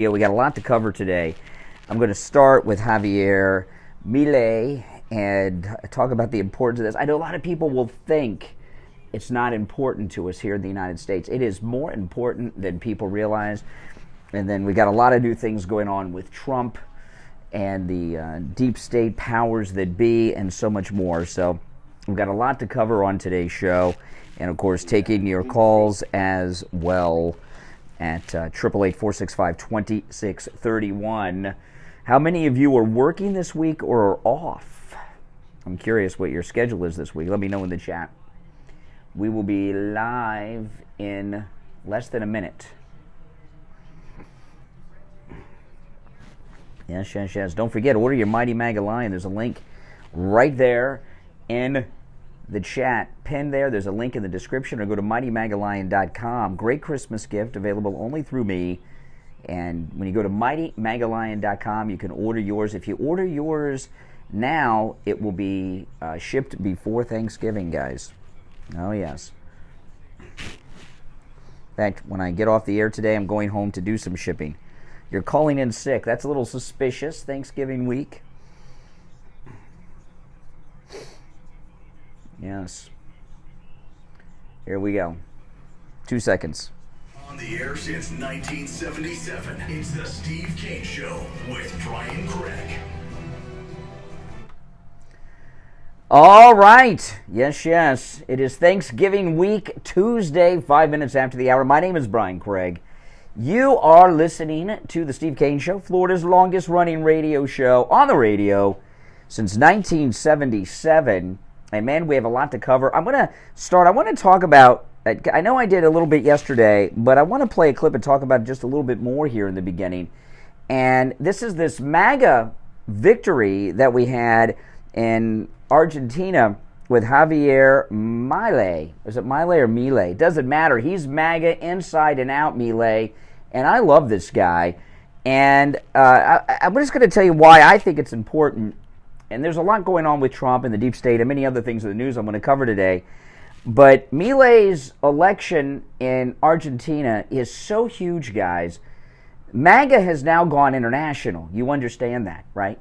Yeah, we got a lot to cover today. I'm going to start with Javier Milei and talk about the importance of this. I know a lot of people will think it's not important to us here in the United States. It is more important than people realize. And then we got a lot of new things going on with Trump and the deep state powers that be and so much more. So we've got a lot to cover on today's show. And, of course, taking your calls as well at 888-465-2631. How many of you are working this week or are off? I'm curious what your schedule is this week. Let me know in the chat. We will be live in less than a minute. Yes. Don't forget, order your Mighty Maga Lion. There's a link right there in the chat. Pinned there. There's a link in the description, or go to mightymagalion.com. Great Christmas gift available only through me. And when you go to mightymagalion.com, you can order yours. If you order yours now, it will be shipped before Thanksgiving, guys. Oh, yes. In fact, when I get off the air today, I'm going home to do some shipping. You're calling in sick. That's a little suspicious. Thanksgiving week. Yes. Here we go. 2 seconds. On the air since 1977, it's the Steve Kane Show with Brian Craig. All right. Yes. It is Thanksgiving week, Tuesday, 5 minutes after the hour. My name is Brian Craig. You are listening to the Steve Kane Show, Florida's longest running radio show on the radio since 1977. And man, we have a lot to cover. I want to talk about, I know I did a little bit yesterday, but I want to play a clip and talk about just a little bit more here in the beginning. And this is this MAGA victory that we had in Argentina with Javier Milei. Is it Milei or Milei? Doesn't matter. He's MAGA inside and out, Milei. And I love this guy. And I'm just going to tell you why I think it's important. And there's a lot going on with Trump and the deep state and many other things in the news I'm going to cover today. But Milei's election in Argentina is so huge, guys. MAGA has now gone international. You understand that, right?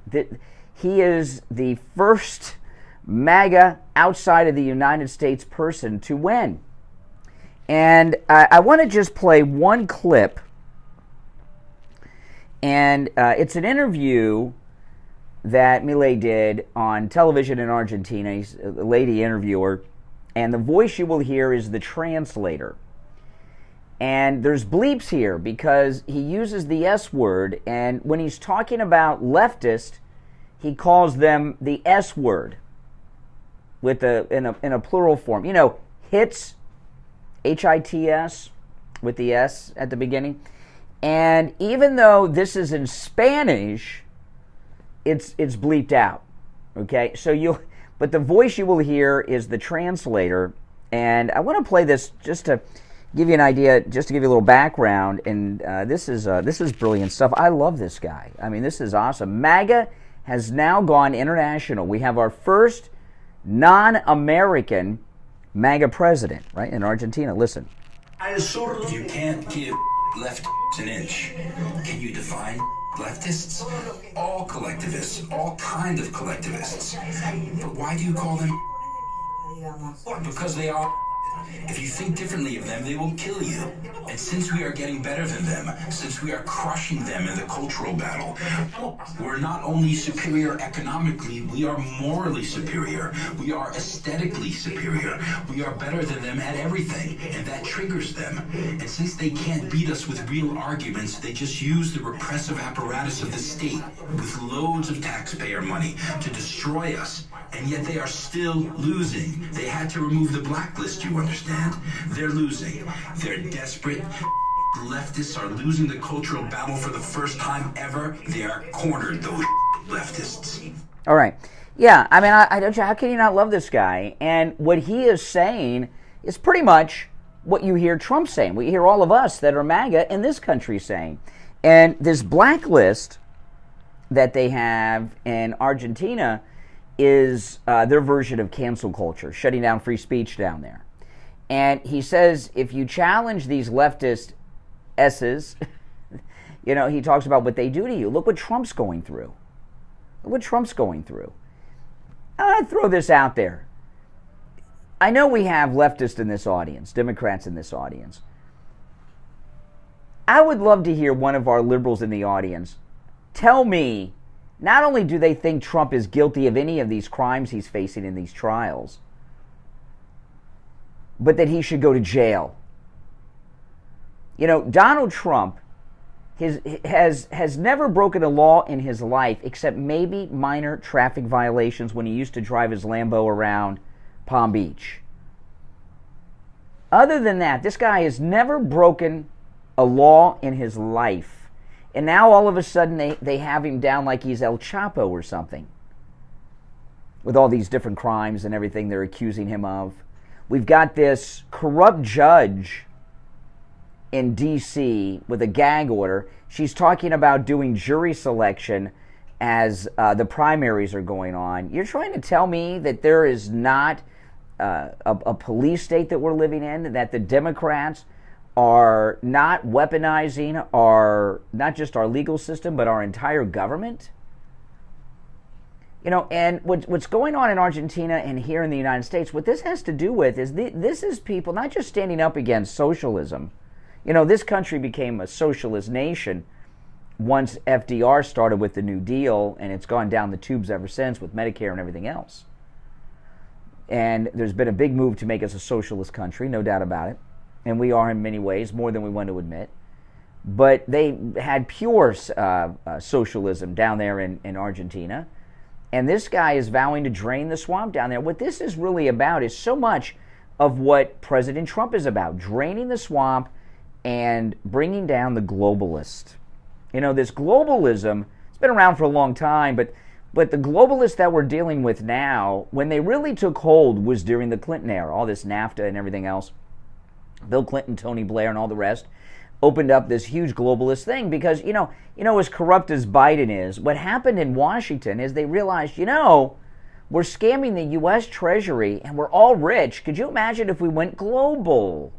He is the first MAGA outside of the United States person to win. And I want to just play one clip. And it's an interview that Milei did on television in Argentina. He's a lady interviewer, and the voice you will hear is the translator. And there's bleeps here because he uses the S word, and when he's talking about leftist, he calls them the S word with in a plural form. You know, hits, H-I-T-S, with the S at the beginning. And even though this is in Spanish, it's bleeped out, okay? But the voice you will hear is the translator, and I want to play this just to give you an idea, just to give you a little background. And this is brilliant stuff. I love this guy. I mean, this is awesome. MAGA has now gone international. We have our first non-American MAGA president, right, in Argentina. Listen. You can't give left an inch. Can you define leftists? All collectivists, all kind of collectivists. But why do you call them? Because they are. If you think differently of them, they will kill you. And since we are getting better than them, since we are crushing them in the cultural battle, we're not only superior economically, we are morally superior. We are aesthetically superior. We are better than them at everything, and that triggers them. And since they can't beat us with real arguments, they just use the repressive apparatus of the state with loads of taxpayer money to destroy us. And yet they are still losing. They had to remove the blacklist, you understand? They're losing. They're desperate. Leftists are losing the cultural battle for the first time ever. They are cornered, those leftists. All right. Yeah, I mean, I don't. How can you not love this guy? And what he is saying is pretty much what you hear Trump saying. What you hear all of us that are MAGA in this country saying. And this blacklist that they have in Argentina is their version of cancel culture, shutting down free speech down there. And he says if you challenge these leftist S's, he talks about what they do to you. Look what Trump's going through. Look what Trump's going through. I'm going to throw this out there. I know we have leftists in this audience, Democrats in this audience. I would love to hear one of our liberals in the audience tell me, not only do they think Trump is guilty of any of these crimes he's facing in these trials, but that he should go to jail. Donald Trump has never broken a law in his life except maybe minor traffic violations when he used to drive his Lambo around Palm Beach. Other than that, this guy has never broken a law in his life. And now all of a sudden they have him down like he's El Chapo or something, with all these different crimes and everything they're accusing him of. We've got this corrupt judge in D.C. with a gag order. She's talking about doing jury selection as the primaries are going on. You're trying to tell me that there is not a police state that we're living in, that the Democrats are not weaponizing not just our legal system, but our entire government? And what's going on in Argentina and here in the United States, what this has to do with is this is people not just standing up against socialism. This country became a socialist nation once FDR started with the New Deal, and it's gone down the tubes ever since with Medicare and everything else. And there's been a big move to make us a socialist country, no doubt about it. And we are in many ways, more than we want to admit. But they had pure socialism down there in Argentina. And this guy is vowing to drain the swamp down there. What this is really about is so much of what President Trump is about, draining the swamp and bringing down the globalist. This globalism, it's been around for a long time, but the globalists that we're dealing with now, when they really took hold was during the Clinton era, all this NAFTA and everything else. Bill Clinton, Tony Blair, and all the rest opened up this huge globalist thing because, as corrupt as Biden is, what happened in Washington is they realized, we're scamming the U.S. Treasury and we're all rich. Could you imagine if we went global?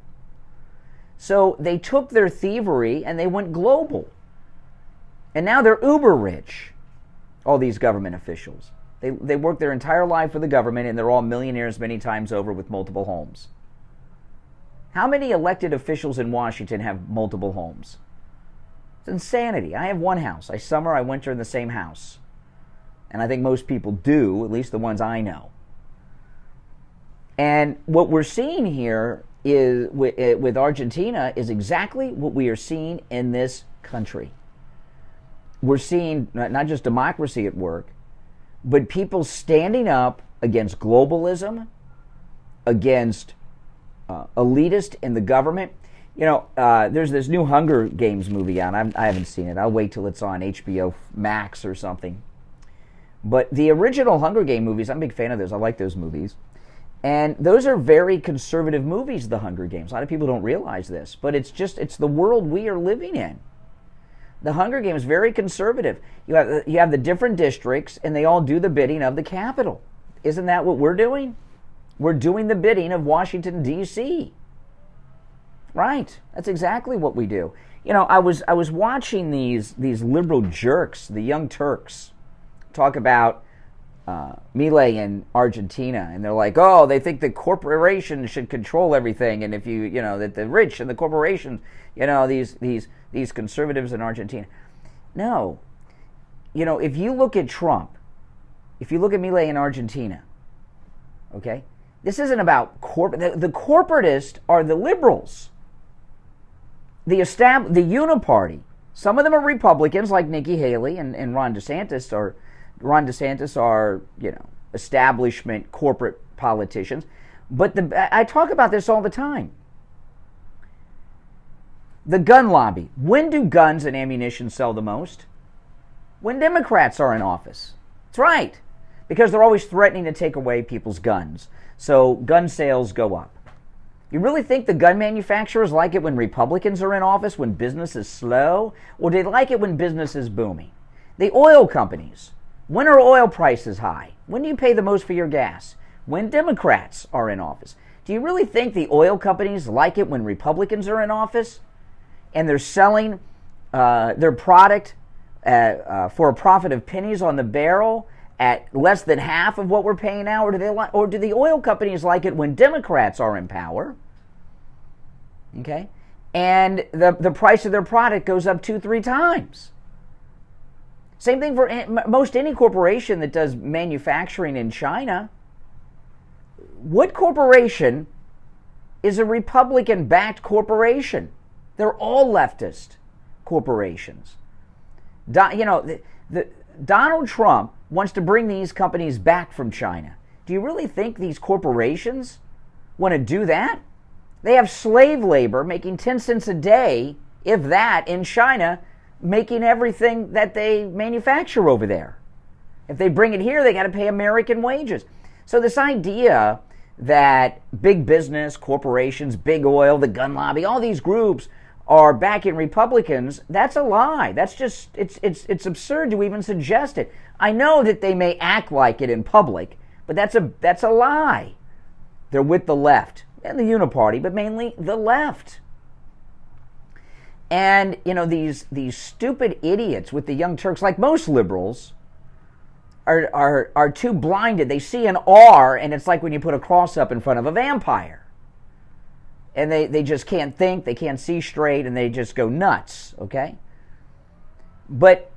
So they took their thievery and they went global. And now they're uber rich, all these government officials. They work their entire life for the government and they're all millionaires many times over with multiple homes. How many elected officials in Washington have multiple homes? It's insanity. I have one house. I summer, I winter in the same house. And I think most people do, at least the ones I know. And what we're seeing here is with Argentina is exactly what we are seeing in this country. We're seeing not just democracy at work, but people standing up against globalism, against elitist in the government. There's this new Hunger Games movie out. I haven't seen it. I'll wait till it's on HBO Max or something. But the original Hunger Game movies, I'm a big fan of those. I like those movies. And those are very conservative movies, the Hunger Games. A lot of people don't realize this, but it's the world we are living in. The Hunger Games is very conservative. You have the different districts, and they all do the bidding of the capital. Isn't that what we're doing? We're doing the bidding of Washington, D.C. Right. That's exactly what we do. I was watching these liberal jerks, the young Turks, talk about Milei in Argentina, and they're like, oh, they think the corporations should control everything, and if that the rich and the corporations, these conservatives in Argentina. No. If you look at Trump, if you look at Milei in Argentina, okay, this isn't about the corporatists are the liberals. The uniparty. Some of them are Republicans like Nikki Haley and Ron DeSantis are establishment corporate politicians. But I talk about this all the time. The gun lobby. When do guns and ammunition sell the most? When Democrats are in office. That's right. Because they're always threatening to take away people's guns. So gun sales go up. You really think the gun manufacturers like it when Republicans are in office, when business is slow? Or do they like it when business is booming? The oil companies. When are oil prices high? When do you pay the most for your gas? When Democrats are in office. Do you really think the oil companies like it when Republicans are in office? And they're selling their product for a profit of pennies on the barrel at less than half of what we're paying now, or do the oil companies like it when Democrats are in power? Okay, and the price of their product goes up 2-3 times. Same thing for most any corporation that does manufacturing in China. What corporation is a Republican-backed corporation? They're all leftist corporations. Donald Trump wants to bring these companies back from China. Do you really think these corporations want to do that? They have slave labor making 10 cents a day, if that, in China, making everything that they manufacture over there. If they bring it here, they got to pay American wages. So this idea that big business, corporations, big oil, the gun lobby, all these groups are backing Republicans, that's a lie. That's just, it's absurd to even suggest it. I know that they may act like it in public, but that's a lie. They're with the left and the Uniparty, but mainly the left. And, these stupid idiots with the Young Turks, like most liberals, are too blinded. They see an R, and it's like when you put a cross up in front of a vampire. And they just can't think, they can't see straight, and they just go nuts, okay? But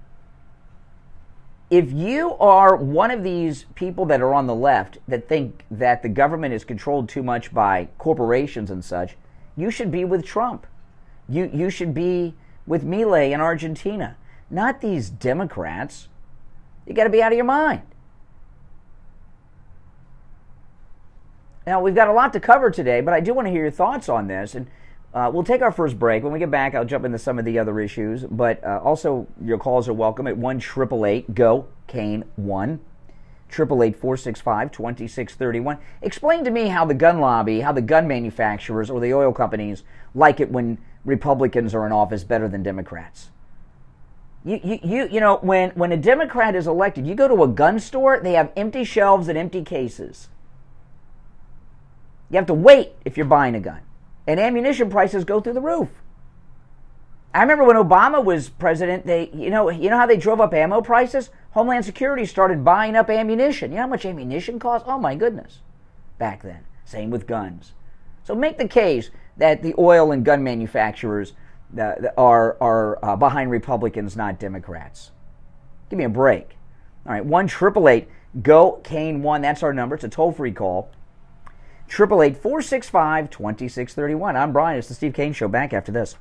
if you are one of these people that are on the left that think that the government is controlled too much by corporations and such, you should be with Trump. You should be with Milei in Argentina, not these Democrats. You got to be out of your mind. Now, we've got a lot to cover today, but I do want to hear your thoughts on this. And we'll take our first break. When we get back, I'll jump into some of the other issues. But also, your calls are welcome at 1-888-GO-CANE-1. 888-465-2631. Explain to me how the gun lobby, how the gun manufacturers or the oil companies like it when Republicans are in office better than Democrats. When a Democrat is elected, you go to a gun store, they have empty shelves and empty cases. You have to wait if you're buying a gun. And ammunition prices go through the roof. I remember when Obama was president, you know how they drove up ammo prices? Homeland Security started buying up ammunition. You know how much ammunition costs? Oh my goodness. Back then. Same with guns. So make the case that the oil and gun manufacturers are behind Republicans, not Democrats. Give me a break. All right, 1-888-GO-CANE-1. That's our number. It's a toll-free call. 888-465-2631. I'm Brian. It's the Steve Kane Show. Back after this.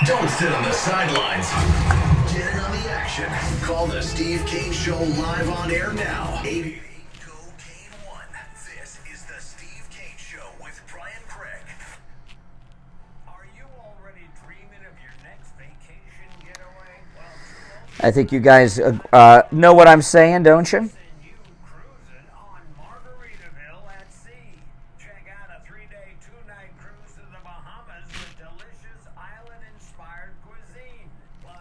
Don't sit on the sidelines. Get in on the action. Call the Steve Kane Show live on air now. 888-GO-CANE-1. This is the Steve Kane Show with Brian Craig. Are you already dreaming of your next vacation getaway? I think you guys know what I'm saying, don't you?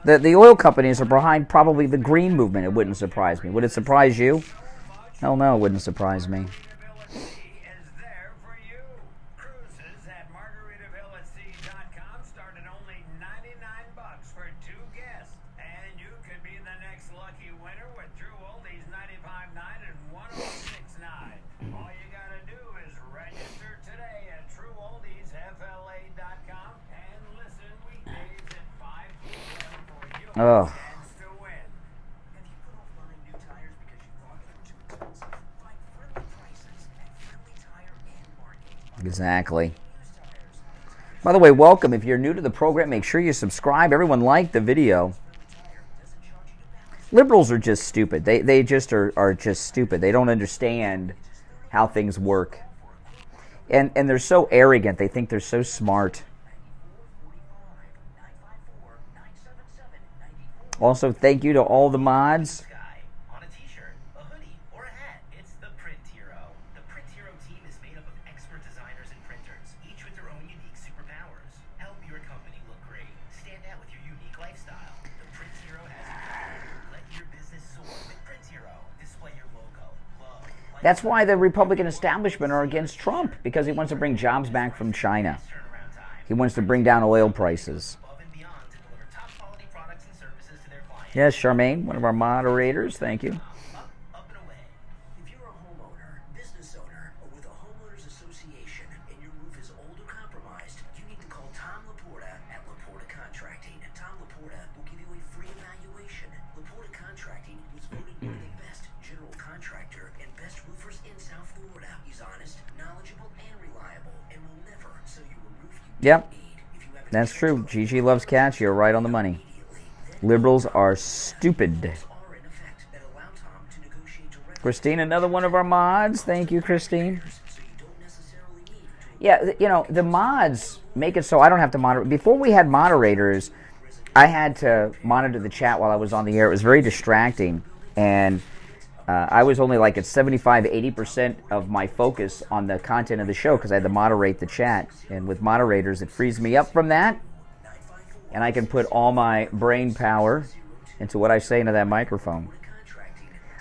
The oil companies are behind probably the green movement. It wouldn't surprise me. Would it surprise you? Hell no, it wouldn't surprise me. Oh. Exactly. By the way, welcome. If you're new to the program, make sure you subscribe. Everyone like the video. Liberals are just stupid. They just are just stupid. They don't understand how things work. And they're so arrogant. They think they're so smart. Also, thank you to all the mods. On a t-shirt, a hoodie, or a hat, it's the Print Hero. The Print Hero team is made up of expert designers and printers, each with their own unique superpowers. Help your company look great. Stand out with your unique lifestyle. The Print Hero has you. Let your business soar with Print Hero. Display your logo, love. That's why the Republican establishment are against Trump, because he wants to bring jobs back from China. He wants to bring down oil prices. Above and beyond to deliver top Yes, Charmaine, one of our moderators. Thank you. Up and away. If you're a homeowner, business owner, or with a homeowners association and your roof is old or compromised, you need to call Tom Laporta at Laporta Contracting. Tom Laporta will give you a free evaluation. Laporta Contracting was voted one of the best general contractor and best roofers in South Florida. He's honest, knowledgeable, and reliable, and will never sell you a roof you Yep, don't need. If you have that's true. Gigi loves cats. You're right on the money. Liberals are stupid. Christine, another one of our mods. Thank you, Christine. Yeah, you know, the mods make it so I don't have to moderate. Before we had moderators, I had to monitor the chat while I was on the air. It was very distracting, and I was only like at 75-80% of my focus on the content of the show because I had to moderate the chat. And with moderators, it frees me up from that, and I can put all my brain power into what I say into that microphone.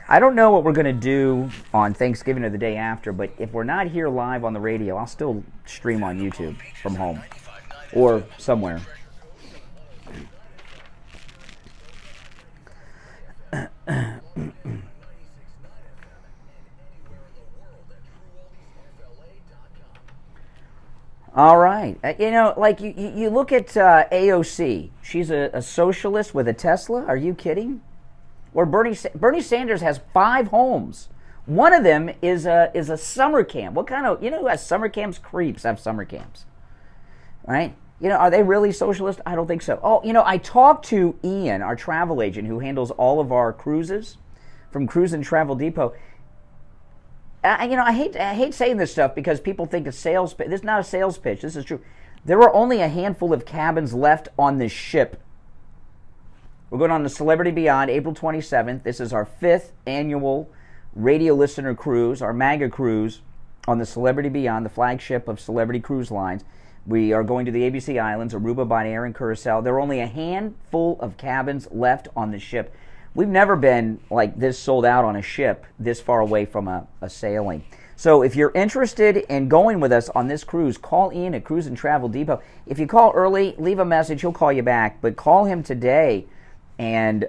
I don't know what we're going to do on Thanksgiving or the day after, but if we're not here live on the radio, I'll still stream on YouTube from home or somewhere. All right. You know, like you look at AOC. She's a socialist with a Tesla. Are you kidding? Or Bernie Sanders has 5 homes. One of them is a summer camp. What kind of, you know who has summer camps? Creeps have summer camps. Right? You know, are they really socialist? I don't think so. Oh, you know, I talked to Ian, our travel agent who handles all of our cruises from Cruise and Travel Depot. You know, I hate saying this stuff because people think it's sales pitch. This is not a sales pitch. This is true. There are only a handful of cabins left on this ship. We're going on the Celebrity Beyond, April 27th. This is our 5th annual radio listener cruise, our MAGA cruise on the Celebrity Beyond, the flagship of Celebrity Cruise Lines. We are going to the ABC Islands, Aruba, Bonaire, and Curacao. There are only a handful of cabins left on the ship. We've never been like this sold out on a ship this far away from a sailing. So if you're interested in going with us on this cruise, call Ian at Cruise and Travel Depot. If you call early, leave a message. He'll call you back. But call him today and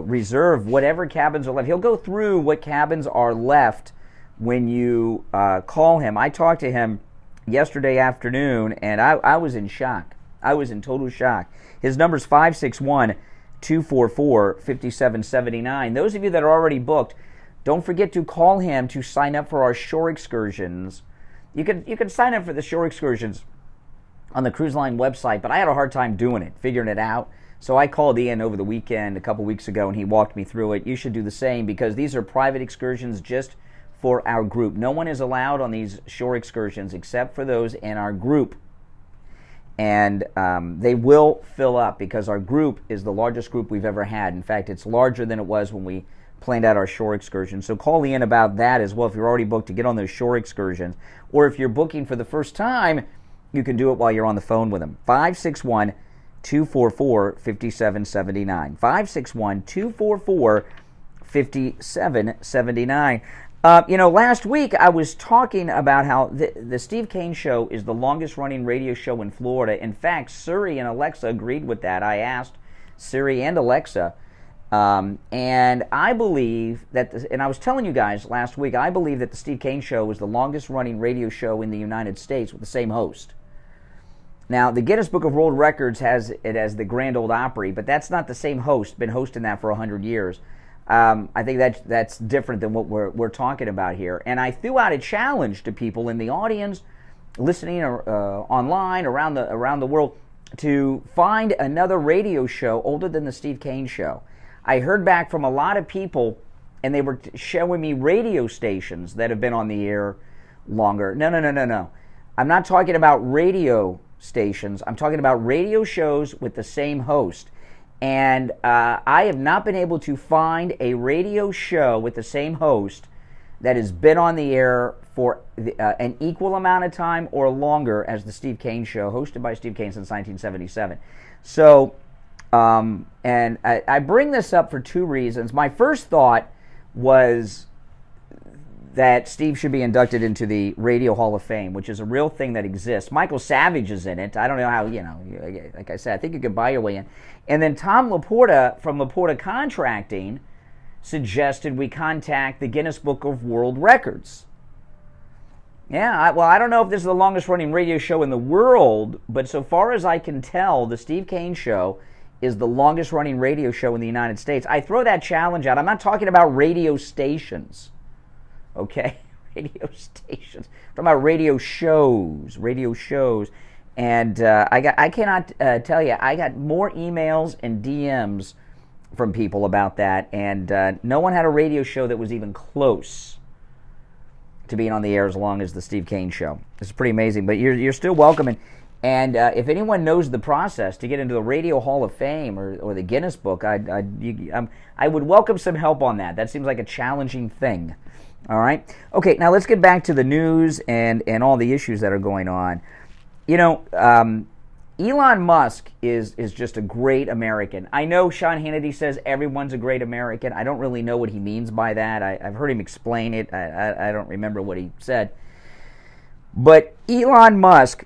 reserve whatever cabins are left. He'll go through what cabins are left when you call him. I talked to him yesterday afternoon, and I was in shock. I was in total shock. His number's 561-244-5779. Those of you that are already booked, don't forget to call him to sign up for our shore excursions. You can sign up for the shore excursions on the cruise line website, but I had a hard time doing it, figuring it out. So I called Ian over the weekend a couple weeks ago, and he walked me through it. You should do the same because these are private excursions just for our group. No one is allowed on these shore excursions except for those in our group. And they will fill up because our group is the largest group we've ever had. In fact, it's larger than it was when we planned out our shore excursion. So call Ian about that as well if you're already booked to get on those shore excursions. Or if you're booking for the first time, you can do it while you're on the phone with him. 561-244-5779. 561-244-5779. You know, last week I was talking about how the Steve Kane Show is the longest running radio show in Florida. In fact, Siri and Alexa agreed with that. I asked Siri and Alexa, and I believe that, and I was telling you guys last week, I believe that the Steve Kane Show is the longest running radio show in the United States with the same host. Now, the Guinness Book of World Records has it as the Grand Ole Opry, but that's not the same host, been hosting that for 100 years. I think that's different than what we're talking about here. And I threw out a challenge to people in the audience, listening online around the world, to find another radio show older than the Steve Kane Show. I heard back from a lot of people, and they were showing me radio stations that have been on the air longer. No. I'm not talking about radio stations. I'm talking about radio shows with the same host. And I have not been able to find a radio show with the same host that has been on the air for an equal amount of time or longer as the Steve Kane Show, hosted by Steve Kane since 1977. So, and I bring this up for two reasons. My first thought was that Steve should be inducted into the Radio Hall of Fame, which is a real thing that exists. Michael Savage is in it. I don't know how, like I said, I think you could buy your way in. And then Tom Laporta from Laporta Contracting suggested we contact the Guinness Book of World Records. Yeah, I don't know if this is the longest running radio show in the world, but so far as I can tell, the Steve Kane Show is the longest running radio show in the United States. I throw that challenge out. I'm not talking about radio stations, okay? Radio stations. I'm talking about radio shows. And I cannot tell you, I got more emails and DMs from people about that, and no one had a radio show that was even close to being on the air as long as the Steve Kane Show. It's pretty amazing, but you're still welcome. And if anyone knows the process to get into the Radio Hall of Fame or the Guinness Book, I would welcome some help on that. That seems like a challenging thing. All right? Okay, now let's get back to the news and all the issues that are going on. Elon Musk is just a great American. I know Sean Hannity says everyone's a great American. I don't really know what he means by that. I've heard him explain it. I don't remember what he said. But Elon Musk,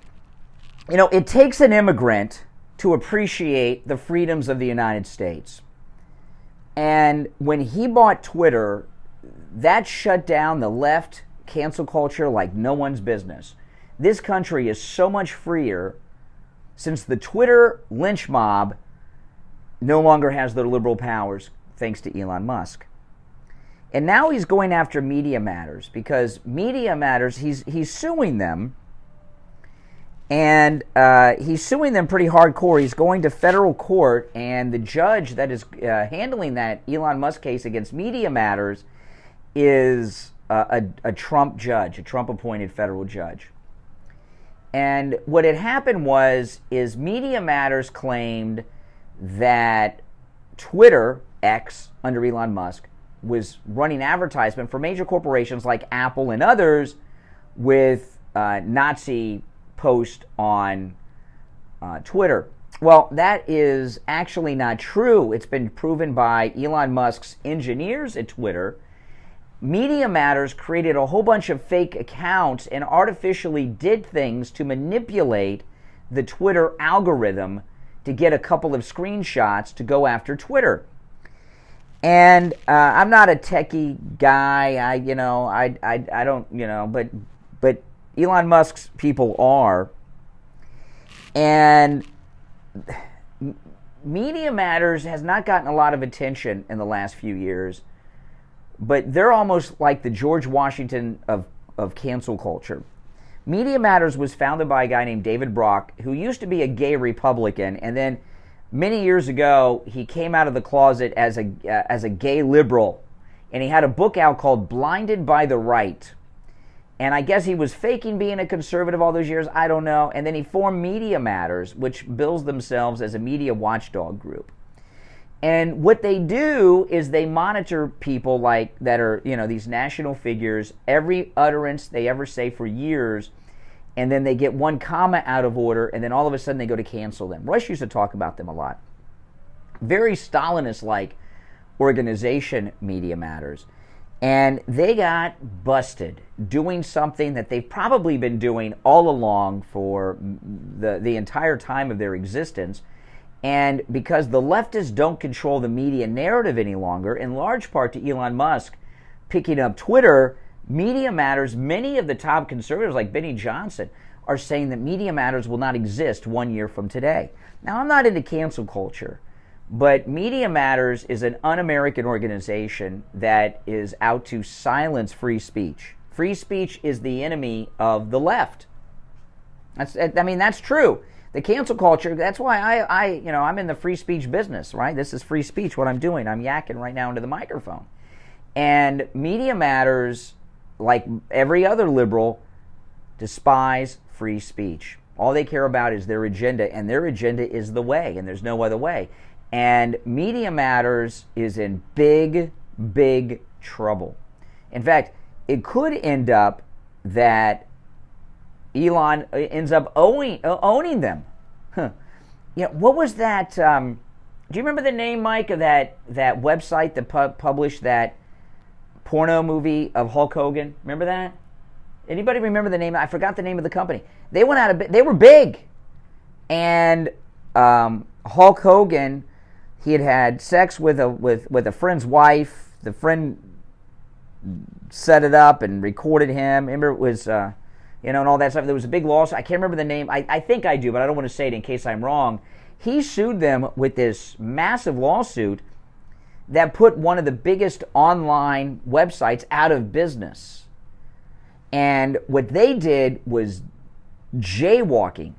it takes an immigrant to appreciate the freedoms of the United States. And when he bought Twitter, that shut down the left cancel culture like no one's business. This country is so much freer since the Twitter lynch mob no longer has their liberal powers, thanks to Elon Musk. And now he's going after Media Matters, because Media Matters, he's suing them, and he's suing them pretty hardcore. He's going to federal court, and the judge that is handling that Elon Musk case against Media Matters is a Trump judge, a Trump-appointed federal judge. And what had happened is Media Matters claimed that Twitter, X, under Elon Musk, was running advertisement for major corporations like Apple and others with Nazi posts on Twitter. Well, that is actually not true. It's been proven by Elon Musk's engineers at Twitter. Media Matters created a whole bunch of fake accounts and artificially did things to manipulate the Twitter algorithm to get a couple of screenshots to go after Twitter. And I'm not a techie guy. I don't, but Elon Musk's people are. And Media Matters has not gotten a lot of attention in the last few years. But they're almost like the George Washington of cancel culture. Media Matters was founded by a guy named David Brock, who used to be a gay Republican, and then many years ago, he came out of the closet as a gay liberal, and he had a book out called Blinded by the Right. And I guess he was faking being a conservative all those years, I don't know. And then he formed Media Matters, which bills themselves as a media watchdog group. And what they do is they monitor people like that are, these national figures, every utterance they ever say for years, and then they get one comma out of order, and then all of a sudden they go to cancel them. Rush used to talk about them a lot. Very Stalinist-like organization, Media Matters. And they got busted doing something that they've probably been doing all along for the entire time of their existence. And because the leftists don't control the media narrative any longer, in large part to Elon Musk picking up Twitter, Media Matters, many of the top conservatives like Benny Johnson are saying that Media Matters will not exist 1 year from today. Now, I'm not into cancel culture, but Media Matters is an un-American organization that is out to silence free speech. Free speech is the enemy of the left. That's true. The cancel culture, that's why I'm in the free speech business, right? This is free speech, what I'm doing. I'm yakking right now into the microphone. And Media Matters, like every other liberal, despise free speech. All they care about is their agenda, and their agenda is the way, and there's no other way. And Media Matters is in big, big trouble. In fact, it could end up that Elon ends up owning them. Huh. What was that? Do you remember the name, Mike, of that website that published that porno movie of Hulk Hogan. Remember that? Anybody remember the name? I forgot the name of the company. They went out of. They were big, and Hulk Hogan, he had sex with a friend's wife. The friend set it up and recorded him. Remember, it was and all that stuff. There was a big lawsuit. I can't remember the name. I think I do, but I don't want to say it in case I'm wrong. He sued them with this massive lawsuit that put one of the biggest online websites out of business. And what they did was jaywalking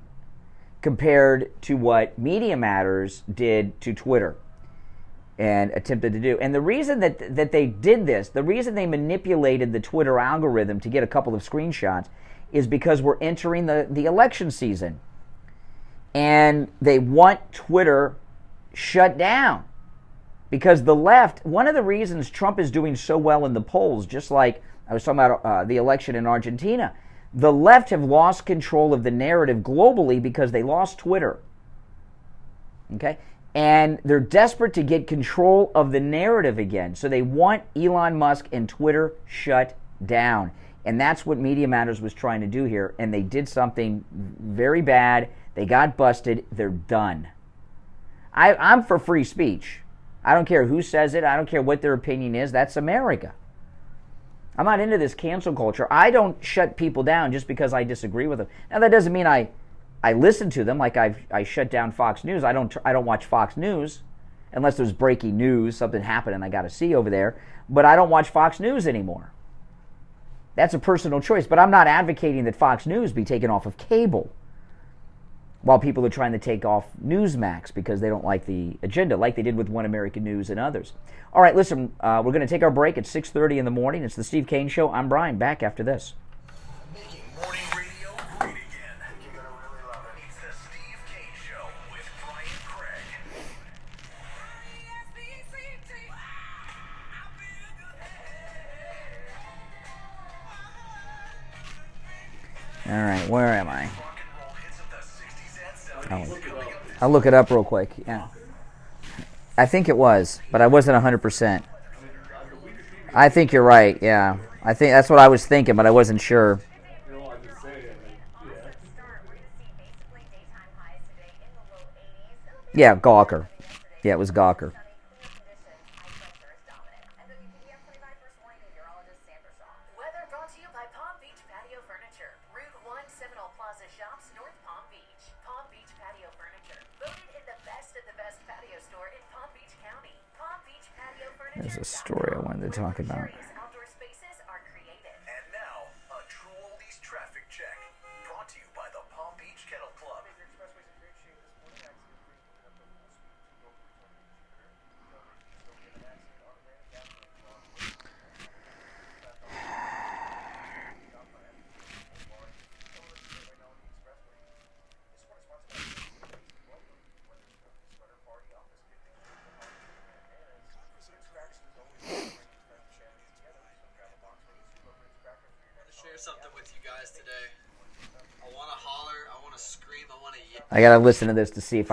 compared to what Media Matters did to Twitter and attempted to do. And the reason that they did this, the reason they manipulated the Twitter algorithm to get a couple of screenshots is because we're entering the election season. And they want Twitter shut down. Because the left, one of the reasons Trump is doing so well in the polls, just like I was talking about the election in Argentina, the left have lost control of the narrative globally because they lost Twitter. Okay? And they're desperate to get control of the narrative again. So they want Elon Musk and Twitter shut down. And that's what Media Matters was trying to do here. And they did something very bad. They got busted. They're done. I'm for free speech. I don't care who says it. I don't care what their opinion is. That's America. I'm not into this cancel culture. I don't shut people down just because I disagree with them. Now, that doesn't mean I listen to them like I shut down Fox News. I don't watch Fox News unless there's breaking news, something happened and I got to see over there. But I don't watch Fox News anymore. That's a personal choice. But I'm not advocating that Fox News be taken off of cable while people are trying to take off Newsmax because they don't like the agenda, like they did with One American News and others. All right, listen, we're going to take our break at 6:30 in the morning. It's the Steve Kane Show. I'm Brian. Back after this. Making morning radio great again. You're going to really love it. It's the Steve Kane Show with Brian Craig. All right, where am I? I'll look it up real quick. Yeah, I think it was, but I wasn't 100%. I think you're right. Yeah, I think that's what I was thinking, but I wasn't sure. Yeah, Gawker. Yeah, it was Gawker. Weather brought to you by Palm Beach Patio Furniture. Route 1 Seminole Plaza Shops, North Palm Beach. Palm Beach Patio Furniture. Voted in the best of the best patio store in Palm Beach County. Palm Beach Patio Furniture. There's a story I wanted to talk about. Outdoor spaces are created. And now, a True Oldies traffic check. Brought to you by the Palm Beach Kennel Club. Share something with you guys today. I want to holler, I want to scream, I want to yell. I gotta listen to this to see if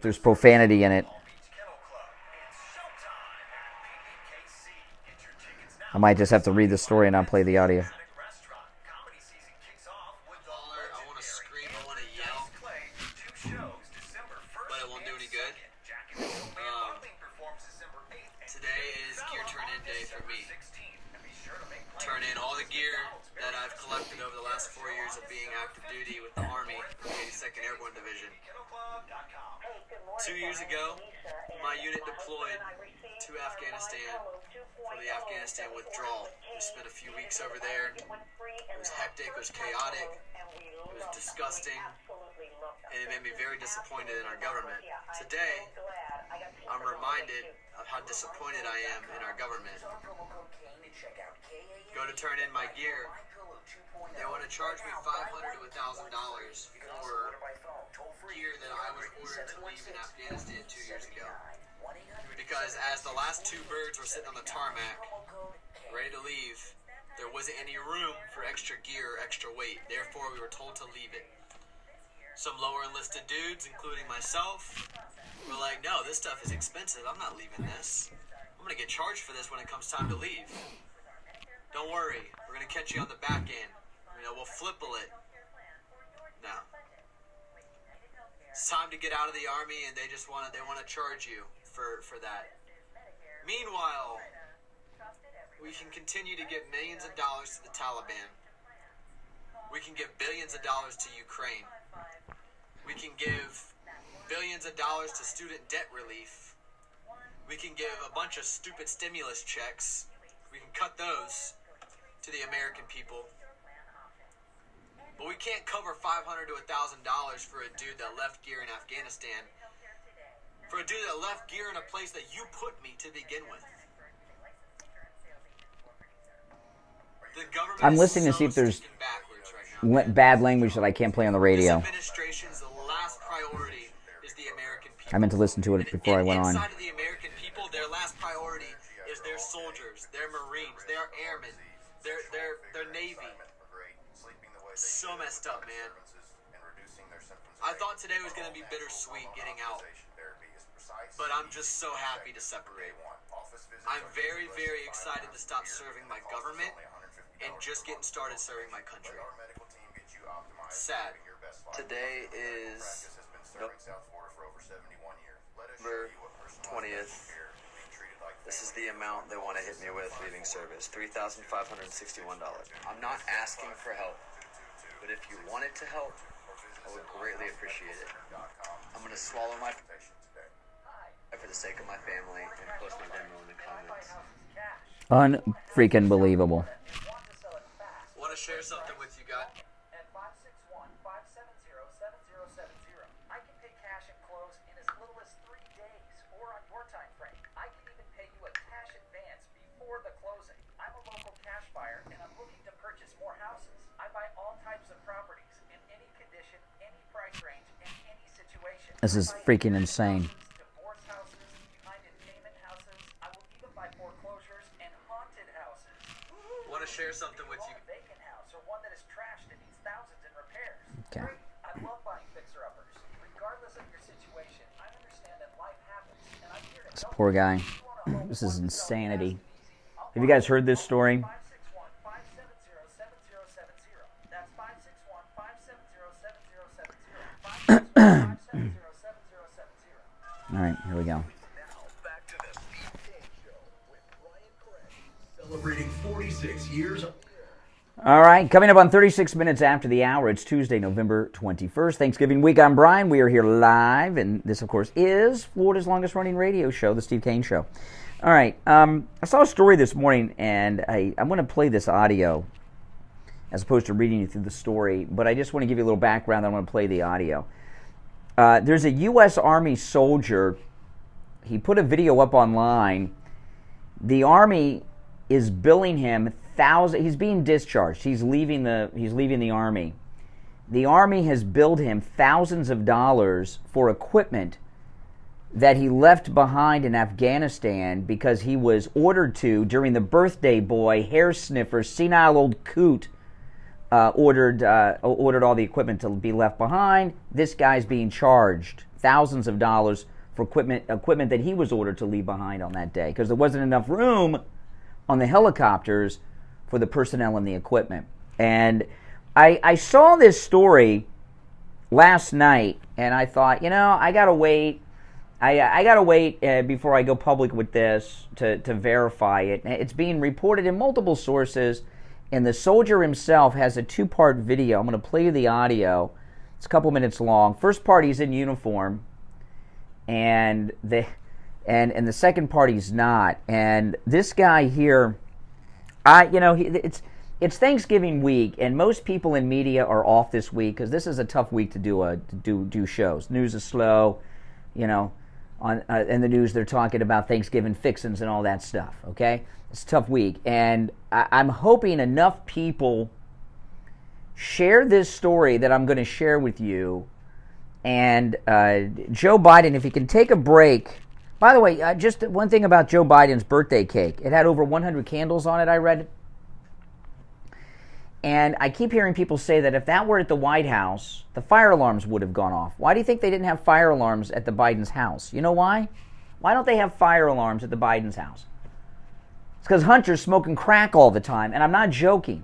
there's profanity in it. I might just have to read the story and not play the audio. Holler, I want to scream, I want to yell. But it won't do any good. Today is gear turn-in day for me. Turn in all the gear that I've collected over the last 4 years of being active duty with the Army, 82nd Airborne Division. 2 years ago, my unit deployed to Afghanistan for the Afghanistan withdrawal. We spent a few weeks over there. It was hectic, it was chaotic, it was disgusting, and it made me very disappointed in our government. Today, I'm reminded of how disappointed I am in our government. Go to turn in my gear, they want to charge me $500 to $1,000 for gear that I was ordered to leave in Afghanistan 2 years ago. Because as the last two birds were sitting on the tarmac, ready to leave, there wasn't any room for extra gear or extra weight. Therefore, we were told to leave it. Some lower enlisted dudes, including myself, were like, no, this stuff is expensive. I'm not leaving this. I'm going to get charged for this when it comes time to leave. Don't worry, we're gonna catch you on the back end. We'll flipple it. No. It's time to get out of the army, and they want to charge you for that. Meanwhile, we can continue to give millions of dollars to the Taliban. We can give billions of dollars to Ukraine. We can give billions of dollars to student debt relief. We can give a bunch of stupid stimulus checks. We can cut those to the American people. But we can't cover $500 to $1,000 for a dude that left gear in Afghanistan. For a dude that left gear in a place that you put me to begin with. The government I'm listening to see if there's bad language that I can't play on the radio. This administration's last priority is the American people. I meant to listen to it before I went on. Inside of the American people, their last priority is their soldiers, their Marines, their airmen, their Navy. So messed up, man. I thought today was going to be bittersweet getting out, but I'm just so happy to separate. I'm very, very excited to stop serving my government and just getting started serving my country. Sad. Today is November 20th. This is the amount they want to hit me with leaving service, $3,561. I'm not asking for help. But if you wanted to help, I would greatly appreciate it. I'm going to swallow my for the sake of my family and post my Venmo in the comments. Unfreaking believable. Want to share something with you guys? At 561-570-7070. I can pay cash and close in as little as 3 days or on your time frame. I can even pay you a cash advance before the closing. I'm a local cash buyer and I'm looking to purchase more houses. I buy all types of properties in any condition, any price range, and any situation. This is freaking insane. Divorce houses, behind in payment houses. I will even buy foreclosures and haunted houses. Want to share something with you? A vacant house or one that is trashed and needs thousands in repairs. Okay. Great. I love buying fixer-uppers. Regardless of your situation, I understand that life happens, and I'm here to This help. poor guy. This is insanity. Have you guys heard this story? 561-570-7070. That's 561-570-7070. 561-570-7070. All right, here we go. Now, back to the Steve Kane Show with Brian Craig. Celebrating 46 years. All right, coming up on 36 minutes after the hour, it's Tuesday, November 21st, Thanksgiving week. I'm Brian. We are here live, and this, of course, is Florida's longest-running radio show, The Steve Kane Show. All right, I saw a story this morning, and I'm going to play this audio as opposed to reading you through the story, but I just want to give you a little background. I want to play the audio. There's a U.S. Army soldier. He put a video up online. The Army is billing him he's being discharged. He's leaving the Army. The Army has billed him thousands of dollars for equipment that he left behind in Afghanistan because he was ordered to, during the birthday boy, hair sniffer, senile old coot, ordered all the equipment to be left behind. This guy's being charged thousands of dollars for equipment that he was ordered to leave behind on that day because there wasn't enough room on the helicopters for the personnel and the equipment. And I saw this story last night, and I thought, I gotta wait. I gotta wait before I go public with this to verify it. It's being reported in multiple sources, and the soldier himself has a 2-part video. I'm going to play you the audio. It's a couple minutes long. First part, he's in uniform, and the second part, he's not. And this guy here, it's Thanksgiving week, and most people in media are off this week because this is a tough week to do shows. News is slow, in the news they're talking about Thanksgiving fixins and all that stuff. Okay, it's a tough week, and I'm hoping enough people share this story that I'm going to share with you. And Joe Biden, if he can take a break. By the way, just one thing about Joe Biden's birthday cake. It had over 100 candles on it, I read. And I keep hearing people say that if that were at the White House, the fire alarms would have ggone off. Why do you think they didn't have fire alarms at the Biden's house? You know why? Why don't they have fire alarms at the Biden's house? because Hunter's smoking crack all the time, and I'm not joking.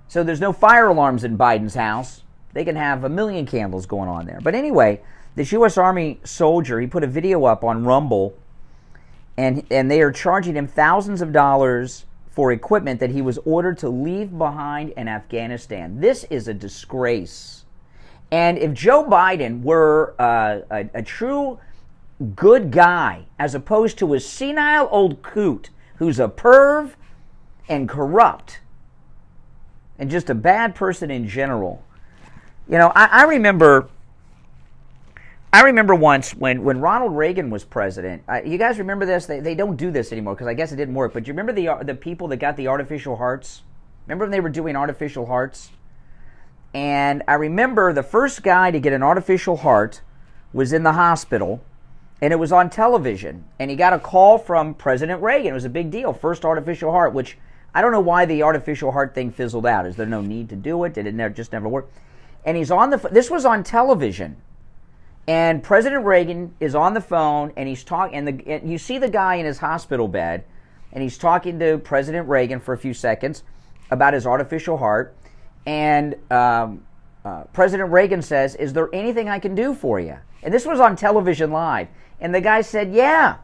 So there's no fire alarms in Biden's house. They can have a million candles going on there. But anyway, this U.S. Army soldier, he put a video up on Rumble, and they are charging him thousands of dollars for equipment that he was ordered to leave behind in Afghanistan. This is a disgrace. And if Joe Biden were a true good guy, as opposed to a senile old coot who's a perv and corrupt and just a bad person in general. You know, I remember once when Ronald Reagan was president. You guys remember this? They don't do this anymore because I guess it didn't work. But you remember the people that got the artificial hearts? Remember when they were doing artificial hearts? And I remember the first guy to get an artificial heart was in the hospital, and it was on television. And he got a call from President Reagan. It was a big deal. First artificial heart, which I don't know why the artificial heart thing fizzled out. Is there no need to do it? Did it just never work? And he's on this was on television. And President Reagan is on the phone, and he's talking, and you see the guy in his hospital bed, and he's talking to President Reagan for a few seconds about his artificial heart. And President Reagan says, "Is there anything I can do for you?" And this was on television live. And the guy said, "Yeah,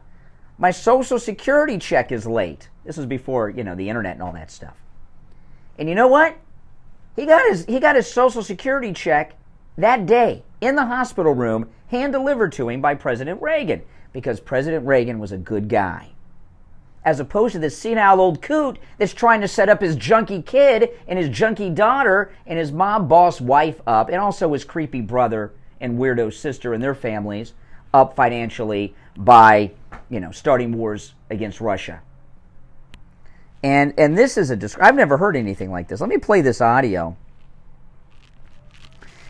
my Social Security check is late." This was before, the internet and all that stuff. And you know what? He got his Social Security check that day in the hospital room, hand delivered to him by President Reagan, because President Reagan was a good guy. As opposed to this senile old coot that's trying to set up his junkie kid and his junkie daughter and his mob boss wife up, and also his creepy brother and weirdo sister and their families up financially by, starting wars against Russia. And this is I've never heard anything like this. Let me play this audio.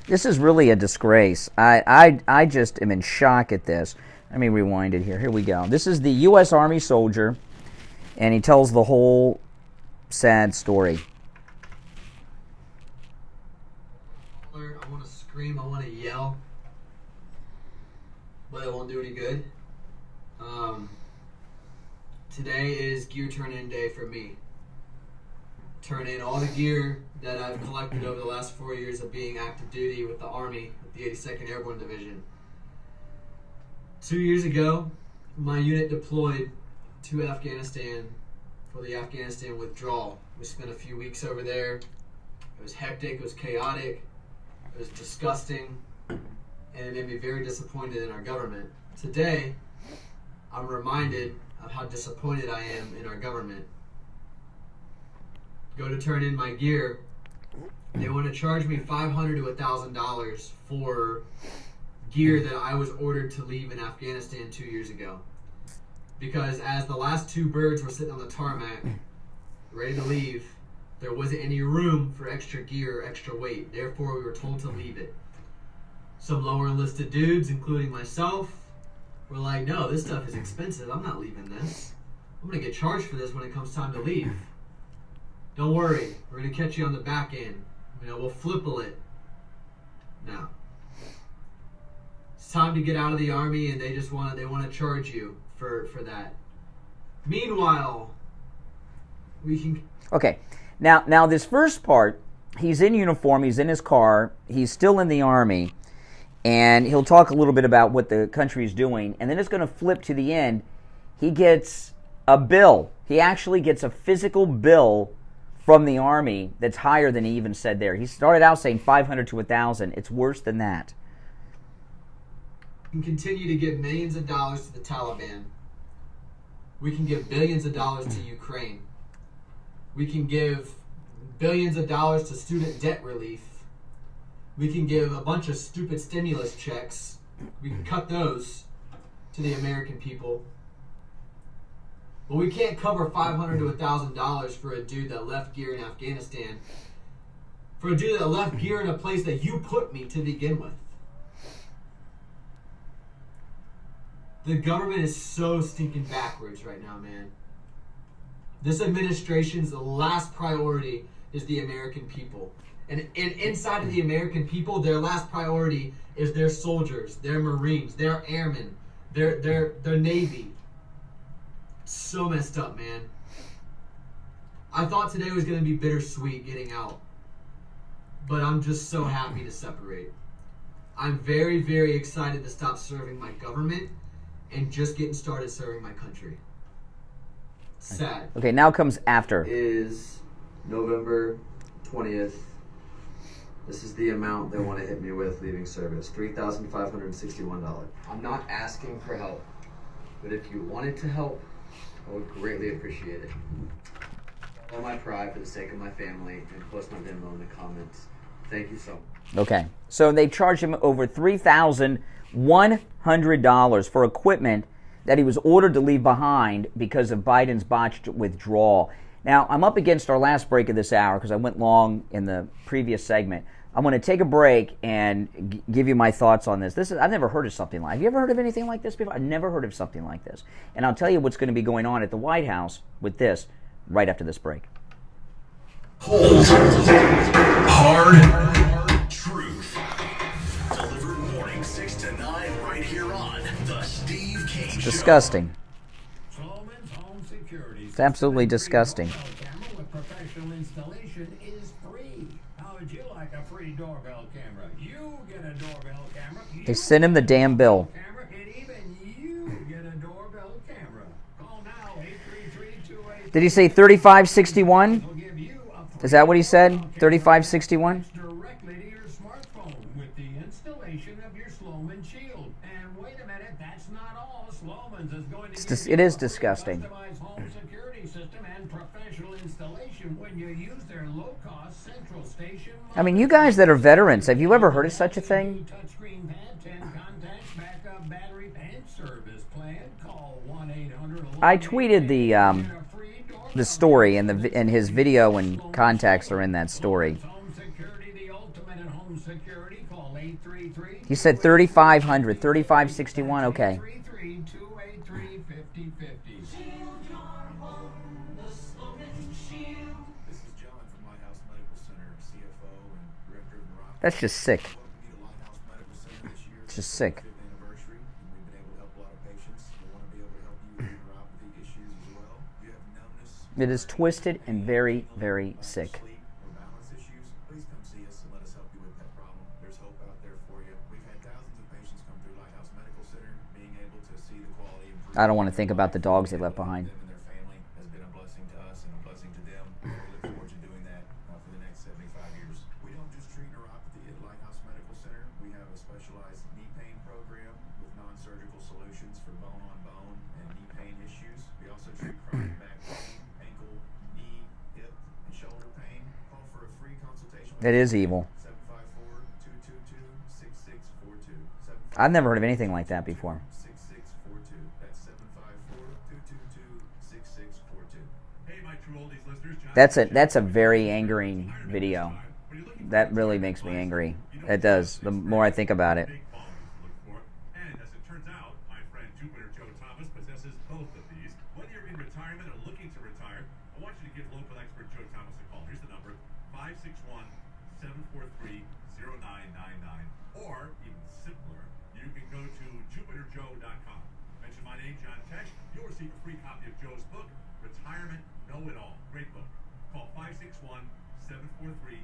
This is really a disgrace. I just am in shock at this. Let me rewind it here. Here we go. This is the U.S. Army soldier, and he tells the whole sad story. I want to scream, I want to yell, but it won't do any good. Today is gear turn-in day for me. Turn in all the gear that I've collected over the last 4 years of being active duty with the Army, with the 82nd Airborne Division. 2 years ago, my unit deployed to Afghanistan for the Afghanistan withdrawal. We spent a few weeks over there. It was hectic, it was chaotic, it was disgusting, and it made me very disappointed in our government. Today, I'm reminded of how disappointed I am in our government. Go to turn in my gear, they want to charge me $500 to $1,000 for gear that I was ordered to leave in Afghanistan 2 years ago. Because as the last two birds were sitting on the tarmac, ready to leave, there wasn't any room for extra gear or extra weight. Therefore, we were told to leave it. Some lower enlisted dudes, including myself, were like, "No, this stuff is expensive. I'm not leaving this. I'm going to get charged for this when it comes time to leave. Don't worry, we're going to catch you on the back end. We'll flipple it." No. It's time to get out of the Army, and they want to charge you for that. Meanwhile, we can... Okay, now this first part, he's in uniform, he's in his car, he's still in the Army, and he'll talk a little bit about what the country is doing, and then it's going to flip to the end. He gets a bill. He actually gets a physical bill from the Army that's higher than he even said there. He started out saying $500 to $1,000. It's worse than that. We can continue to give millions of dollars to the Taliban. We can give billions of dollars to Ukraine. We can give billions of dollars to student debt relief. We can give a bunch of stupid stimulus checks. We can cut those to the American people. But we can't cover $500 to $1,000 for a dude that left gear in Afghanistan. For a dude that left gear in a place that you put me to begin with. The government is so stinking backwards right now, man. This administration's last priority is the American people. And inside of the American people, their last priority is their soldiers, their Marines, their airmen, their Navy. So messed up, man. I thought today was going to be bittersweet getting out, but I'm just so happy to separate. I'm very, very excited to stop serving my government and just getting started serving my country. Sad. Okay, now comes after. Is November 20th. This is the amount they want to hit me with leaving service, $3,561. I'm not asking for help, but if you wanted to help, I would greatly appreciate it. All my pride for the sake of my family, and post my Venmo in the comments. Thank you so much. Okay, so they charged him over $3,100 for equipment that he was ordered to leave behind because of Biden's botched withdrawal. Now, I'm up against our last break of this hour because I went long in the previous segment. I'm going to take a break and give you my thoughts on this. I've never heard of something like. Have you ever heard of anything like this before? I've never heard of something like this. And I'll tell you what's going to be going on at the White House with this right after this break. Cold, hard truth. Delivered morning 6 to 9 right here on the Steve Kane Show. Disgusting. It's absolutely disgusting. Professional installation is free. How would you like a free doorbell camera? You get a doorbell camera. They sent him the damn bill. And even you get a doorbell camera. Call now 833-283. Did he say 3561? Is that what he said? 3561? Directly to your smartphone with the installation of your Sloman Shield. And wait a minute, that's not all. Sloman's is going to It is disgusting. customized home security system and professional installation when you use their low-cost central station. I mean, you guys that are veterans, have you ever heard of such a thing? Touchscreen pad, 10 contacts, backup battery, and service plan. Call 1-800. I tweeted the story, and his video and contacts are in that story. Home security, the ultimate in home security. Call 833. He said 3500, 3561, okay. 833-283-5050. This is John from Lighthouse Medical Center, CFO and Director of Neuropathy. That's just sick. Welcome you to Lighthouse Medical Center this year. It's just sick. 5th anniversary, and we've been able to help a lot of patients. We want to be able to help you with your neuropathy issues as well. If you have numbness, It is twisted and very, very sick. sleep, or balance issues, please come see us and let us help you with that problem. There's hope out there for you. We've had thousands of patients come through Lighthouse Medical Center, being able to see the quality improvement. I don't want to think about the dogs they left behind. Them and their family has been a blessing to us and a blessing to them. We look forward to doing that for the next 75 years. We don't just treat neuropathy at Lighthouse Medical Center. We have a specialized knee pain program with non-surgical solutions for bone-on-bone and knee pain issues. We also treat chronic back pain, ankle, knee, hip, and shoulder pain. Call for a free consultation. It is evil. 754-222-6642. I've never heard of anything like that before. 6642. That's 754-222-6642. Hey, my true oldies listeners. That's a very angering video. That really makes me angry. It does. The more I think about it. Big qualities to look for. And as it turns out, my friend Jupiter Joe Thomas possesses both of these. Whether you're in retirement or looking to retire, I want you to give local expert Joe Thomas a call. Here's the number: 561-743-0999. Or, even simpler, you can go to jupiterjoe.com. Mention my name, John Tesh. You'll receive a free copy of Joe's book, Retirement Know-It-All. Great book. Call 561-743-0999.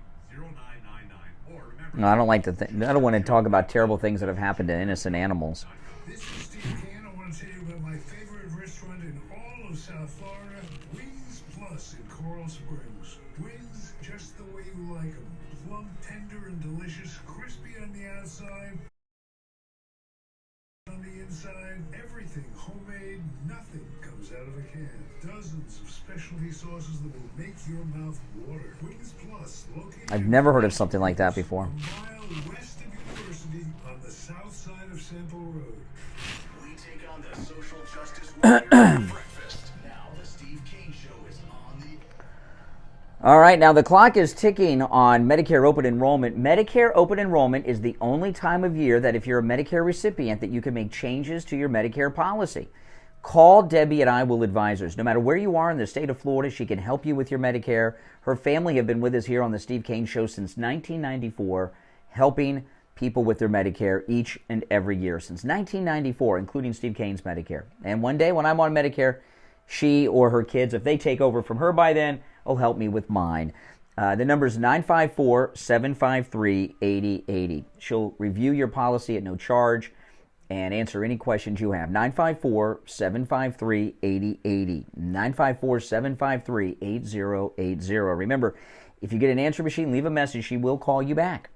Or remember... No, I don't like to. I don't want to talk about terrible things that have happened to innocent animals. This is Steve Kane. I want to tell you about my favorite restaurant in all of South Florida, Wings Plus in Coral Springs. Wings just the way you like them. Plump, tender, and delicious, crispy on the outside, on the inside, everything homemade, nothing comes out of a can. Dozens of specialty sauces that will make your mouth water. Wings Plus, located I've never heard of something like that before. a mile west of University on the south side of Sample Road. We take on the social justice warrior for breakfast. Now the Steve Kane Show is on the... All right, now the clock is ticking on Medicare open enrollment. Medicare open enrollment is the only time of year that if you're a Medicare recipient that you can make changes to your Medicare policy. Call Debbie at I Will Advisors. No matter where you are in the state of Florida, she can help you with your Medicare. Her family have been with us here on the Steve Kane Show since 1994, helping people with their Medicare each and every year since 1994, including Steve Kane's Medicare. And one day when I'm on Medicare, she or her kids, if they take over from her by then, will help me with mine. The number is 954-753-8080. She'll review your policy at no charge and answer any questions you have. 954-753-8080. 954-753-8080. Remember, if you get an answer machine, leave a message. She will call you back.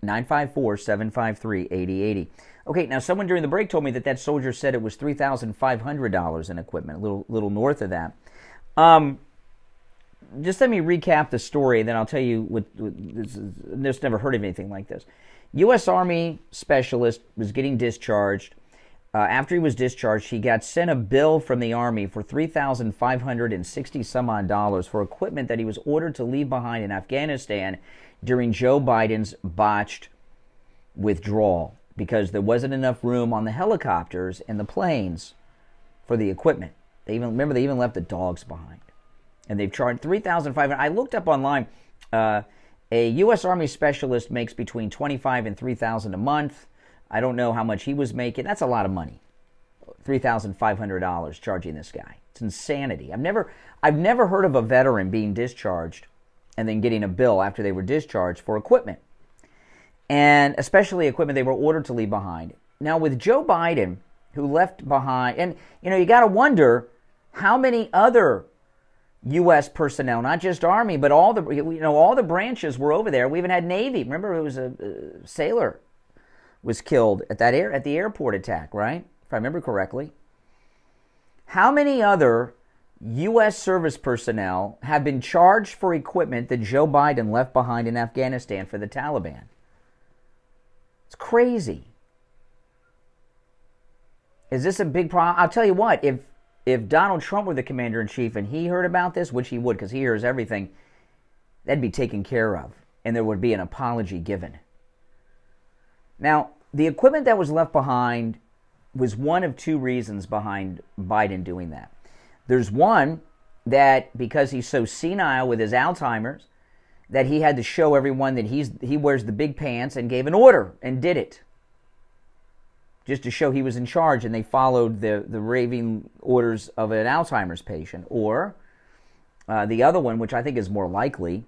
954-753-8080. Okay, now someone during the break told me that soldier said it was $3,500 in equipment, a little north of that. Just let me recap the story, then I'll tell you just never heard of anything like this. U.S. Army specialist was getting discharged. After he was discharged, he got sent a bill from the Army for $3,560 some odd dollars for equipment that he was ordered to leave behind in Afghanistan during Joe Biden's botched withdrawal, because there wasn't enough room on the helicopters and the planes for the equipment. They even left the dogs behind. And they've charged $3,500. I looked up online. A U.S. Army specialist makes between $25,000 and $3,000 a month. I don't know how much he was making. That's a lot of money. $3,500 charging this guy. It's insanity. I've never heard of a veteran being discharged and then getting a bill after they were discharged for equipment, and especially equipment they were ordered to leave behind. Now with Joe Biden, who left behind, and you got to wonder how many other U.S. personnel, not just Army, but all the branches were over there. We even had Navy. Remember, it was a sailor was killed at the airport attack, right? If I remember correctly. How many other U.S. service personnel have been charged for equipment that Joe Biden left behind in Afghanistan for the Taliban? It's crazy. Is this a big problem? I'll tell you what, if Donald Trump were the commander-in-chief and he heard about this, which he would because he hears everything, that'd be taken care of, and there would be an apology given. Now, the equipment that was left behind was one of two reasons behind Biden doing that. There's one, that because he's so senile with his Alzheimer's, that he had to show everyone that he wears the big pants and gave an order and did it. Just to show he was in charge and they followed the raving orders of an Alzheimer's patient. Or the other one, which I think is more likely,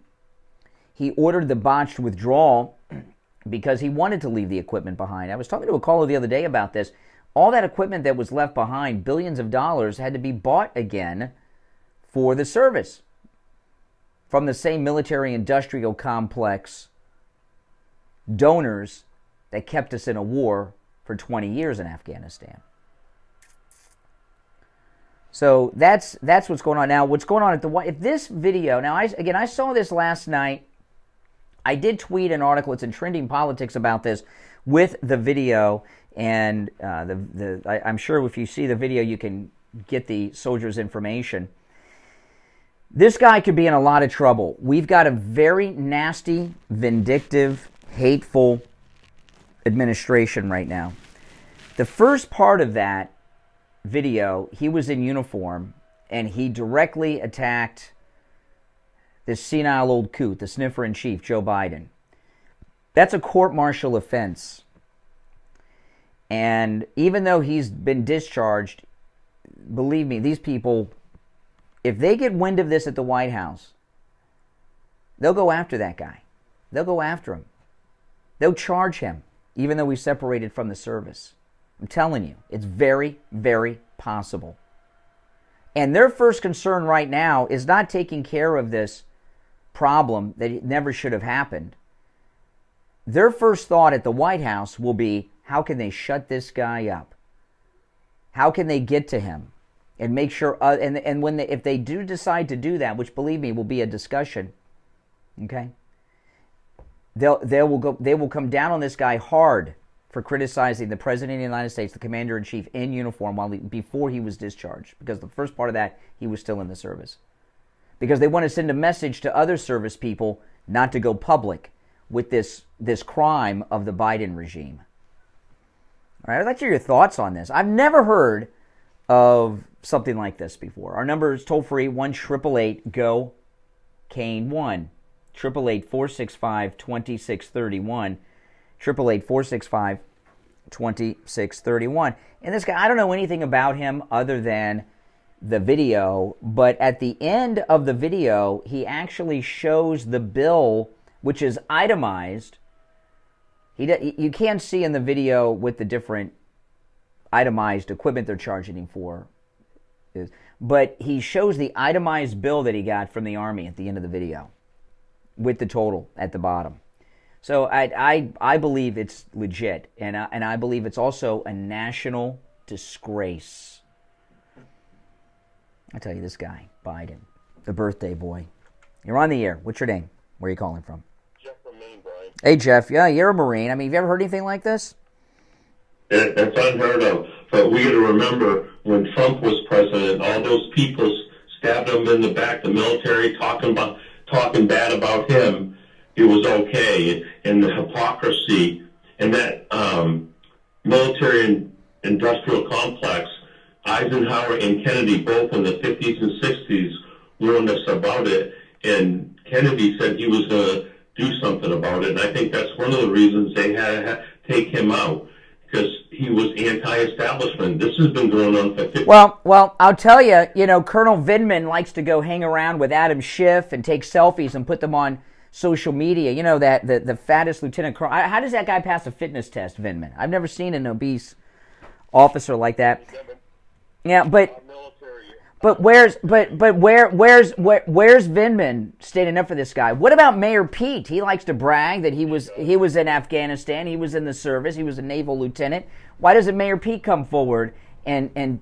he ordered the botched withdrawal because he wanted to leave the equipment behind. I was talking to a caller the other day about this. All that equipment that was left behind, billions of dollars, had to be bought again for the service from the same military-industrial complex donors that kept us in a war for 20 years in Afghanistan. So that's what's going on now. What's going on at the White? If this video now, I saw this last night. I did tweet an article. It's in Trending Politics about this with the video, and I'm sure if you see the video, you can get the soldier's information. This guy could be in a lot of trouble. We've got a very nasty, vindictive, hateful administration right now. The first part of that video, he was in uniform, and he directly attacked this senile old coot, the sniffer-in-chief, Joe Biden. That's a court-martial offense. And even though he's been discharged, believe me, these people, if they get wind of this at the White House, they'll go after that guy. They'll go after him. They'll charge him, even though he's separated from the service. I'm telling you, it's very, very possible. And their first concern right now is not taking care of this problem that it never should have happened. Their first thought at the White House will be, how can they shut this guy up? How can they get to him and make sure? And when if they do decide to do that, which believe me will be a discussion, okay? They will come down on this guy hard for criticizing the President of the United States, the Commander-in-Chief, in uniform before he was discharged, because the first part of that, he was still in the service. Because they want to send a message to other service people not to go public with this crime of the Biden regime. All right, I'd like to hear your thoughts on this. I've never heard of something like this before. Our number is toll-free, 1-888-GO-CANE-1, 888-465-2631, 888-465-2631. And this guy, I don't know anything about him other than the video, but at the end of the video, he actually shows the bill, which is itemized. You can't see in the video what the different itemized equipment they're charging him for, but he shows the itemized bill that he got from the Army at the end of the video with the total at the bottom. So I believe it's legit, and I believe it's also a national disgrace. I tell you, this guy, Biden, the birthday boy. You're on the air. What's your name? Where are you calling from? Jeff from Maine, Brian. Hey, Jeff. Yeah, you're a Marine. I mean, have you ever heard anything like this? That's unheard of. But we got to remember, when Trump was president, all those people stabbed him in the back, the military talking bad about him. It was okay. And the hypocrisy and that military industrial complex, Eisenhower and Kennedy, both in the 50s and 60s, warned us about it, and Kennedy said he was going to do something about it, and I think that's one of the reasons they had to take him out, because he was anti-establishment. This has been going on for 50 years. Well, I'll tell you, Colonel Vindman likes to go hang around with Adam Schiff and take selfies and put them on social media. You know, that the fattest lieutenant colonel. How does that guy pass a fitness test, Vindman? I've never seen an obese officer like that. Yeah, but where's Vindman standing up for this guy? What about Mayor Pete? He likes to brag that he was in Afghanistan, he was in the service, he was a naval lieutenant. Why doesn't Mayor Pete come forward and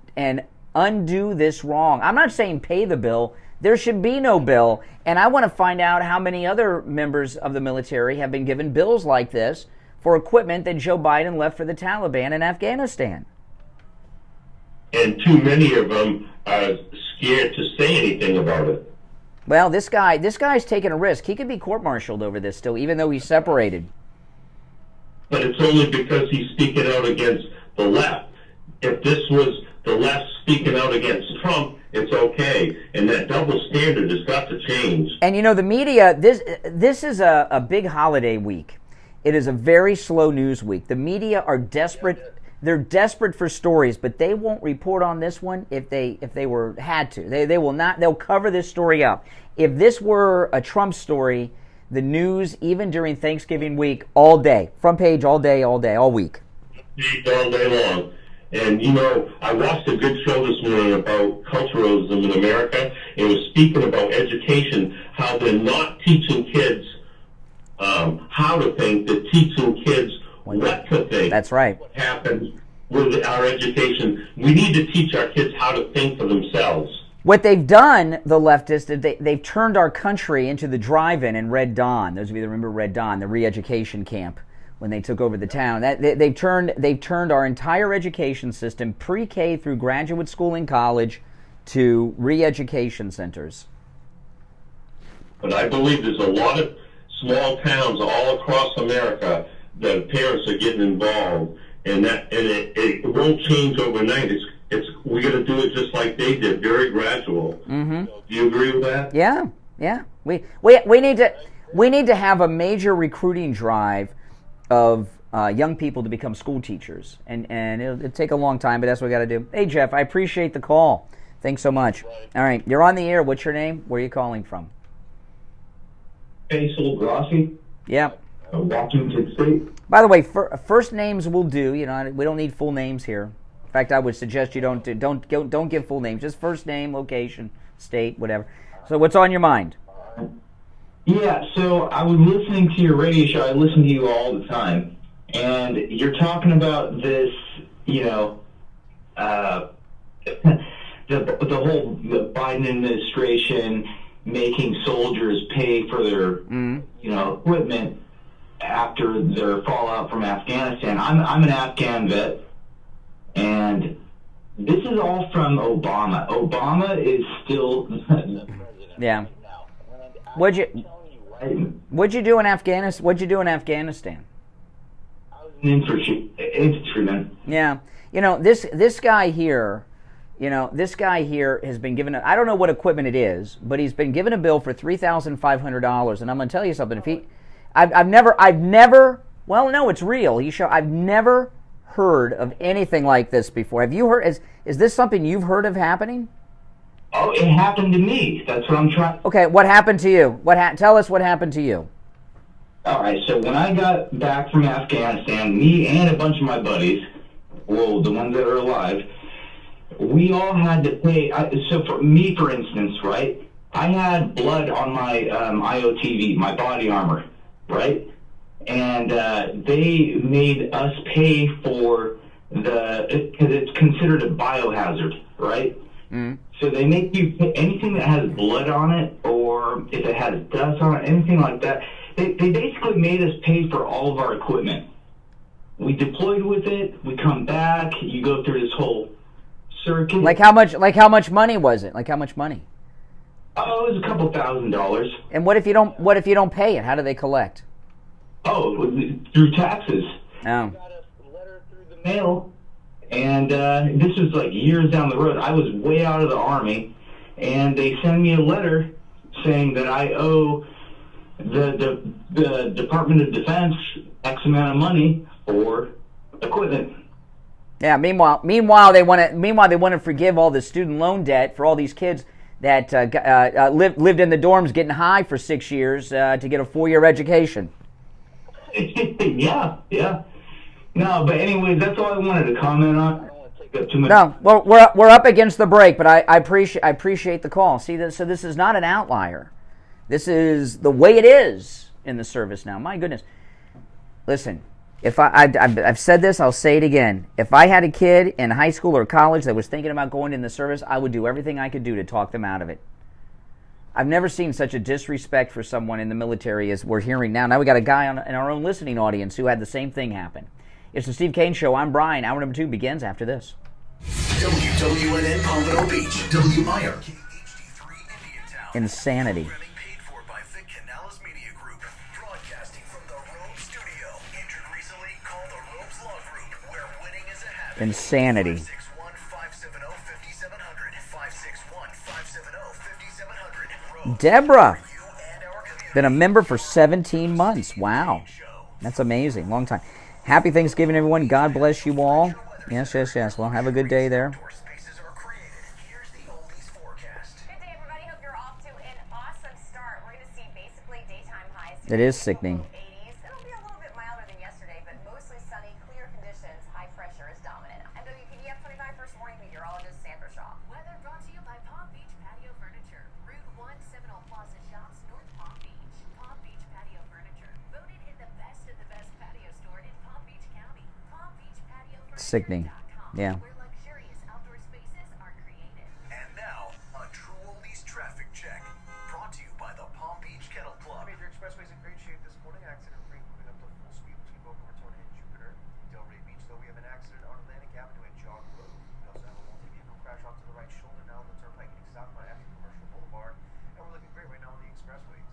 undo this wrong? I'm not saying pay the bill. There should be no bill, and I want to find out how many other members of the military have been given bills like this for equipment that Joe Biden left for the Taliban in Afghanistan. And too many of them are scared to say anything about it. Well, this guy's taking a risk. He could be court-martialed over this still, even though he's separated. But it's only because he's speaking out against the left. If this was the left speaking out against Trump, it's okay. And that double standard has got to change. And the media, this is a big holiday week. It is a very slow news week. The media are desperate. They're desperate for stories, but they won't report on this one if they had to. They will not. They'll cover this story up. If this were a Trump story, the news, even during Thanksgiving week, all day, front page all day, all week. All day long. And, I watched a good show this morning about culturalism in America. It was speaking about education, how they're not teaching kids how to think, they're teaching kids what to think. That's right. What happens with our education. We need to teach our kids how to think for themselves. What they've done, the leftists, is they've turned our country into the drive-in in Red Dawn. Those of you that remember Red Dawn, the re-education camp, when they took over the town. They've turned our entire education system, pre-K through graduate school and college, to re-education centers. But I believe there's a lot of small towns all across America that parents are getting involved, and it won't change overnight. We got to do it just like they did, very gradual. Mm-hmm. So, do you agree with that? Yeah. We need to have a major recruiting drive of young people to become school teachers, and it'll take a long time, but that's what we got to do. Hey, Jeff, I appreciate the call. Thanks so much. All right, you're on the air. What's your name? Where are you calling from? Basil Grossi. Yeah. Washington State. By the way, first names will do. We don't need full names here. In fact, I would suggest you don't give full names. Just first name, location, state, whatever. So, what's on your mind? Yeah. So I was listening to your radio show. I listen to you all the time, and you're talking about this. The whole Biden administration making soldiers pay for their equipment after their fallout from Afghanistan. I'm an Afghan vet, and this is all from Obama. Obama is still the president. Yeah. What'd you do in Afghanistan? What'd you do in Afghanistan? I was an infantryman. Yeah. This guy here. This guy here has been given I don't know what equipment it is, but he's been given a bill for $3,500, and I'm going to tell you something. I've never. Well, no, it's real. I've never heard of anything like this before. Have you heard? Is this something you've heard of happening? Oh, it happened to me. That's what I'm trying. Okay, what happened to you? Tell us what happened to you. All right, so when I got back from Afghanistan, me and a bunch of my buddies, well, the ones that are alive, we all had to pay. So for me, for instance, right, I had blood on my IOTV, my body armor, right? And they made us pay for because it's considered a biohazard, right? Mm. So they make you pay anything that has blood on it, or if it has dust on it, anything like that. They basically made us pay for all of our equipment. We deployed with it. We come back. You go through this whole circuit. Like how much money was it? Like how much money? Oh, it was a couple $1,000s. And what if you don't pay it? How do they collect? Oh, through taxes. Oh. I got a letter through the mail, and this was like years down the road. I was way out of the Army, and they send me a letter saying that I owe the Department of Defense X amount of money for equipment. Yeah. Meanwhile, they want to forgive all the student loan debt for all these kids that lived in the dorms getting high for 6 years to get a 4-year education. Yeah. No, but anyways, that's all I wanted to comment on. I don't want to take up too much. No, we're up against the break, but I appreciate the call. See, so this is not an outlier. This is the way it is in the service now. My goodness. Listen, if I've said this, I'll say it again. If I had a kid in high school or college that was thinking about going in the service, I would do everything I could do to talk them out of it. I've never seen such a disrespect for someone in the military as we're hearing now. Now we got a guy in our own listening audience who had the same thing happen. It's the Steve Kane Show. I'm Brian. Hour number 2 begins after this. WWNN Pompano Beach, WIRK HD3 Indiantown. Insanity. Paid for by Vic Canales Media Group, broadcasting from the Rogue Studio. Injured recently, call the Rogues Law Group, where winning is a habit. Insanity. 561-570-5700. Deborah, been a member for 17 months. Wow, that's amazing. Long time. Happy Thanksgiving, everyone. God bless you all. Yes. Well, have a good day there. Good day, everybody. Hope you're off to an awesome start. We're going to see basically daytime highs. It is sickening. 80s. It'll be a little bit milder than yesterday, but mostly sunny, clear conditions. High pressure is dominant. I'm WPDF 25 First Morning Meteorologist Sandra Shaw. Weather brought to you by Palm Beach Patio Furniture. Route 1 Seminole Plaza Shops, North Palm Beach. Palm Beach Patio Furniture. Voted in the best of the best patio store in Palm Beach County. Palm Beach Patio Furniture. Sickening. Yeah. Where luxurious outdoor spaces are created. And now, a True Oldies traffic check. Brought to you by the Palm Beach Kennel Club. Major expressways in great shape this morning. Accident-free moving up to full speed between Boca Raton and Jupiter. Delray Beach, though, we have an accident on Atlantic Avenue at Jog Road. We also have a multi-vehicle crash off to the right shoulder now on the turnpike heading southbound after Commercial Boulevard. And we're looking great right now on the expressways.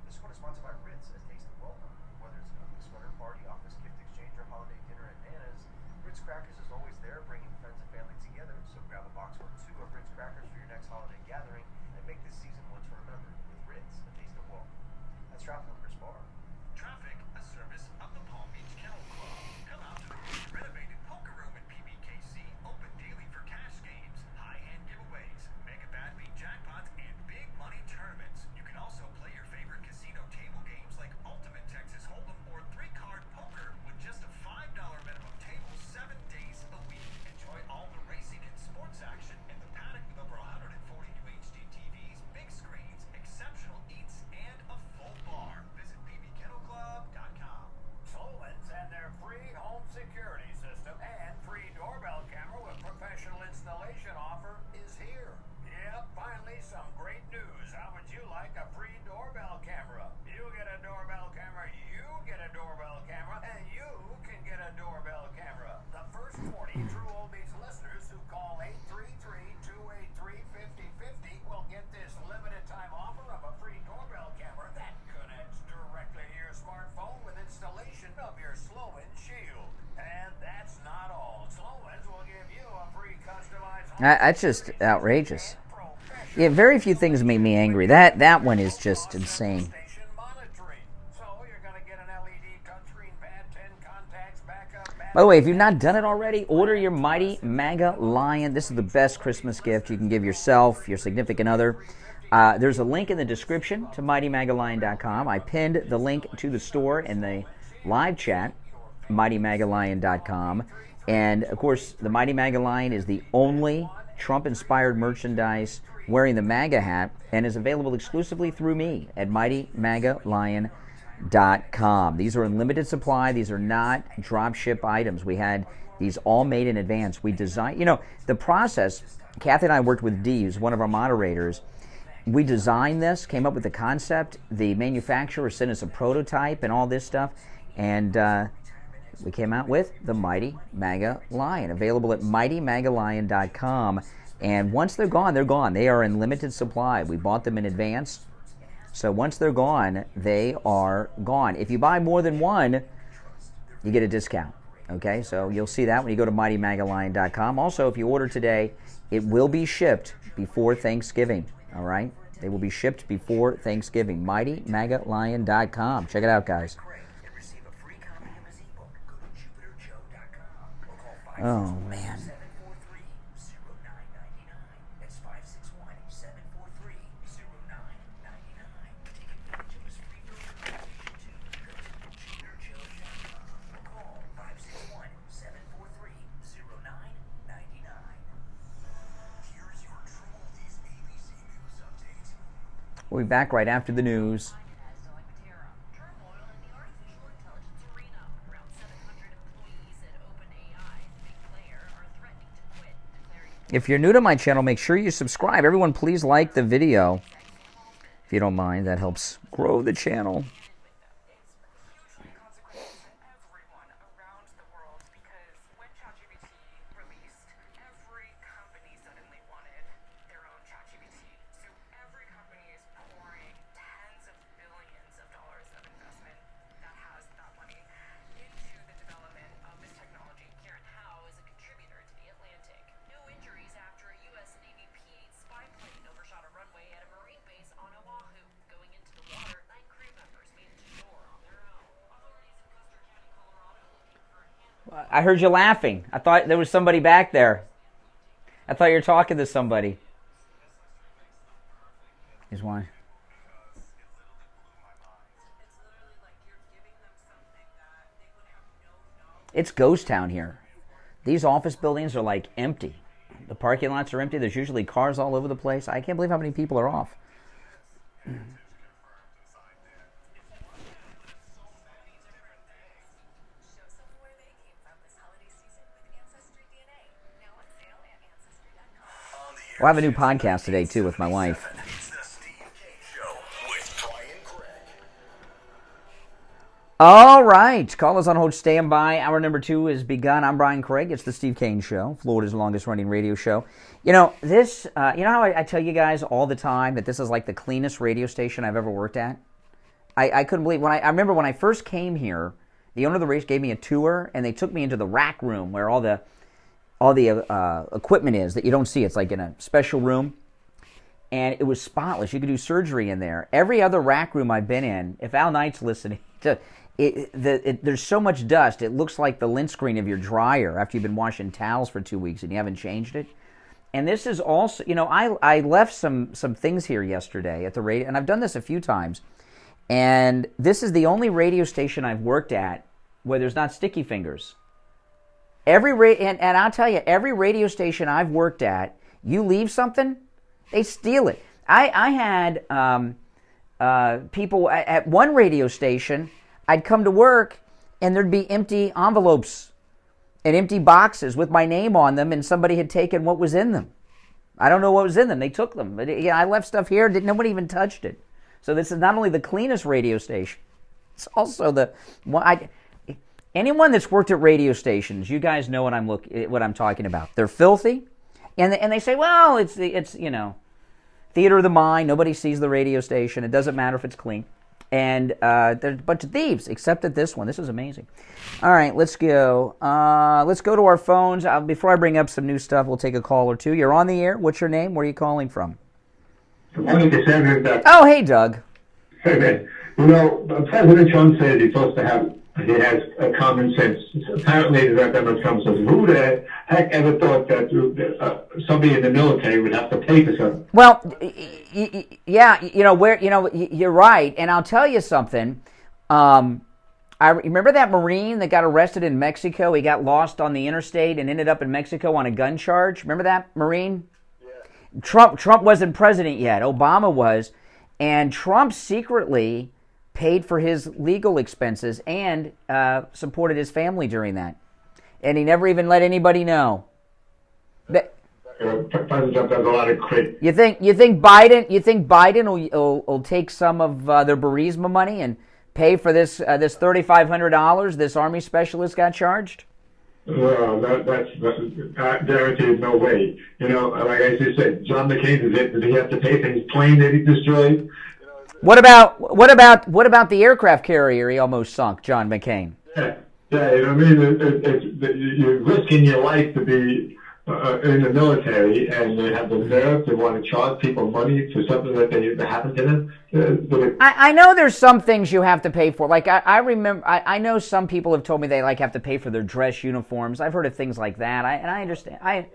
This one is sponsored by Ritz as Taste and Welcome. Whether it's an ugly sweater party, office gift exchange, or holiday dinner at Nana's, Ritz Crackers is always there bringing friends and family together. So grab a box or 2 of Ritz Crackers for your next holiday gathering and make this season one to remember with Ritz, a taste of welcome. That's traffic on Chris Barr. Traffic, a service of the Palm Beach Kennel Club. Come out to the renovated poker room at PBKC, open daily for cash games, high-end giveaways, mega bad beat jackpots, and big money tournaments. You can also play your favorite casino table games like Ultimate Texas Hold'em or 3-card poker with just a $5 minimum table 7 days a week. Enjoy all the racing and sports action in the paddock with over 140 new HD TVs, big screens, exceptional eats, and a full bar. Visit pbkennelclub.com. Solens and their free home security system and free doorbell camera with professional installation offer is here. Yep, finally some great news. How would you like a free doorbell camera? You get a doorbell camera, you get a doorbell camera, and you can get a doorbell camera. The first 40 True Oldies listeners who call 833-283-5050 will get this limited time offer of a free doorbell camera that connects directly to your smartphone with installation of your Sloan Shield. And that's not all. Sloan's will give you a free customized home That's just outrageous. Yeah, very few things make me angry. That one is just insane. station monitoring. So you're going to get an LED touchscreen pad, 10 contacts, backup battery. By the way, if you've not done it already, order your Mighty MAGA Lion. This is the best Christmas gift you can give yourself, your significant other. There's a link in the description to MightyMagaLion.com. I pinned the link to the store in the live chat, MightyMagaLion.com. And, of course, the Mighty MAGA Lion is the only Trump-inspired merchandise wearing the MAGA hat and is available exclusively through me at MightyMagaLion.com. These are in limited supply. These are not drop ship items. We had these all made in advance. We designed, the process, Kathy and I worked with Dee, who's one of our moderators. We designed this, came up with the concept. The manufacturer sent us a prototype and all this stuff. And we came out with the Mighty MAGA Lion, available at MightyMagaLion.com. And once they're gone, they're gone. They are in limited supply. We bought them in advance. So once they're gone, they are gone. If you buy more than one, you get a discount. Okay, so you'll see that when you go to MightyMagaLion.com. Also, if you order today, it will be shipped before Thanksgiving. All right? They will be shipped before Thanksgiving. MightyMagaLion.com. Check it out, guys. Oh, man. We'll be back right after the news. If you're new to my channel, make sure you subscribe. Everyone, please like the video. If you don't mind, that helps grow the channel. I heard you laughing. I thought there was somebody back there. I thought you were talking to somebody. Is why. It's ghost town here. These office buildings are like empty. The parking lots are empty. There's usually cars all over the place. I can't believe how many people are off. We'll have a new podcast today, too, with my wife. All right. Call us on hold. Stand by. Hour number 2 is begun. I'm Brian Craig. It's the Steve Kane Show, Florida's longest-running radio show. You know, this, you know how I tell you guys all the time that this is like the cleanest radio station I've ever worked at? I couldn't believe, I remember when I first came here, the owner of the race gave me a tour, and they took me into the rack room where all the equipment is that you don't see. It's like in a special room. And it was spotless. You could do surgery in there. Every other rack room I've been in, if Al Knight's listening, there's so much dust, it looks like the lint screen of your dryer after you've been washing towels for 2 weeks and you haven't changed it. And this is also, you know, I left some things here yesterday at the radio, and I've done this a few times. And this is the only radio station I've worked at where there's not sticky fingers. And I'll tell you, every radio station I've worked at, you leave something, they steal it. I had people at one radio station, I'd come to work, and there'd be empty envelopes and empty boxes with my name on them, and somebody had taken what was in them. I don't know what was in them. They took them. But, yeah, I left stuff here. Nobody even touched it. So this is not only the cleanest radio station, it's also the one. Anyone that's worked at radio stations, you guys know what I'm talking about. They're filthy, and they say, well, it's you know, theater of the mind. Nobody sees the radio station. It doesn't matter if it's clean. And there's a bunch of thieves, except at this one. This is amazing. All right, let's go. Let's go to our phones. Before I bring up some new stuff, we'll take a call or two. You're on the air. What's your name? Where are you calling from? Good morning, Doug. Oh, hey, Doug. Hey, man. You know, President Trump said he's supposed to have He has a common sense. Apparently, there's not that much common sense. Who the heck ever thought that somebody in the military would have to pay for something? Well, yeah, you're right, and I'll tell you something. I remember that Marine that got arrested in Mexico. He got lost on the interstate and ended up in Mexico on a gun charge. Remember that Marine? Yeah. Trump wasn't president yet. Obama was, and Trump secretly paid for his legal expenses and supported his family during that, and he never even let anybody know. President Trump does a lot of credit. You think Biden will take some of their Burisma money and pay for this $3,500 this Army specialist got charged? Well, that's guaranteed. No way. Like I just said, John McCain did he have to pay for his plane that he destroyed? What about the aircraft carrier he almost sunk, John McCain? Yeah, you know what I mean? You're risking your life to be in the military, and they have the nerve to want to charge people money for something that happened to them. I know there's some things you have to pay for. Like I remember, I know some people have told me they have to pay for their dress uniforms. I've heard of things like that. I understand.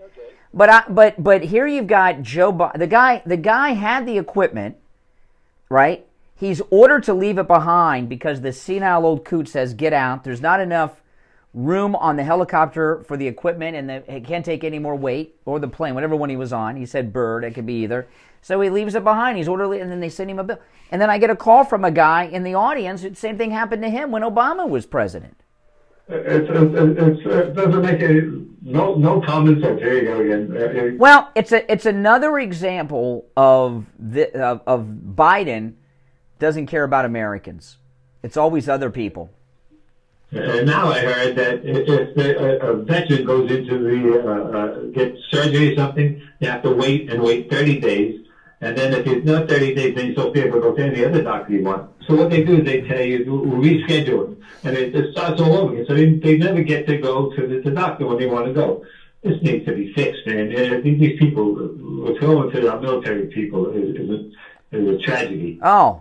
But here you've got Joe Biden. The guy had the equipment. Right? He's ordered to leave it behind because the senile old coot says, get out. There's not enough room on the helicopter for the equipment, and it can't take any more weight, or the plane, whatever one he was on. He said bird. It could be either. So he leaves it behind. He's ordered, and then they send him a bill. And then I get a call from a guy in the audience. The same thing happened to him when Obama was president. It doesn't make no common sense. Here you go again. Well, it's another example of Biden doesn't care about Americans. It's always other people. And now I heard that if a veteran goes into the get surgery or something, you have to wait 30 days. And then if it's not 30 days, then you're supposed to be able to go to any other doctor you want. So what they do is they tell you, reschedule it. And it starts all over again. So they never get to go to the doctor when they want to go. This needs to be fixed, man. These people, what's going to our military people is a tragedy. Oh.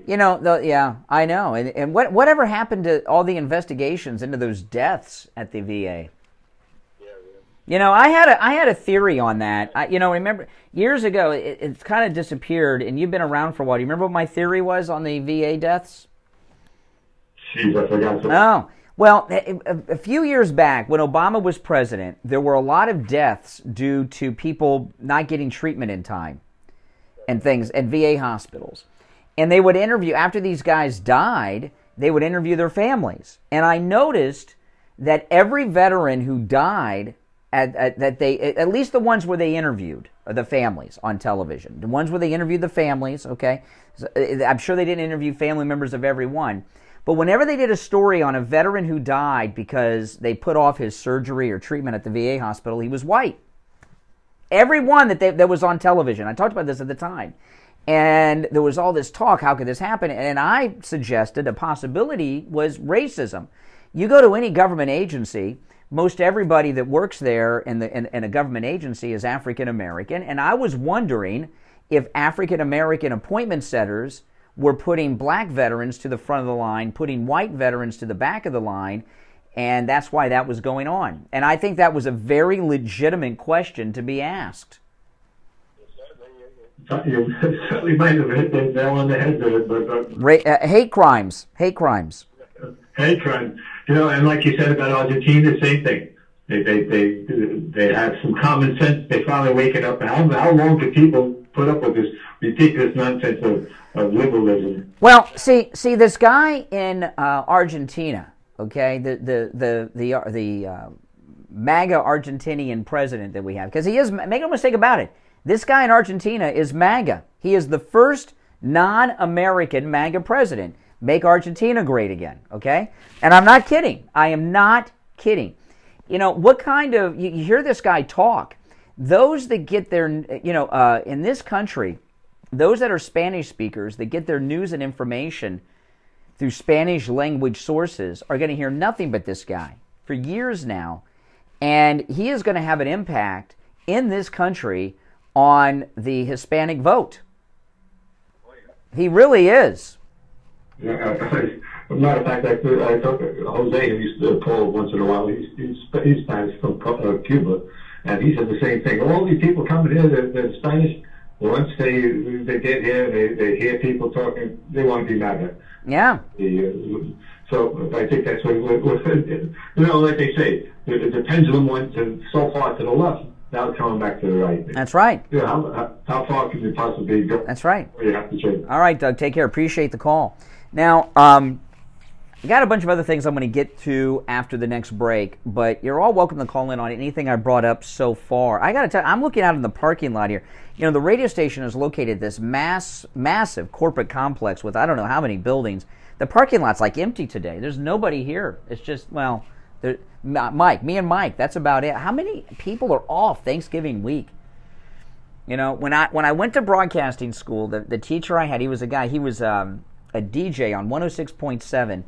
Yeah, I know. And whatever happened to all the investigations into those deaths at the VA? I had a theory on that. Remember years ago, it's kind of disappeared, and you've been around for a while. Do you remember what my theory was on the VA deaths? Jeez, I forgot. Oh, well, a few years back, when Obama was president, there were a lot of deaths due to people not getting treatment in time and things at VA hospitals. And they would interview, after these guys died, they would interview their families. And I noticed that every veteran who died, at least the ones where they interviewed the families on television, the ones where they interviewed the families, okay, so I'm sure they didn't interview family members of every one, but whenever they did a story on a veteran who died because they put off his surgery or treatment at the VA hospital, he was white. Every one that was on television. I talked about this at the time. And there was all this talk, how could this happen? And I suggested a possibility was racism. You go to any government agency, most everybody that works there in a government agency is African American. And I was wondering if African American appointment setters were putting black veterans to the front of the line, putting white veterans to the back of the line, and that's why that was going on. And I think that was a very legitimate question to be asked. You certainly might have hit the nail on the head there, but hate crimes. Hate crimes. And like you said about Argentina, same thing. They have some common sense. They finally waking up. How long can people put up with this ridiculous nonsense of liberalism? Well, see this guy in Argentina. Okay, the MAGA Argentinian president that we have, because he is. Make no mistake about it. This guy in Argentina is MAGA. He is the first non-American MAGA president. Make Argentina great again, okay? And I'm not kidding. I am not kidding. What kind of, you hear this guy talk. Those that get their, in this country, those that are Spanish speakers that get their news and information through Spanish language sources are going to hear nothing but this guy for years now. And he is going to have an impact in this country on the Hispanic vote. He really is. Yeah, matter of fact, I talk Jose, who used to call once in a while. He's Spanish from Cuba, and he said the same thing. All these people coming here, they're Spanish. Once they get here, they hear people talking, they want to be MAGA. Yeah. So I think that's what like they say, the pendulum went so far to the left. Now it's coming back to the right. That's right. Yeah, how far can you possibly go? That's right. You have to change. All right, Doug, take care. Appreciate the call. Now, I got a bunch of other things I'm going to get to after the next break, but you're all welcome to call in on anything I brought up so far. I got to tell you, I'm looking out in the parking lot here. You know, the radio station is located this massive corporate complex with I don't know how many buildings. The parking lot's like empty today. There's nobody here. It's just, well, me and Mike, that's about it. How many people are off Thanksgiving week? You know, when I went to broadcasting school, the teacher I had, he was a DJ on 106.7,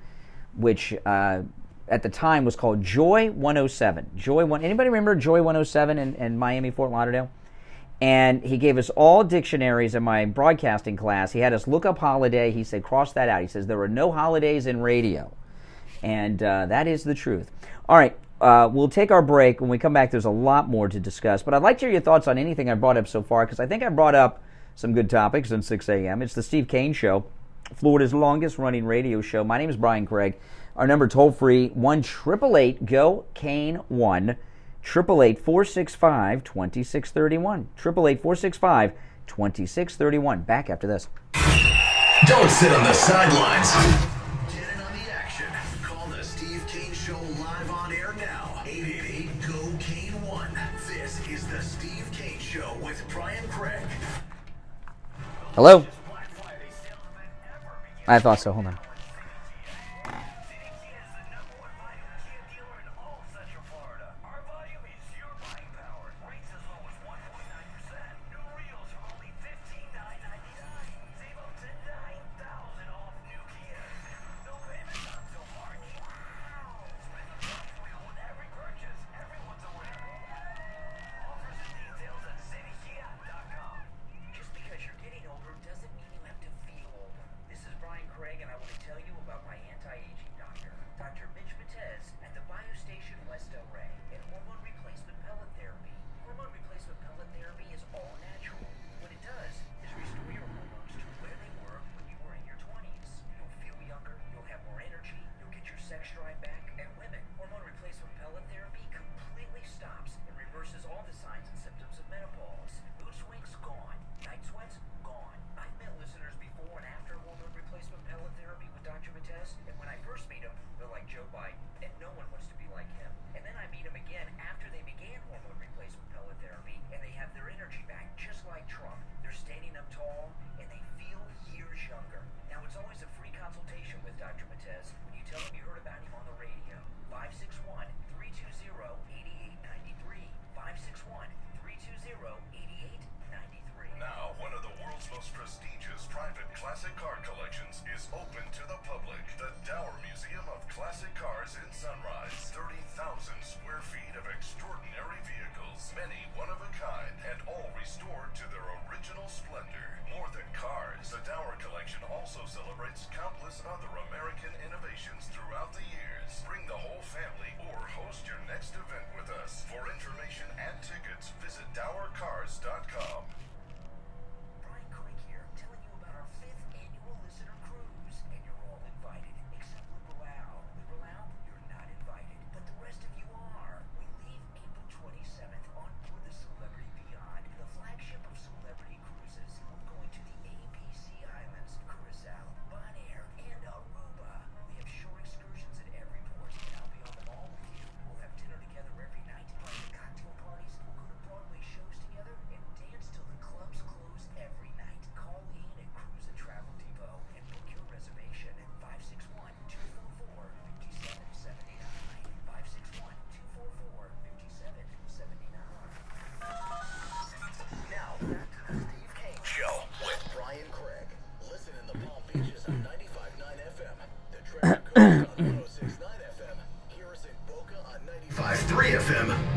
which at the time was called Joy 107. Anybody remember Joy 107 in Miami, Fort Lauderdale? And he gave us all dictionaries in my broadcasting class. He had us look up holiday. He said, cross that out. He says, there are no holidays in radio. And that is the truth. All right, we'll take our break. When we come back, there's a lot more to discuss. But I'd like to hear your thoughts on anything I brought up so far, because I think I brought up some good topics in 6 a.m. It's the Steve Kane Show, Florida's longest-running radio show. My name is Brian Craig. Our number toll-free, 1-888-GO-KANE-1, 888-465-2631, 888-465-2631. Back after this. Don't sit on the sidelines. Get in on the action. Call the Steve Kane Show live on air now. 888-GO-KANE-1. This is the Steve Kane Show with Brian Craig. Hello? I thought so. Hold on.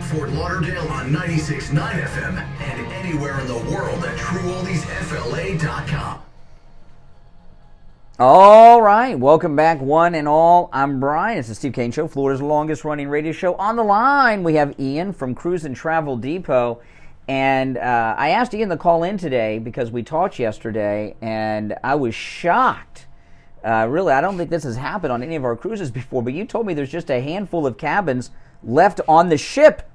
Fort Lauderdale on 96.9 FM, and anywhere in the world at TrueOldiesFLA.com. All right, welcome back, one and all. I'm Brian. It's the Steve Kane Show, Florida's longest-running radio show. On the line, we have Ian from Cruise and Travel Depot. And I asked Ian to call in today because we talked yesterday, and I was shocked. Really, I don't think this has happened on any of our cruises before, but you told me there's just a handful of cabins left on the ship.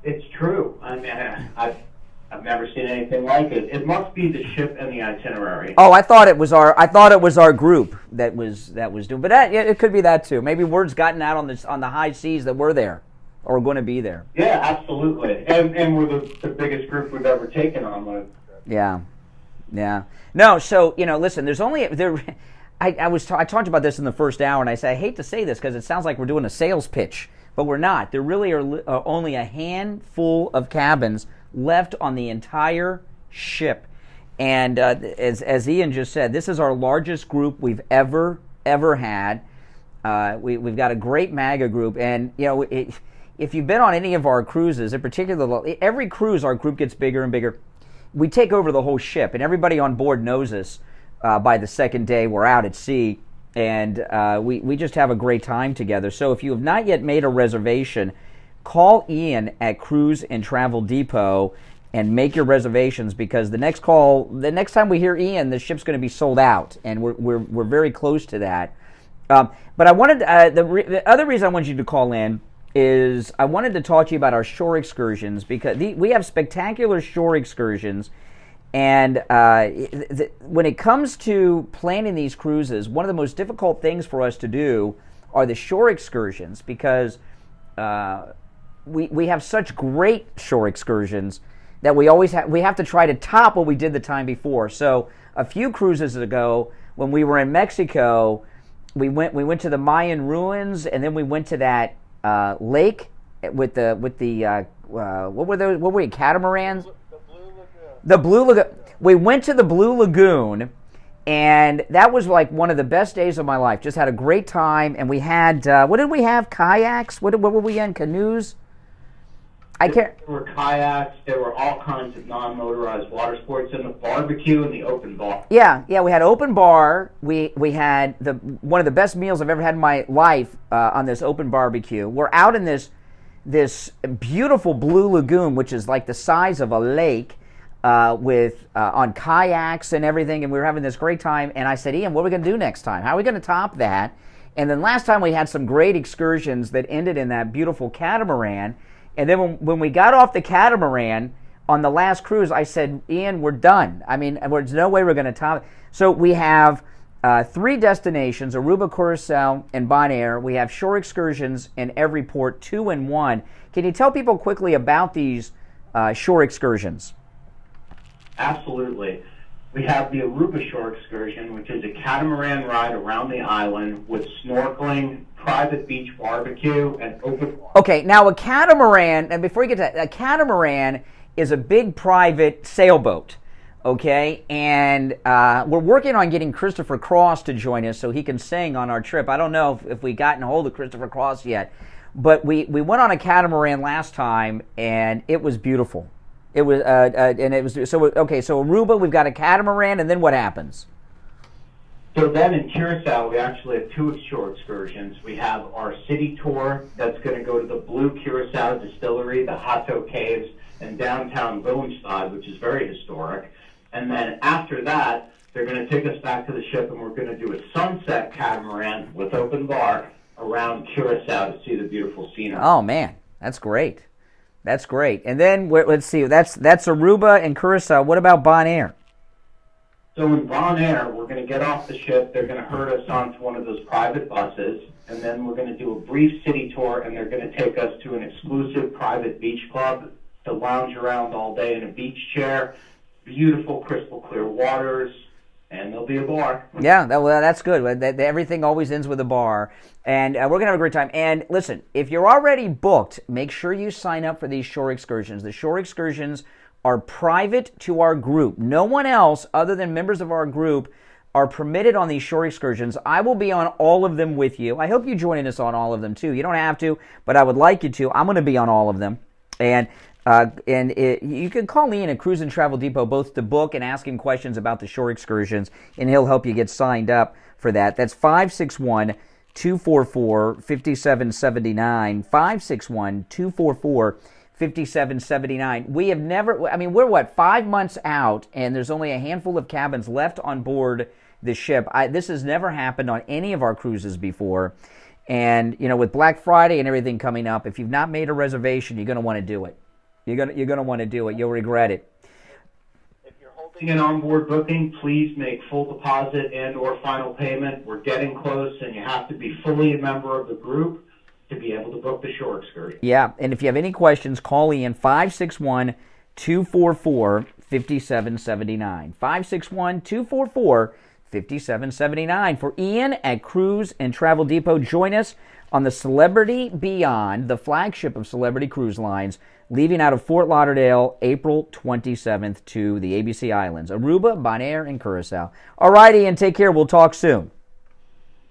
It's true. I mean, I've never seen anything like it. It must be the ship and the itinerary. Oh, I thought it was our group that was doing, but it could be that too. Maybe word's gotten out on the high seas that we're there or going to be there. Yeah, absolutely. And we're the biggest group we've ever taken on one. Yeah. No, so listen. There's only there. I talked about this in the first hour, and I said I hate to say this because it sounds like we're doing a sales pitch, but we're not. There really are only a handful of cabins left on the entire ship. And as Ian just said, this is our largest group we've ever had. We've got a great MAGA group, and if you've been on any of our cruises, in particular, every cruise our group gets bigger and bigger. We take over the whole ship, and everybody on board knows us. By the second day, we're out at sea, and we just have a great time together. So if you have not yet made a reservation, call Ian at Cruise and Travel Depot and make your reservations, because the next time we hear Ian, the ship's going to be sold out, and we're very close to that. But I wanted the other reason I wanted you to call in is I wanted to talk to you about our shore excursions, because we have spectacular shore excursions, and when it comes to planning these cruises, one of the most difficult things for us to do are the shore excursions, because we have such great shore excursions that we have to try to top what we did the time before. So a few cruises ago, when we were in Mexico, we went to the Mayan ruins, and then we went to that lake with the what were they, catamarans? The Blue Lagoon. We went to the Blue Lagoon, and that was like one of the best days of my life. Just had a great time, and we had what did we have? Kayaks? What were we in? Canoes? There were kayaks. There were all kinds of non-motorized water sports, and the barbecue and the open bar. Yeah. We had open bar. We had one of the best meals I've ever had in my life on this open barbecue. We're out in this beautiful Blue Lagoon, which is like the size of a lake, with on kayaks and everything, and we were having this great time. And I said, Ian, what are we going to do next time? How are we going to top that? And then last time we had some great excursions that ended in that beautiful catamaran. And then when we got off the catamaran on the last cruise, I said, Ian, we're done. I mean, there's no way we're going to top it. So we have 3 destinations, Aruba, Curacao, and Bonaire. We have shore excursions in every port, 2 and 1. Can you tell people quickly about these shore excursions? Absolutely. We have the Aruba Shore Excursion, which is a catamaran ride around the island with snorkeling, private beach barbecue, and open... Okay, now a catamaran, and before you get to that, a catamaran is a big private sailboat, okay? And we're working on getting Christopher Cross to join us so he can sing on our trip. I don't know if we've gotten a hold of Christopher Cross yet, but we went on a catamaran last time, and it was beautiful. It was, so Aruba, we've got a catamaran, and then what happens? So then in Curacao, we actually have 2 shore excursions. We have our city tour that's going to go to the Blue Curacao Distillery, the Hato Caves, and downtown Willemstad, which is very historic. And then after that, they're going to take us back to the ship, and we're going to do a sunset catamaran with open bar around Curacao to see the beautiful scenery. Oh, man, that's great. That's great. And then, let's see, that's Aruba and Curacao. What about Bonaire? So in Bonaire, we're going to get off the ship. They're going to herd us onto one of those private buses, and then we're going to do a brief city tour, and they're going to take us to an exclusive private beach club to lounge around all day in a beach chair. Beautiful, crystal clear waters, and there'll be a bar. Yeah, that's good. Everything always ends with a bar. And we're going to have a great time. And listen, if you're already booked, make sure you sign up for these shore excursions. The shore excursions are private to our group. No one else other than members of our group are permitted on these shore excursions. I will be on all of them with you. I hope you join us on all of them too. You don't have to, but I would like you to. I'm going to be on all of them. And You can call Ian at Cruise and Travel Depot both to book and ask him questions about the shore excursions, and he'll help you get signed up for that. That's 561-244-5779. 561-244-5779. We have never, I mean, we're 5 months out, and there's only a handful of cabins left on board the ship. This has never happened on any of our cruises before. And, with Black Friday and everything coming up, if you've not made a reservation, you're going to want to do it. You're going to want to do it. You'll regret it. If you're holding an onboard booking, please make full deposit and or final payment. We're getting close, and you have to be fully a member of the group to be able to book the shore excursion. Yeah, and if you have any questions, call Ian 561-244-5779. 561-244-5779 for Ian at Cruise and Travel Depot. Join us on the Celebrity Beyond, the flagship of Celebrity Cruise Lines, leaving out of Fort Lauderdale April 27th to the ABC Islands, Aruba, Bonaire, and Curacao. All right, Ian, take care. We'll talk soon.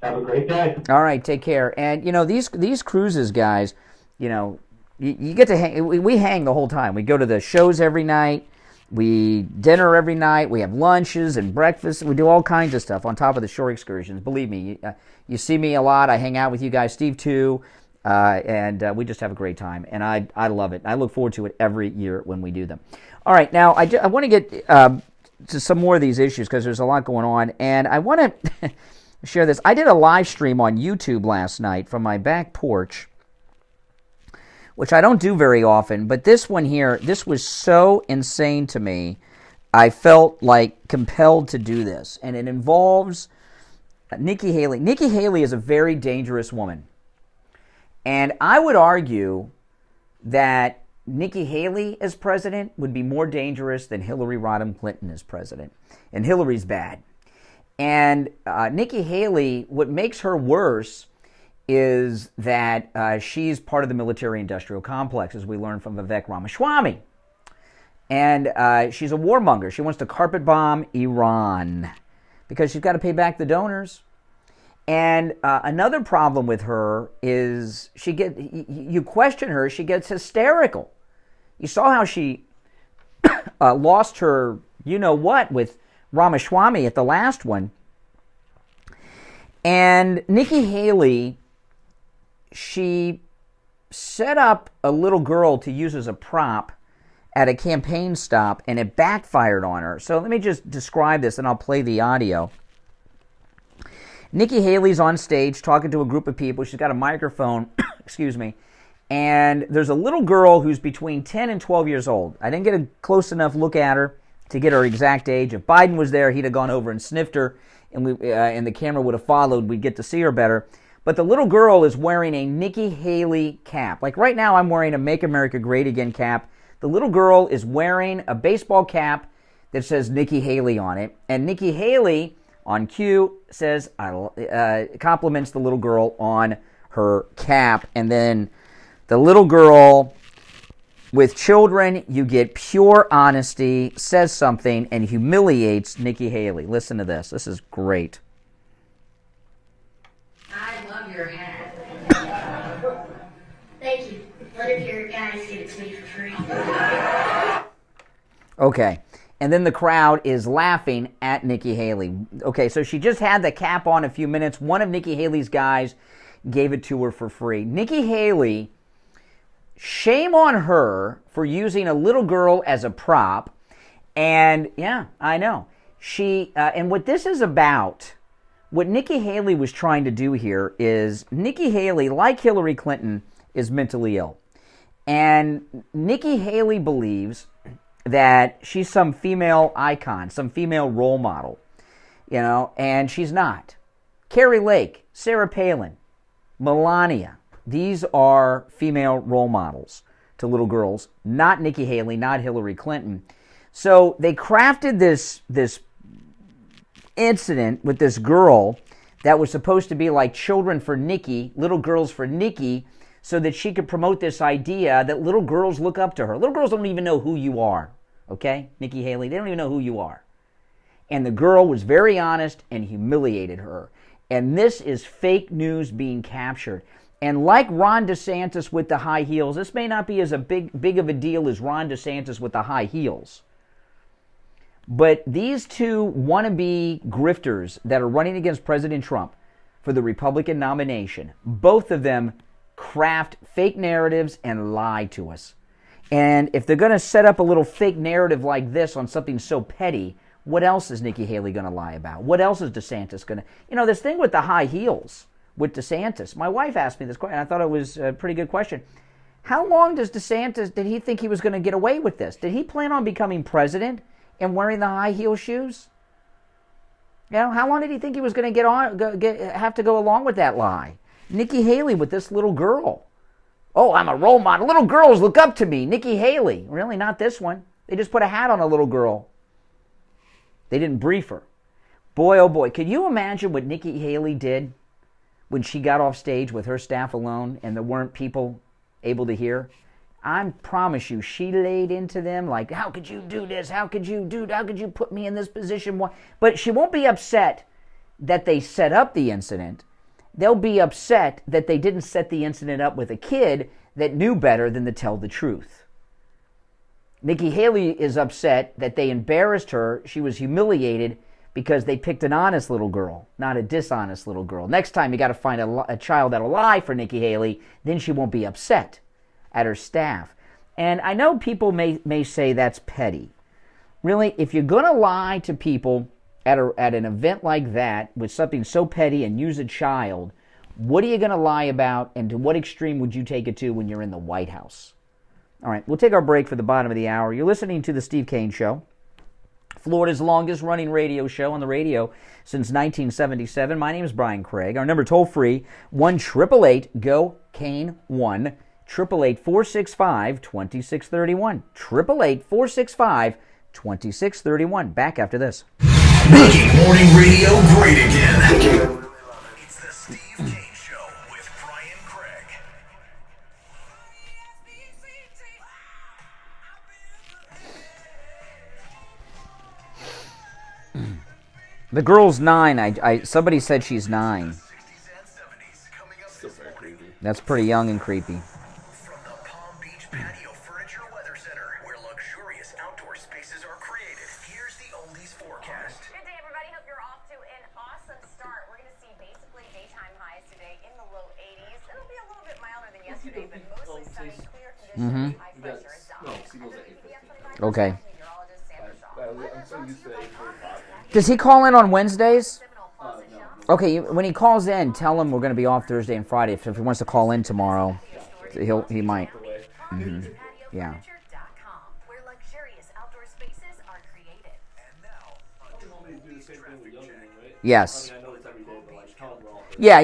Have a great day. All right, take care. And, these cruises, guys, you get to hang. We hang the whole time. We go to the shows every night. We dinner every night. We have lunches and breakfast. We do all kinds of stuff on top of the shore excursions. Believe me, you see me a lot. I hang out with you guys, Steve too, and we just have a great time. And I love it. I look forward to it every year when we do them. All right, now I want to get to some more of these issues because there's a lot going on, and I want to share this. I did a live stream on YouTube last night from my back porch, which I don't do very often, but this one here, this was so insane to me, I felt like compelled to do this. And it involves Nikki Haley. Nikki Haley is a very dangerous woman. And I would argue that Nikki Haley as president would be more dangerous than Hillary Rodham Clinton as president. And Hillary's bad. And Nikki Haley, what makes her worse is that she's part of the military-industrial complex, as we learned from Vivek Ramaswamy. And she's a warmonger. She wants to carpet bomb Iran because she's got to pay back the donors. And another problem with her is you question her, she gets hysterical. You saw how she lost her you-know-what with Ramaswamy at the last one. And Nikki Haley, she set up a little girl to use as a prop at a campaign stop, and it backfired on her. So let me just describe this, and I'll play the audio. Nikki Haley's on stage talking to a group of people. She's got a microphone, excuse me, and there's a little girl who's between 10 and 12 years old. I didn't get a close enough look at her to get her exact age. If Biden was there, he'd have gone over and sniffed her, and the camera would have followed. We'd get to see her better. But the little girl is wearing a Nikki Haley cap. Like right now, I'm wearing a Make America Great Again cap. The little girl is wearing a baseball cap that says Nikki Haley on it. And Nikki Haley, on cue, says, compliments the little girl on her cap. And then the little girl, with children, you get pure honesty, says something, and humiliates Nikki Haley. Listen to this. This is great. I love your hat. Thank you. What if your guys give it to me for free? Okay. And then the crowd is laughing at Nikki Haley. Okay, so she just had the cap on a few minutes. One of Nikki Haley's guys gave it to her for free. Nikki Haley, shame on her for using a little girl as a prop. And yeah, I know. And what this is about, what Nikki Haley was trying to do here is, Nikki Haley, like Hillary Clinton, is mentally ill. And Nikki Haley believes that she's some female icon, some female role model, and she's not. Carrie Lake, Sarah Palin, Melania, these are female role models to little girls, not Nikki Haley, not Hillary Clinton. So they crafted this incident with this girl that was supposed to be like children for Nikki, little girls for Nikki, so that she could promote this idea that little girls look up to her. Little girls don't even know who you are, okay? Nikki Haley, they don't even know who you are. And the girl was very honest and humiliated her. And this is fake news being captured. And like Ron DeSantis with the high heels, this may not be as big of a deal as Ron DeSantis with the high heels. But these two wannabe grifters that are running against President Trump for the Republican nomination, both of them craft fake narratives and lie to us. And if they're going to set up a little fake narrative like this on something so petty, what else is Nikki Haley going to lie about? What else is DeSantis going to... You know, this thing with the high heels with DeSantis, my wife asked me this question, I thought it was a pretty good question. How long did he think he was going to get away with this? Did he plan on becoming president and wearing the high heel shoes? You know, how long did he think he was going to have to go along with that lie? Nikki Haley with this little girl. Oh, I'm a role model. Little girls look up to me. Nikki Haley. Really, not this one. They just put a hat on a little girl. They didn't brief her. Boy, oh boy. Can you imagine what Nikki Haley did when she got off stage with her staff alone and there weren't people able to hear? I promise you, she laid into them like, how could you do this? How could you put me in this position? But she won't be upset that they set up the incident. They'll be upset that they didn't set the incident up with a kid that knew better than to tell the truth. Nikki Haley is upset that they embarrassed her. She was humiliated because they picked an honest little girl, not a dishonest little girl. Next time you got to find a child that'll lie for Nikki Haley, then she won't be upset at her staff. And I know people may say that's petty. Really, if you're going to lie to people at an event like that with something so petty and use a child, what are you going to lie about, and to what extreme would you take it to when you're in the White House? All right, we'll take our break for the bottom of the hour. You're listening to The Steve Kane Show, Florida's longest running radio show on the radio since 1977. My name is Brian Craig. Our number toll-free, 1-888-GO-KANE 1, 888-465-2631. 888-465-2631. Back after this. Making morning radio great again. It's the Steve Kane Show with Brian Craig. The girl's 9. Somebody said she's 9. That's pretty young and creepy. From the Palm Beach Patio Furniture Weather Center, where luxurious outdoor spaces are created, here's the oldies forecast. Good day, everybody. Hope you're off to an awesome start. We're going to see basically daytime highs today in the low 80s. It'll be a little bit milder than yesterday, but mostly sunny, clear conditions, high pressure and dominant. Okay. Does he call in on Wednesdays? Okay, when he calls in, tell him we're going to be off Thursday and Friday. If he wants to call in tomorrow, he might. Mm-hmm. Yeah. Where luxurious outdoor spaces are created. Yes. Yeah.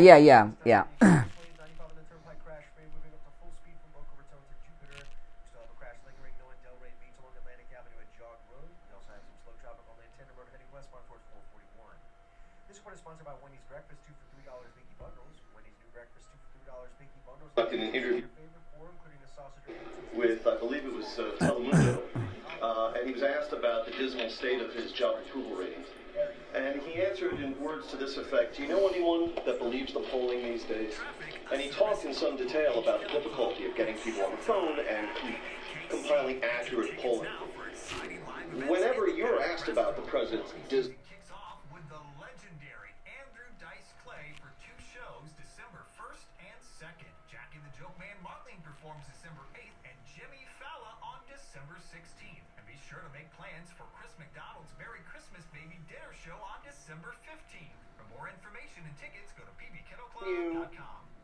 In an interview with, I believe it was Telemundo, and he was asked about the dismal state of his job approval ratings. And he answered in words to this effect: do you know anyone that believes the polling these days? And he talked in some detail about the difficulty of getting people on the phone and compiling accurate polling. Whenever you're asked about the president's dismal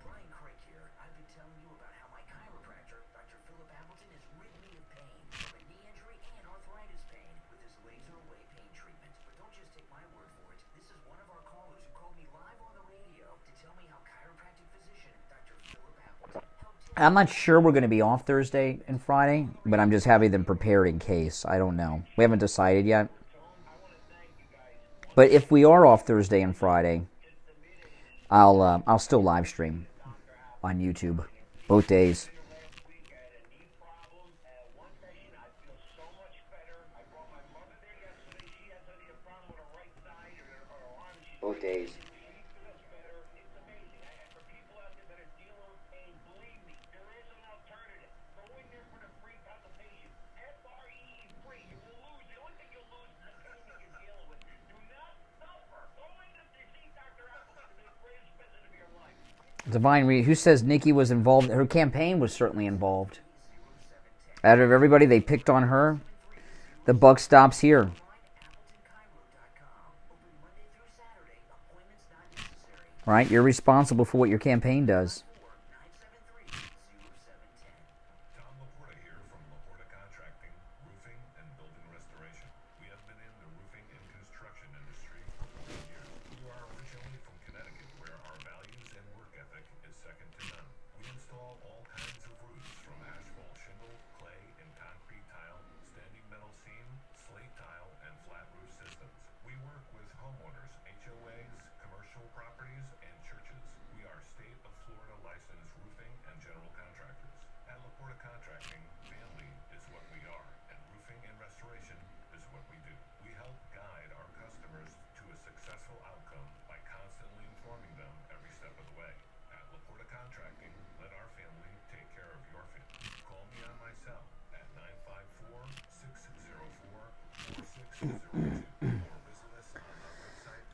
Brian Craig here. I've been telling you about how my chiropractor, Dr. Philip Appleton, has rid me of pain from a knee injury and arthritis pain with his laser away pain treatment. But don't just take my word for it. This is one of our callers who called me live on the radio to tell me how chiropractic physician Dr. Philip Appleton helped him. I'm not sure we're going to be off Thursday and Friday, but I'm just having them prepared in case. I don't know. We haven't decided yet. But if we are off Thursday and Friday, I'll still live stream on YouTube both days. Both days. Divine Reed, who says Nikki was involved? Her campaign was certainly involved. Out of everybody, they picked on her. The buck stops here. Right? You're responsible for what your campaign does.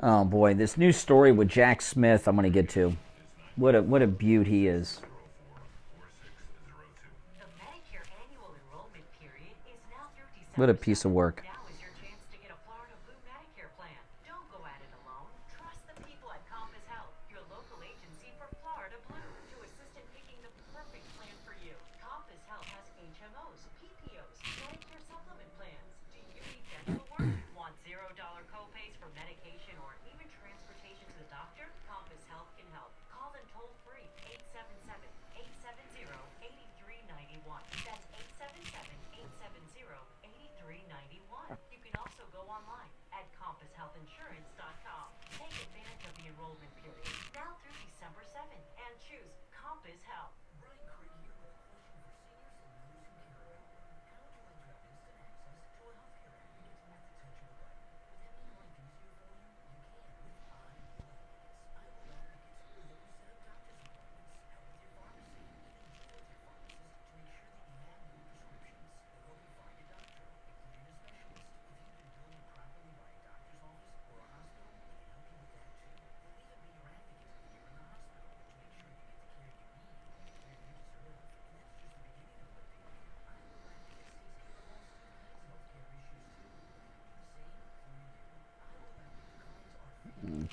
Oh boy, this new story with Jack Smith I'm going to get to. What a beaut he is. What a piece of work.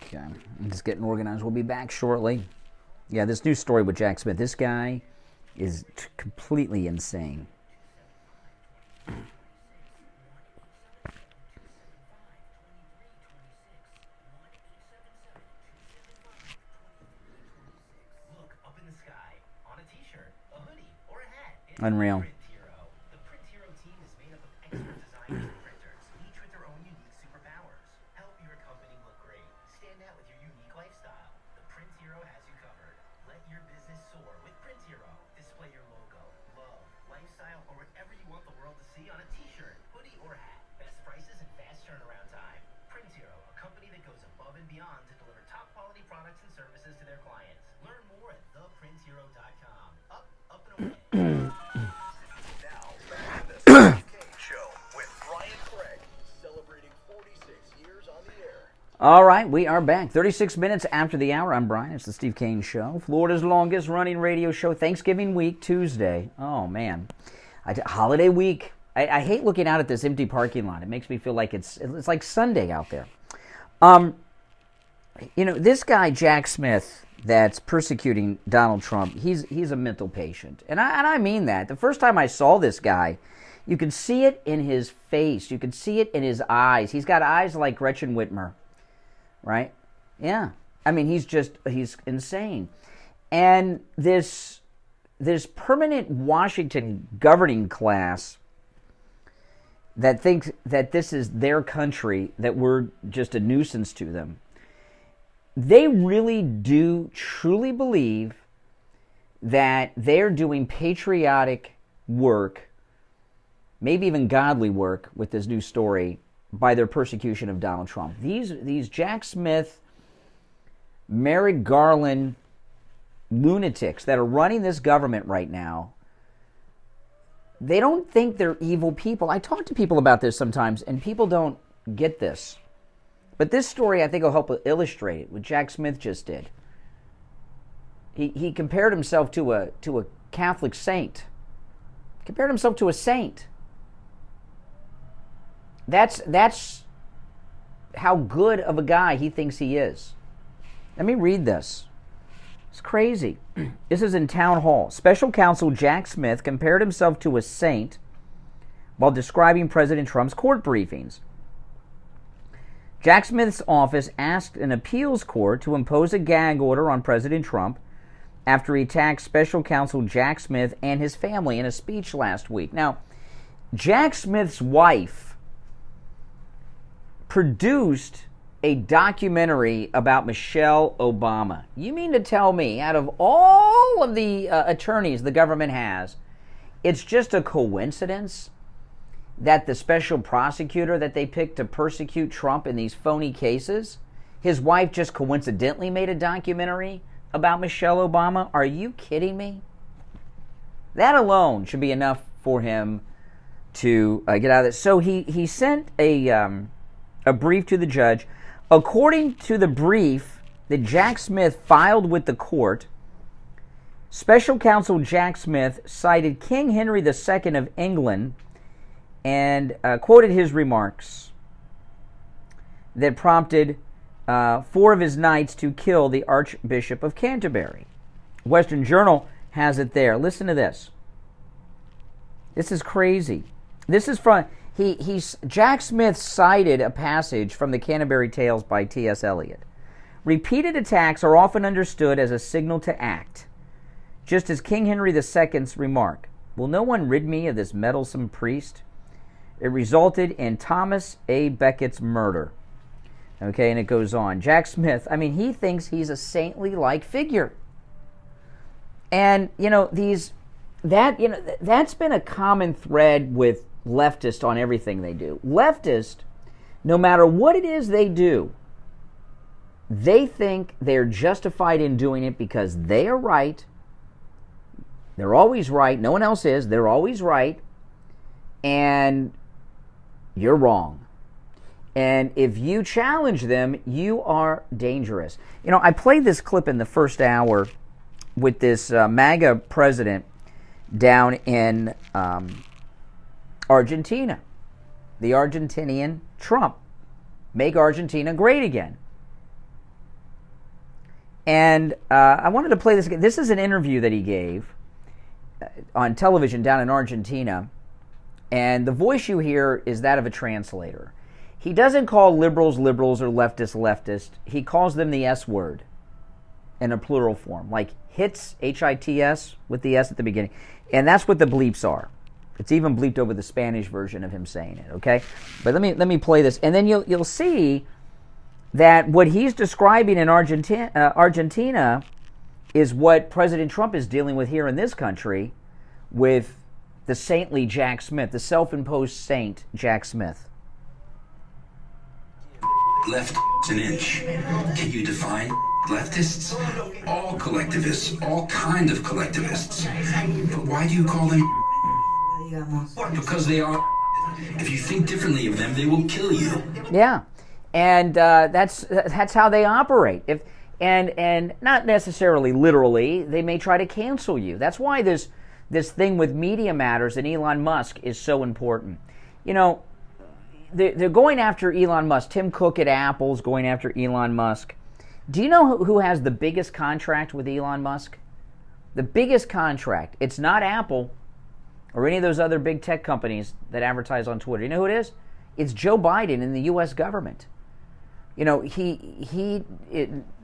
Okay, I'm just getting organized. We'll be back shortly. Yeah, this new story with Jack Smith. This guy is completely insane. Unreal. All right, we are back. 36 minutes after the hour. I'm Brian. It's the Steve Kane Show. Florida's longest running radio show. Thanksgiving week, Tuesday. Oh, man. Holiday week. I hate looking out at this empty parking lot. It makes me feel like it's like Sunday out there. You know, this guy, Jack Smith, that's persecuting Donald Trump, he's a mental patient. And I mean that. The first time I saw this guy, you could see it in his face. You could see it in his eyes. He's got eyes like Gretchen Whitmer. Right? Yeah. I mean, he's insane. And this permanent Washington governing class that thinks that this is their country, that we're just a nuisance to them, they really do truly believe that they're doing patriotic work, maybe even godly work with this new story, by their persecution of Donald Trump. These Jack Smith, Merrick Garland lunatics that are running this government right now, they don't think they're evil people. I talk to people about this sometimes, and people don't get this. But this story, I think, will help illustrate it, what Jack Smith just did. He compared himself to a Catholic saint. Compared himself to a saint. That's how good of a guy he thinks he is. Let me read this. It's crazy. This is in Town Hall. Special Counsel Jack Smith compared himself to a saint while describing President Trump's court briefings. Jack Smith's office asked an appeals court to impose a gag order on President Trump after he attacked Special Counsel Jack Smith and his family in a speech last week. Now, Jack Smith's wife produced a documentary about Michelle Obama. You mean to tell me, out of all of the attorneys the government has, it's just a coincidence that the special prosecutor that they picked to persecute Trump in these phony cases, his wife just coincidentally made a documentary about Michelle Obama? Are you kidding me? That alone should be enough for him to get out of this. So he sent a brief to the judge. According to the brief that Jack Smith filed with the court, Special Counsel Jack Smith cited King Henry II of England and quoted his remarks that prompted 4 of his knights to kill the Archbishop of Canterbury. Western Journal has it there. Listen to this. This is crazy. This is from Jack Smith cited a passage from the Canterbury Tales by T.S. Eliot. Repeated attacks are often understood as a signal to act, just as King Henry II's remark, "Will no one rid me of this meddlesome priest?" It resulted in Thomas A. Beckett's murder. Okay, and it goes on. Jack Smith, he thinks he's a saintly-like figure. And, that's been a common thread with leftists on everything they do. Leftists, no matter what it is they do, they think they're justified in doing it because they are right. They're always right. No one else is. They're always right. And you're wrong. And if you challenge them, you are dangerous. I played this clip in the first hour with this MAGA president down in Argentina. The Argentinian Trump. Make Argentina great again. And I wanted to play this again. This is an interview that he gave on television down in Argentina. And the voice you hear is that of a translator. He doesn't call liberals liberals or leftists leftist. He calls them the S word in a plural form, like hits, H-I-T-S, with the S at the beginning. And that's what the bleeps are. It's even bleeped over the Spanish version of him saying it, okay? But let me play this. And then you'll see that what he's describing in Argentina is what President Trump is dealing with here in this country with the saintly Jack Smith, the self-imposed saint Jack Smith. Left an inch. Can you define leftists? All collectivists, all kind of collectivists. But why do you call them? Because they are. If you think differently of them, they will kill you. Yeah, and that's how they operate. And not necessarily literally, they may try to cancel you. That's why this thing with Media Matters and Elon Musk is so important. They're going after Elon Musk. Tim Cook at Apple's going after Elon Musk. Do you know who has the biggest contract with Elon Musk? The biggest contract. It's not Apple or any of those other big tech companies that advertise on Twitter. You know who it is? It's Joe Biden in the U.S. government. He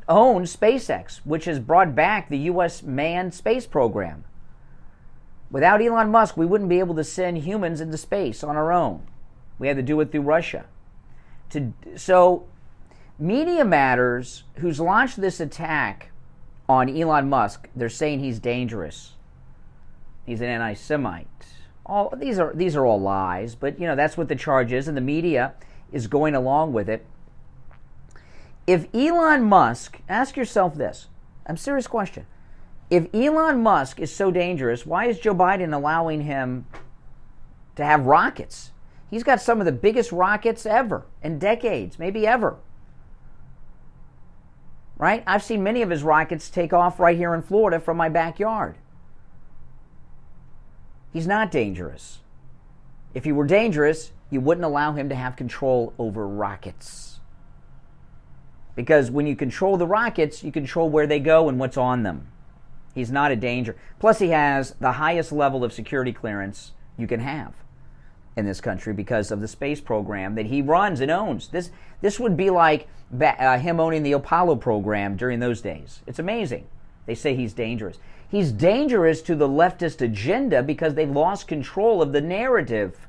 owns SpaceX, which has brought back the U.S. manned space program. Without Elon Musk, we wouldn't be able to send humans into space on our own. We had to do it through Russia. So, Media Matters, who's launched this attack on Elon Musk, they're saying he's dangerous. He's an anti-Semite. These are all lies, but that's what the charge is, and the media is going along with it. If Elon Musk, ask yourself this, I'm serious question. If Elon Musk is so dangerous, why is Joe Biden allowing him to have rockets? He's got some of the biggest rockets ever, in decades, maybe ever. right? I've seen many of his rockets take off right here in Florida from my backyard. He's not dangerous. If he were dangerous, you wouldn't allow him to have control over rockets. Because when you control the rockets, you control where they go and what's on them. He's not a danger. Plus, he has the highest level of security clearance you can have in this country because of the space program that he runs and owns. This would be like him owning the Apollo program during those days. It's amazing. They say he's dangerous. He's dangerous to the leftist agenda because they've lost control of the narrative.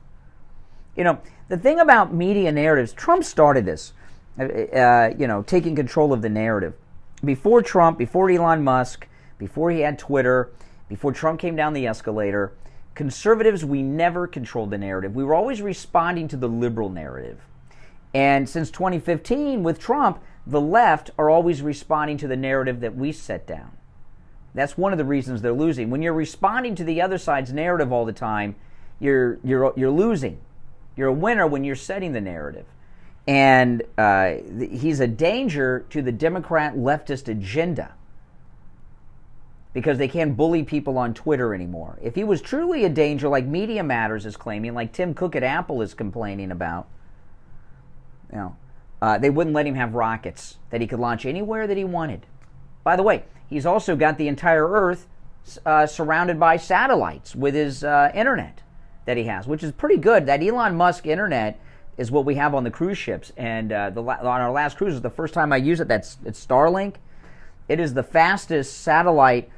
You know, the thing about media narratives, Trump started this, taking control of the narrative. Before Trump, before Elon Musk, before he had Twitter, before Trump came down the escalator, conservatives, we never controlled the narrative. We were always responding to the liberal narrative. And since 2015, with Trump, the left are always responding to the narrative that we set down. That's one of the reasons they're losing. When you're responding to the other side's narrative all the time, you're losing. You're a winner when you're setting the narrative. And he's a danger to the Democrat leftist agenda because they can't bully people on Twitter anymore. If he was truly a danger, like Media Matters is claiming, like Tim Cook at Apple is complaining about, they wouldn't let him have rockets that he could launch anywhere that he wanted. By the way, he's also got the entire Earth surrounded by satellites with his internet that he has, which is pretty good. That Elon Musk internet is what we have on the cruise ships. And on our last cruise, is the first time I use it. It's Starlink. It is the fastest satellite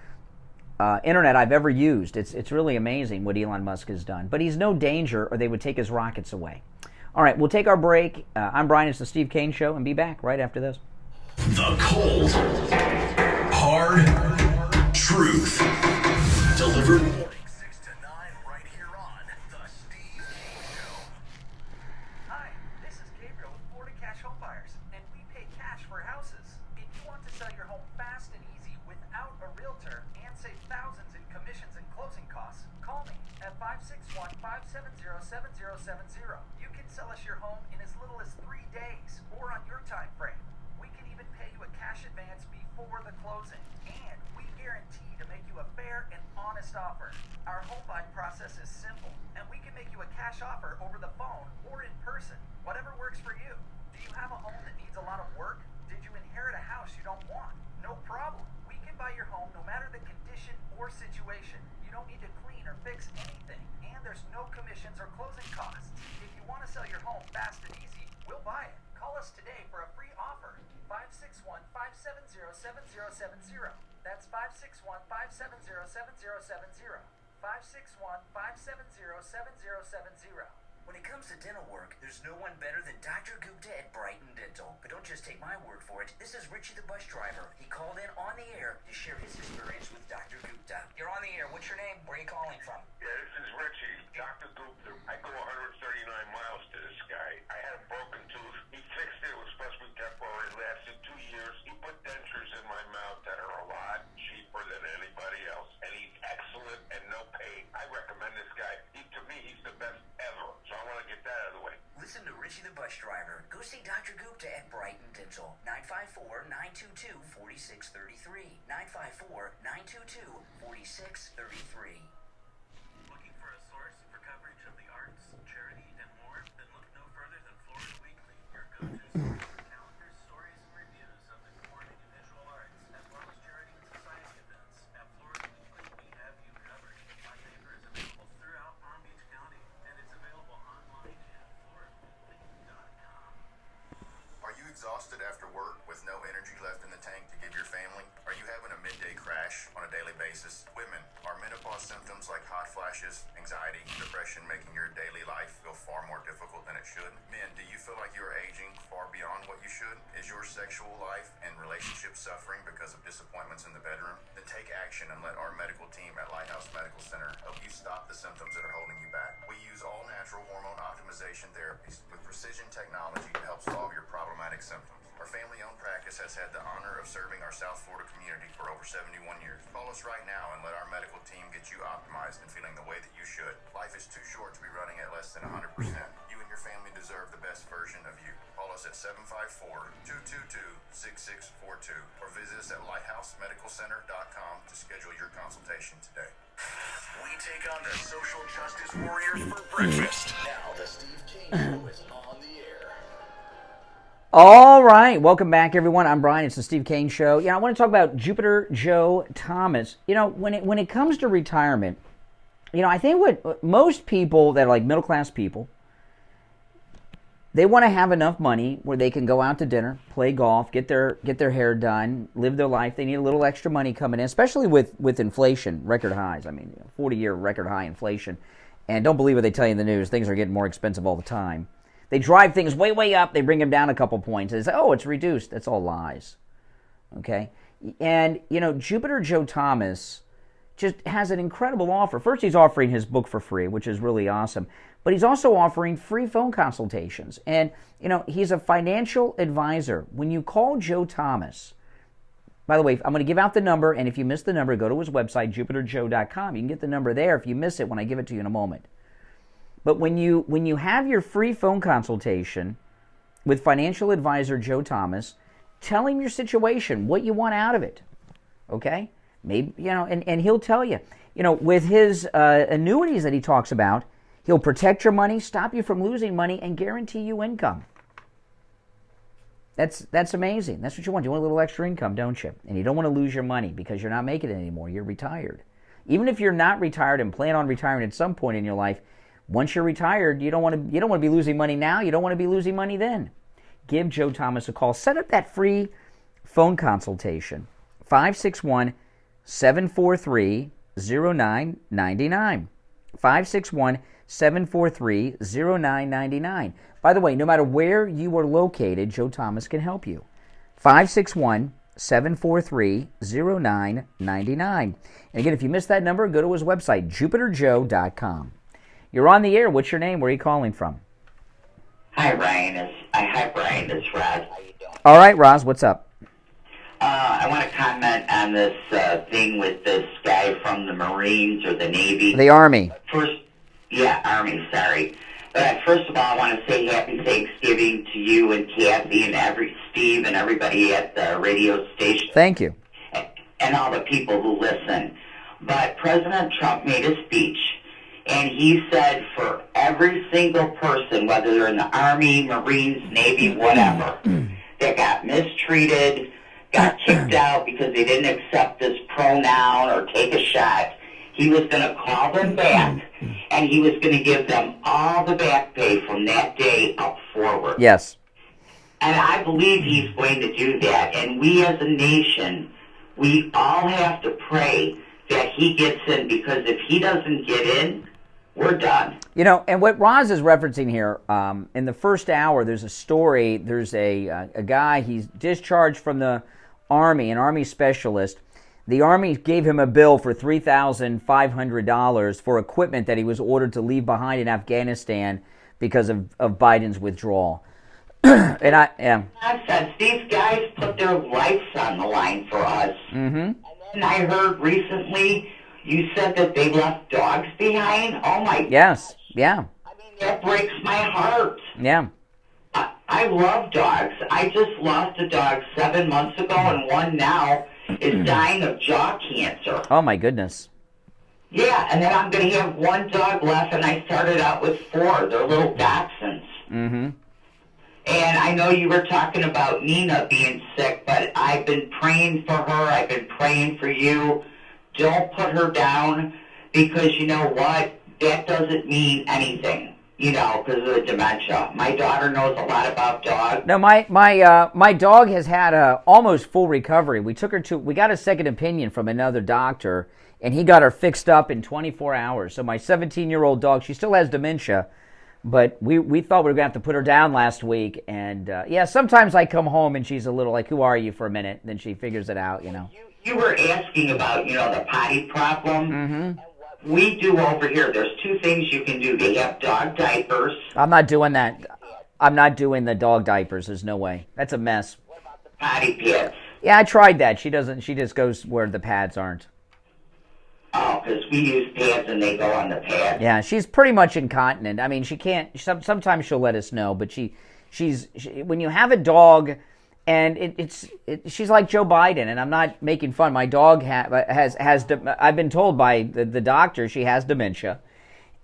internet I've ever used. It's really amazing what Elon Musk has done. But he's no danger, or they would take his rockets away. All right, we'll take our break. I'm Brian. It's the Steve Kane Show, and be back right after this. The cold, hard truth. Delivered morning 6 to 9 right here on The Steve Kane Show. Hi, this is Gabriel with Florida Cash Home Buyers, and we pay cash for houses. If you want to sell your home fast and easy without a realtor and save thousands in commissions and closing costs, call me at 561-570-7070. You can sell us your home in as little as 3 days or on your time frame. We can even pay you a cash advance before the closing, and we guarantee to make you a fair and honest offer. Our home buying process is simple, and we can make you a cash offer over the phone or in person, whatever works for you. Do you have a home that needs a lot of work? Did you inherit a house you don't want? No problem. We can buy your home no matter the condition or situation. You don't need to clean or fix anything, and there's no commissions or closing costs. If you want to sell your home fast and easy, we'll buy it. Call us today for a free offer. 561-570-7070. That's 561-570-7070. 561-570-7070. When it comes to dental work, there's no one better than Dr. Gupta at Brighton Dental. But don't just take my word for it. This is Richie the bus driver. He called in on the air to share his experience with Dr. Gupta. You're on the air. What's your name? Where are you calling from? Yeah, this is Richie, Dr. Gupta. I go 139 miles to this guy. I had a broken tooth. He fixed it. It was supposed to be temporary. It lasted 2 years. He put dentures in my mouth that are a lot cheaper than anybody else. And he's excellent and no pain. I recommend this guy. To me, he's the best ever. So I want to get that out of the way. Listen to Richie the bus driver. Go see Dr. Gupta at Brighton Dental. 954-922-4633. 954-922-4633. Looking for a source for coverage of the arts, charity, and more? Then look no further than Florida Weekly, your go-to source for calendars, stories, and reviews of the performing and visual arts, as well as charity and society events. At Florida Weekly, we have you covered. My paper is available throughout Palm Beach County, and it's available online at floridaweekly.com. Are you exhausted after work with no energy left in the tank to give your family? Are you having a midday crash on a daily basis? Women, are menopause symptoms like hot flashes, anxiety, depression making your daily life feel far more difficult than it should? Men, do you feel like you are aging far beyond what you should? Is your sexual life and relationship suffering because of disappointments in the bedroom? Then take action and let our medical team at Lighthouse Medical Center help you stop the symptoms that are holding you back. We use all natural hormone optimization therapies with precision technology to help solve your problematic symptoms. Our family-owned practice has had the honor of serving our South Florida community for over 71 years. Call us right now and let our medical team get you optimized and feeling the way that you should. Life is too short to be running at less than 100%. You and your Your family deserve the best version of you. Call us at 754-222-6642 or visit us at lighthousemedicalcenter.com to schedule your consultation today. We take on the social justice warriors for breakfast. Now the Steve Kane Show is on the air. All right, welcome back, everyone. I'm Brian. It's the Steve Kane Show. I want to talk about Jupiter Joe Thomas. When it comes to retirement, I think what most people that are like middle-class people, they want to have enough money where they can go out to dinner, play golf, get their hair done, live their life. They need a little extra money coming in, especially with inflation, record highs. 40-year record high inflation. And don't believe what they tell you in the news. Things are getting more expensive all the time. They drive things way, way up. They bring them down a couple points. They say, oh, it's reduced. That's all lies. Okay? And, Jupiter Joe Thomas just has an incredible offer. First, he's offering his book for free, which is really awesome. But he's also offering free phone consultations. And, he's a financial advisor. When you call Joe Thomas, by the way, I'm going to give out the number, and if you miss the number, go to his website, jupiterjoe.com. You can get the number there if you miss it when I give it to you in a moment. But when you have your free phone consultation with financial advisor Joe Thomas, tell him your situation, what you want out of it. Okay? Maybe, and he'll tell you. With his annuities that he talks about, he'll protect your money, stop you from losing money, and guarantee you income. That's amazing. That's what you want. You want a little extra income, don't you? And you don't want to lose your money because you're not making it anymore. You're retired. Even if you're not retired and plan on retiring at some point in your life, once you're retired, you don't want to be losing money now. You don't want to be losing money then. Give Joe Thomas a call. Set up that free phone consultation. 561-743-0999. 561-743-0999. By the way, no matter where you are located, Joe Thomas can help you. 561-743-0999. And again, if you missed that number, go to his website, jupiterjoe.com. You're on the air. What's your name? Where are you calling from? Hi, Brian. It's Roz. How you doing? All right, Roz. What's up? I want to comment on this thing with this guy from the Marines or the Navy. The Army. Army, sorry. But first of all, I want to say happy Thanksgiving to you and Kathy and Steve and everybody at the radio station. Thank you. And all the people who listen. But President Trump made a speech, and he said for every single person, whether they're in the Army, Marines, Navy, whatever, that got mistreated, got kicked out because they didn't accept this pronoun or take a shot, he was going to call them back, and he was going to give them all the back pay from that day up forward. Yes. And I believe he's going to do that. And we as a nation, we all have to pray that he gets in, because if he doesn't get in, we're done. And what Roz is referencing here, in the first hour, there's a story. There's a guy, he's discharged from the Army, an Army specialist. The Army gave him a bill for $3,500 for equipment that he was ordered to leave behind in Afghanistan because of Biden's withdrawal. Nonsense. These guys put their lives on the line for us. Mm-hmm. And I heard recently you said that they left dogs behind. Oh, my Yes, yeah. That breaks my heart. Yeah. I love dogs. I just lost a dog 7 months ago, and one now is dying of jaw cancer. Oh, my goodness. Yeah, and then I'm going to have one dog left, and I started out with 4. They're little dachshunds. Mm-hmm. And I know you were talking about Nina being sick, but I've been praying for her. I've been praying for you. Don't put her down, because you know what? That doesn't mean anything. Because of the dementia. My daughter knows a lot about dogs. No, my dog has had a almost full recovery. We got a second opinion from another doctor, and he got her fixed up in 24 hours. So my 17-year-old dog, she still has dementia, but we thought we were going to have to put her down last week. And sometimes I come home and she's a little like, who are you, for a minute? Then she figures it out, You were asking about, the potty problem. Mm-hmm. We do over here, there's 2 things you can do. They have dog diapers. I'm not doing that. I'm not doing the dog diapers. There's no way. That's a mess. What about the potty pads? Yeah, I tried that. She just goes where the pads aren't. Oh, because we use pads and they go on the pad. Yeah, she's pretty much incontinent. I mean, she can't. Sometimes she'll let us know, but she's when you have a dog, and she's like Joe Biden, and I'm not making fun. My dog has I've been told by the doctor she has dementia,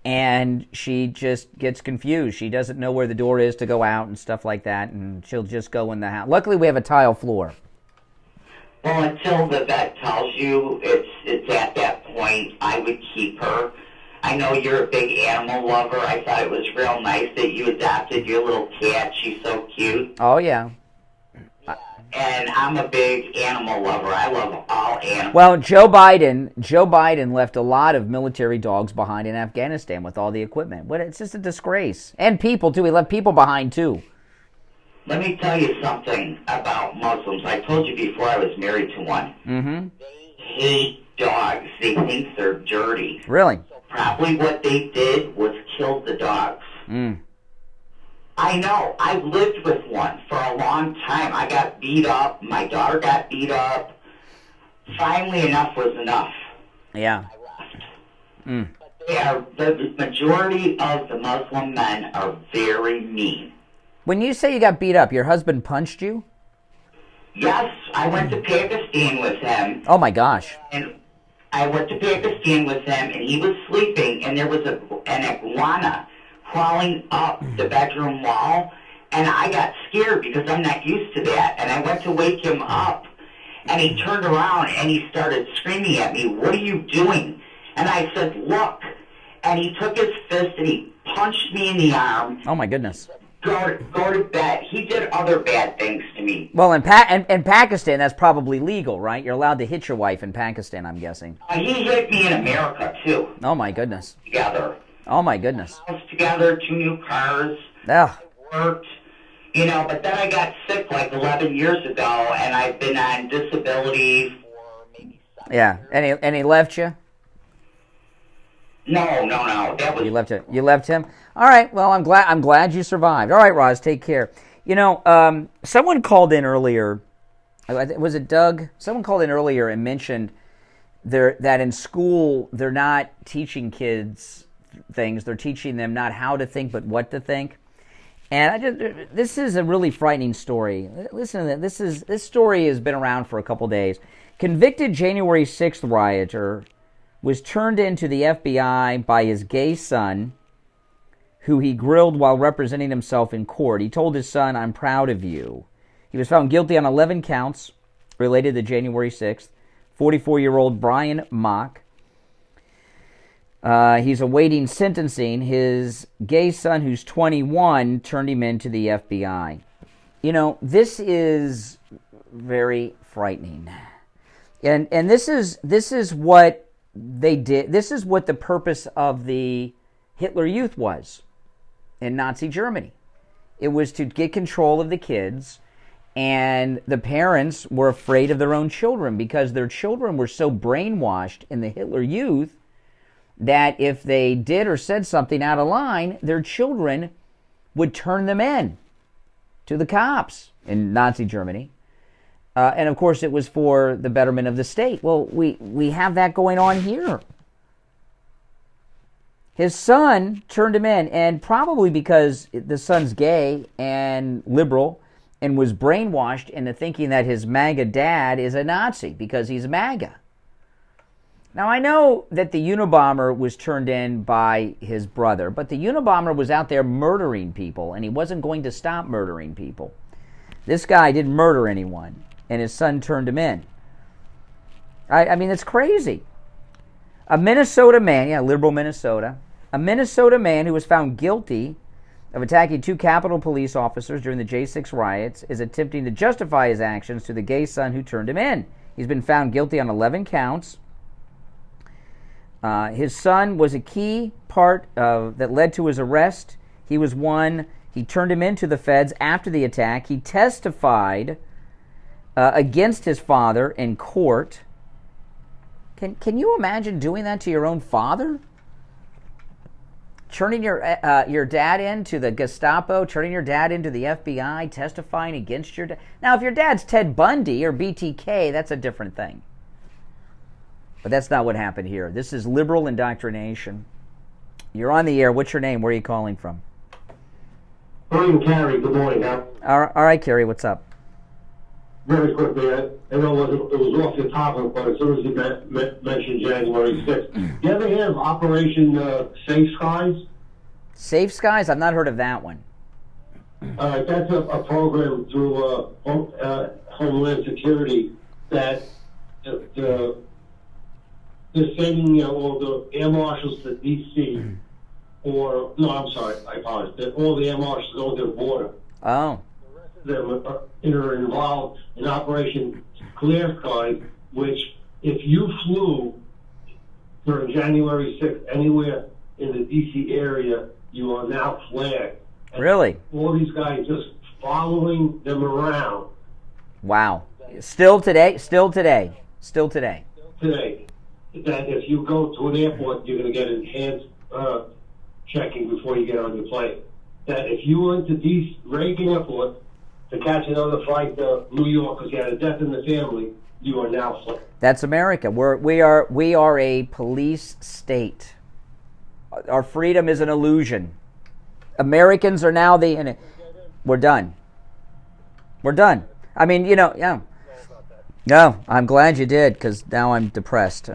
and she just gets confused. She doesn't know where the door is to go out and stuff like that, and she'll just go in the house. Luckily, we have a tile floor. Well, until the vet tells you it's at that point, I would keep her. I know you're a big animal lover. I thought it was real nice that you adopted your little cat. She's so cute. Oh, yeah. And I'm a big animal lover. I love all animals. Well, Joe Biden left a lot of military dogs behind in Afghanistan with all the equipment. It's just a disgrace. And people, too. He left people behind, too. Let me tell you something about Muslims. I told you before I was married to one. Mm-hmm. They hate dogs. They think they're dirty. Really? So probably what they did was kill the dogs. Mm. I know. I've lived with one for a long time. I got beat up. My daughter got beat up. Finally, enough was enough. Yeah. I left. The majority of the Muslim men are very mean. When you say you got beat up, your husband punched you? Yes, I went to Pakistan with him. Oh, my gosh. And I went to Pakistan with him, and he was sleeping, and there was an iguana crawling up the bedroom wall, and I got scared because I'm not used to that, and I went to wake him up, and he turned around, and he started screaming at me, "What are you doing?" And I said, "Look," and he took his fist, and he punched me in the arm. Oh, my goodness. Go to bed. He did other bad things to me. Well, in Pakistan, that's probably legal, right? You're allowed to hit your wife in Pakistan, I'm guessing. He hit me in America, too. Oh, my goodness. Together. Oh, my goodness. House together, 2 new cars. Yeah. Worked. But then I got sick like 11 years ago, and I've been on disability for maybe 7 Yeah. years. And he left you? No. That was... You left him? All right. Well, I'm glad you survived. All right, Roz, take care. Someone called in earlier. Was it Doug? Someone called in earlier and mentioned that in school they're not teaching kids things. They're teaching them not how to think, but what to think. And this is a really frightening story. Listen to this. This story has been around for a couple days. Convicted January 6th rioter was turned into the FBI by his gay son, who he grilled while representing himself in court. He told his son, "I'm proud of you." He was found guilty on 11 counts related to January 6th. 44-year-old Brian Mock. He's awaiting sentencing. His gay son, who's 21, turned him into the FBI. This is very frightening. And this is what they did. This is what the purpose of the Hitler Youth was in Nazi Germany. It was to get control of the kids, and the parents were afraid of their own children because their children were so brainwashed in the Hitler Youth that if they did or said something out of line, their children would turn them in to the cops in Nazi Germany. And of course, it was for the betterment of the state. Well, we have that going on here. His son turned him in, and probably because the son's gay and liberal and was brainwashed into thinking that his MAGA dad is a Nazi because he's MAGA. Now, I know that the Unabomber was turned in by his brother, but the Unabomber was out there murdering people, and he wasn't going to stop murdering people. This guy didn't murder anyone, and his son turned him in. I mean, it's crazy. A Minnesota man, liberal Minnesota, a Minnesota man who was found guilty of attacking 2 Capitol police officers during the J6 riots is attempting to justify his actions to the gay son who turned him in. He's been found guilty on 11 counts. His son was a key part that led to his arrest. He turned him into the feds after the attack. He testified against his father in court. Can you imagine doing that to your own father? Turning your dad into the Gestapo, turning your dad into the FBI, testifying against your dad. Now, if your dad's Ted Bundy or BTK, that's a different thing. But that's not what happened here. This is liberal indoctrination. You're on the air. What's your name? Where are you calling from? Morning, Carrie. Good morning. Huh? All right, Kerry. What's up? Very quickly, I know it was off the topic, but as soon as you mentioned January 6th, do you ever hear of Operation Safe Skies? Safe Skies? I've not heard of that one. That's a program through Homeland Security that they're sending all the air marshals to D.C. or, no, I'm sorry, I apologize. All the air marshals go to the border. Oh. Them are involved in Operation Clear Sky, which if you flew during January 6th anywhere in the D.C. area, you are now flagged. And really? All these guys just following them around. Wow. Still today? Today. That if you go to an airport, you're going to get enhanced checking before you get on your plane. That if you went to Reagan Airport to catch another flight to New York because you had a death in the family, you are now flagged. That's America. We are a police state. Our freedom is an illusion. Americans are now we're done. We're done. I mean, yeah. No, I'm glad you did, because now I'm depressed.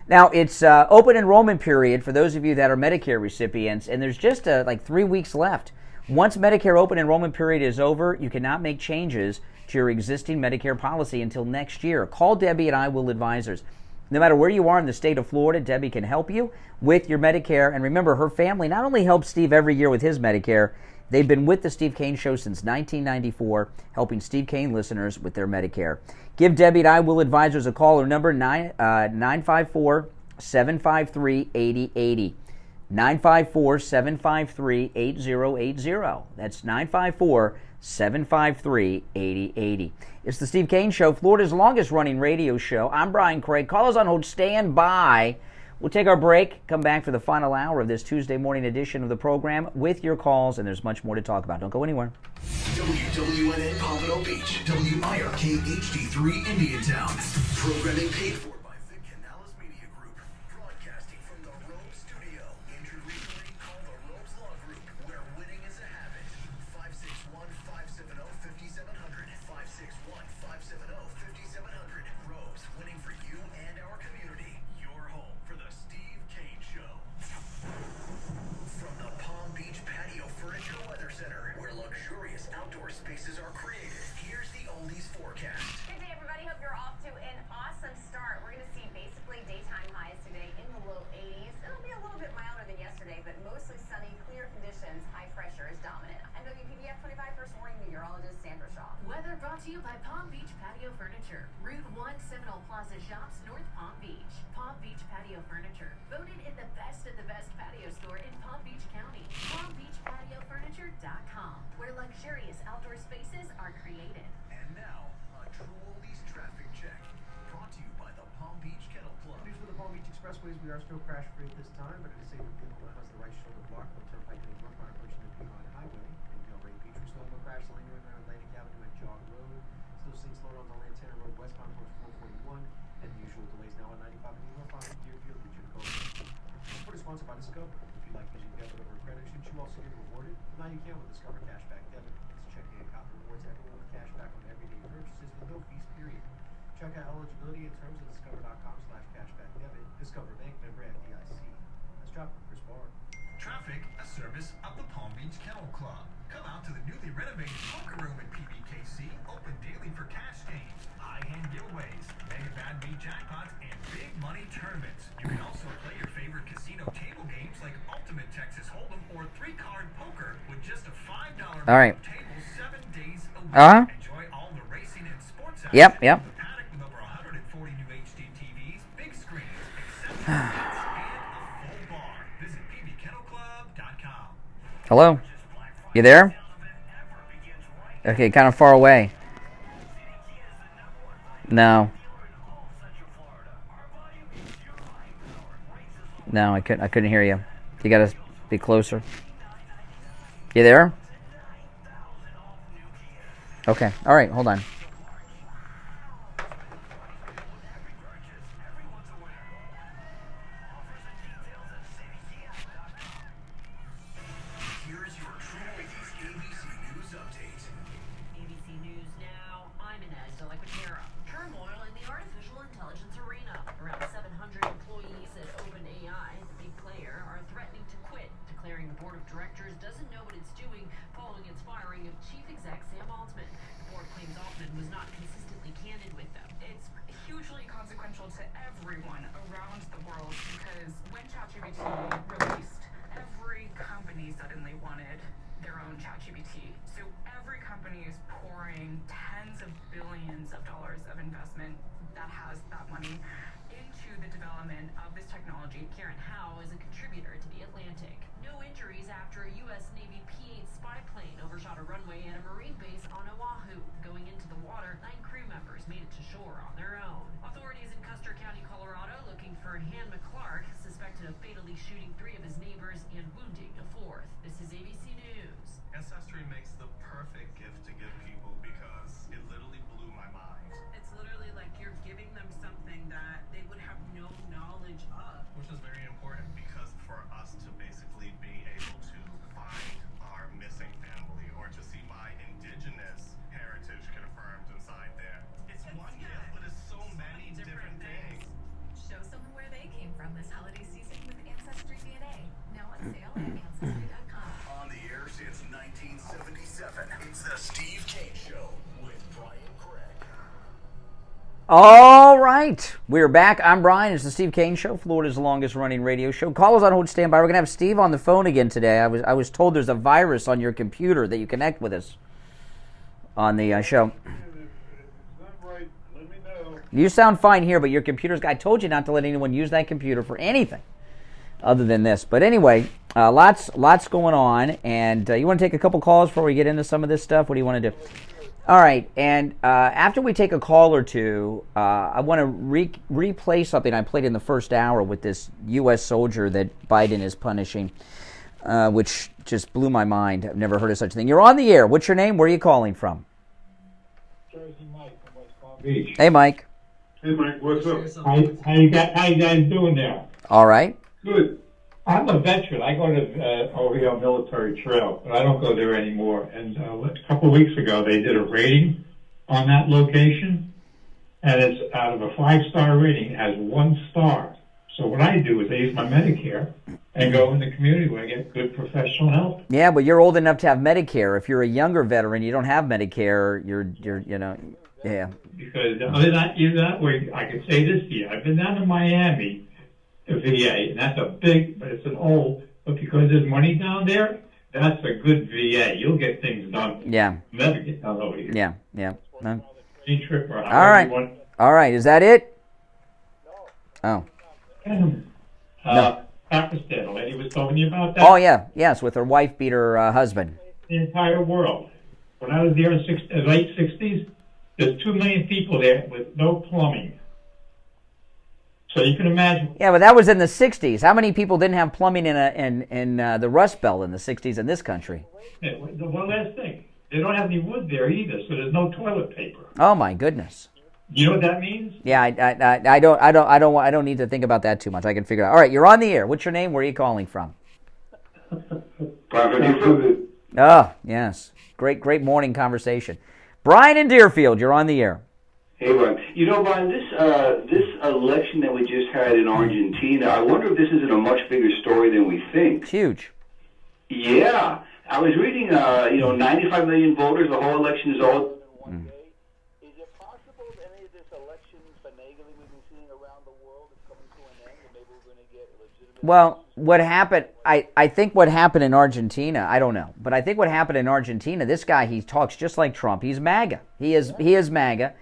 Now, it's open enrollment period for those of you that are Medicare recipients, and there's just like 3 weeks left. Once Medicare open enrollment period is over, you cannot make changes to your existing Medicare policy until next year. Call Debbie at I Will Advisors. No matter where you are in the state of Florida, Debbie can help you with your Medicare. And remember, her family not only helps Steve every year with his Medicare, they've been with the Steve Kane Show since 1994, helping Steve Kane listeners with their Medicare. Give Debbie at I Will Advisors a call. Her number, 954-753-8080. 954-753-8080. That's 954-753-8080. It's the Steve Kane Show, Florida's longest-running radio show. I'm Brian Craig. Call us on hold. Stand by. We'll take our break, come back for the final hour of this Tuesday morning edition of the program with your calls, and there's much more to talk about. Don't go anywhere. WWNN Pompano Beach, WIRK HD3 Indiantown. Programming paid for by Vic Canales Media Group. Broadcasting from the Robes Studio. Injured recently, call the Robes Law Group, where winning is a habit. 561-570-5700. 561-570-5700. Robes, winning for you and our community. Your home for the Steve Kane Show. From the Palm Beach Patio Furniture Weather Center, where luxurious outdoor spaces are created, here's the oldies forecast. Good day, everybody. Hope you're off to an awesome start. We're going to see basically daytime highs today in the low 80s. It'll be a little bit milder than yesterday, but mostly sunny, clear conditions. High pressure is dominant. I'm WPBF 25 First Warning Meteorologist Sandra Shaw. Weather brought to you by Palm Beach Patio Furniture. Route 1 Seminole Plaza Shops, North Palm Beach. Palm Beach Patio Furniture. Voted in the best of the best patio store in Palm Beach County. PalmBeachPatioFurniture.com, where luxurious outdoor spaces are created. And now, a true oldies traffic check. Brought to you by the Palm Beach Kennel Club. News for the Palm Beach Expressways, we are still crash free at this time, but a disabled vehicle has the right shoulder blocked on Turnpike and northbound approaching the Piedmont Highway. In Delray Beach, we still have no crash lingering around Atlantic Avenue and Jog Road. Still seeing slowdowns on Lantana Road westbound towards 441, and the usual delays now on 95 and northbound at Deerfield, Region Code. Support is sponsored by Discover. If you like using debit over credit, shouldn't you also get rewarded? Well, now you can with Discover Cashback Debit. It's checking account rewards everyone with cashback on everyday purchases with no fees, period. Check out eligibility and terms at discover.com/cashbackdebit. Discover Bank, member FDIC. Let's drop Chris Barr. Traffic, a service of the Palm Beach Kennel Club. Come out to the newly renovated poker room at PBKC, open daily for cash games, high-end giveaways, mega bad beat jackpots, and big money tournaments. You can also play your favorite casino table games like Ultimate Texas Hold'em or 3-card poker with just a $5 All right. table 7 days a week. Enjoy all the racing and sports action. Yep. The paddock with over 140 new HD TVs, big screens, exceptional seats, and a full bar. Visit pbkennelclub.com. Hello? You there? Okay, kind of far away. No. No, I couldn't hear you. You got to be closer. You there? Okay. All right, hold on. everyone around the world, because when ChatGPT released, every company suddenly wanted their own ChatGPT. So every company is pouring tens of billions of dollars of investment that has that money into the development of this technology. Karen Howe is a contributor to The Atlantic. No injuries after a U.S. Navy P-8 spy plane overshot a runway at a Marine base on Oahu. Going into the water, 9 crew members made it to shore on their own. Authorities in Custer County, Colorado, looking for Han McClark, suspected of fatally shooting 3 of his neighbors and wounding a 4th. This is ABC News. Ancestry makes the perfect gift to give people because it literally blew my mind. It's literally like you're giving them something that they would have no knowledge of. Which is very important because for us to basically be able to find our missing family or to see my indigenous heritage confirmed inside there. It's one gift, but it's so many different things. Show someone where they came from this holiday season with Ancestry DNA. Now on sale at Ancestry.com. On the air since 1977, it's the Steve Kane Show with Brian Craig. All right, we're back. I'm Brian. It's the Steve Kane Show, Florida's longest-running radio show. Call us on hold, stand by. We're going to have Steve on the phone again today. I was told there's a virus on your computer that you connect with us on the show. You sound fine here, but your computer's... I told you not to let anyone use that computer for anything other than this. But anyway, lots going on, and you want to take a couple calls before we get into some of this stuff? What do you want to do? All right, and after we take a call or two, I want to replay something I played in the first hour with this U.S. soldier that Biden is punishing, which just blew my mind. I've never heard of such a thing. You're on the air. What's your name? Where are you calling from? Jersey Mike from West Palm Beach. Hey, Mike. Hey, Mike. What's up? How you guys doing there? All right. Good. I'm a veteran. I go to Ohio Military Trail, but I don't go there anymore. And a couple of weeks ago, they did a rating on that location, and it's out of a 5-star rating, it has 1 star. So what I do is I use my Medicare and go in the community where I get good professional help. Yeah, but you're old enough to have Medicare. If you're a younger veteran, you don't have Medicare. You're yeah. Because other than that way, I can say this to you. I've been down to Miami, the VA, and that's a big, but it's an old, but because there's money down there, that's a good VA. You'll get things done. Yeah. Never get done over here. Yeah. No. Trip or All right. Is that it? No. Oh. Pakistan, a lady was telling you about that? Oh, yeah. Yes, with her wife beat her husband. The entire world. When I was there in the late 60s, there's 2 million people there with no plumbing. So you can imagine. Yeah, but that was in the 60s. How many people didn't have plumbing in the Rust Belt in the 60s in this country? Yeah, one last thing. They don't have any wood there either, so there's no toilet paper. Oh my goodness. You know what that means? Yeah, I don't need to think about that too much. I can figure it out. All right, you're on the air. What's your name? Where are you calling from? Oh, yes. Great morning conversation. Brian in Deerfield, you're on the air. Hey, Brian. You know, Brian, this election that we just had in Argentina, I wonder if this isn't a much bigger story than we think. It's huge. Yeah. I was reading, 95 million voters, the whole election is all... Is it possible that any of this election finagling we've been seeing around the world is coming to an end, and maybe we're going to get legitimate... Well, what happened, I think what happened in Argentina, I don't know, but I think what happened in Argentina, this guy, he talks just like Trump. He's MAGA. He is MAGA.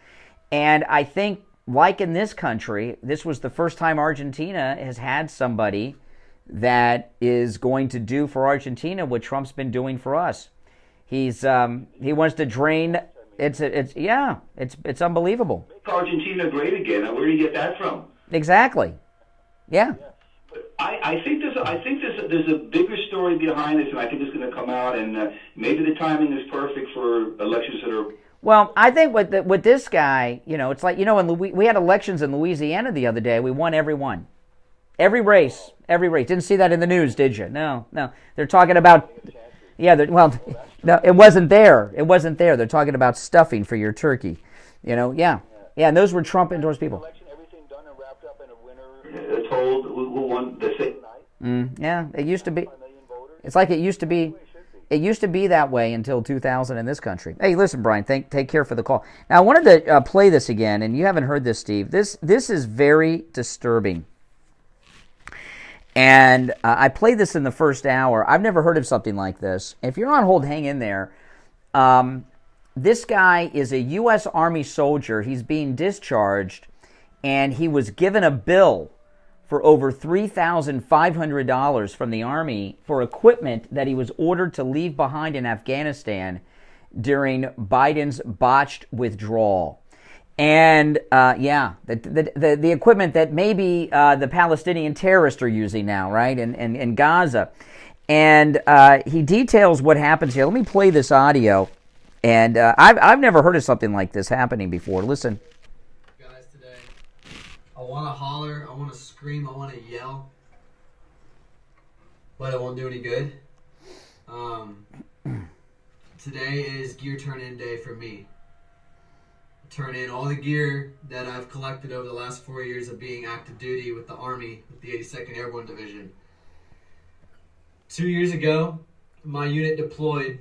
And I think, like in this country, this was the first time Argentina has had somebody that is going to do for Argentina what Trump's been doing for us. He wants to drain. It's unbelievable. Make Argentina great again. Now, where do you get that from? Exactly. Yeah. I think there's a bigger story behind this, and I think it's going to come out. And maybe the timing is perfect for elections that are. Well, I think with this guy, it's like, we had elections in Louisiana the other day. We won every one. Every race. Didn't see that in the news, did you? No. They're talking about, no, it wasn't there. They're talking about stuffing for your turkey. Yeah, and those were Trump-endorsed people. Told who won the same night. Yeah, it used to be. It's like it used to be. It used to be that way until 2000 in this country. Hey, listen, Brian, take care for the call. Now, I wanted to play this again, and you haven't heard this, Steve. This is very disturbing. And I played this in the first hour. I've never heard of something like this. If you're on hold, hang in there. This guy is a U.S. Army soldier. He's being discharged, and he was given a bill for over $3,500 from the Army for equipment that he was ordered to leave behind in Afghanistan during Biden's botched withdrawal. And, the equipment that maybe the Palestinian terrorists are using now, right, in Gaza. And he details what happens here. Let me play this audio. And I've never heard of something like this happening before. Listen. Guys, today, I want to holler, I want to scream, I want to yell, but it won't do any good. Today is gear turn-in day for me. Turn in all the gear that I've collected over the last 4 years of being active duty with the Army, with the 82nd Airborne Division. 2 years ago, my unit deployed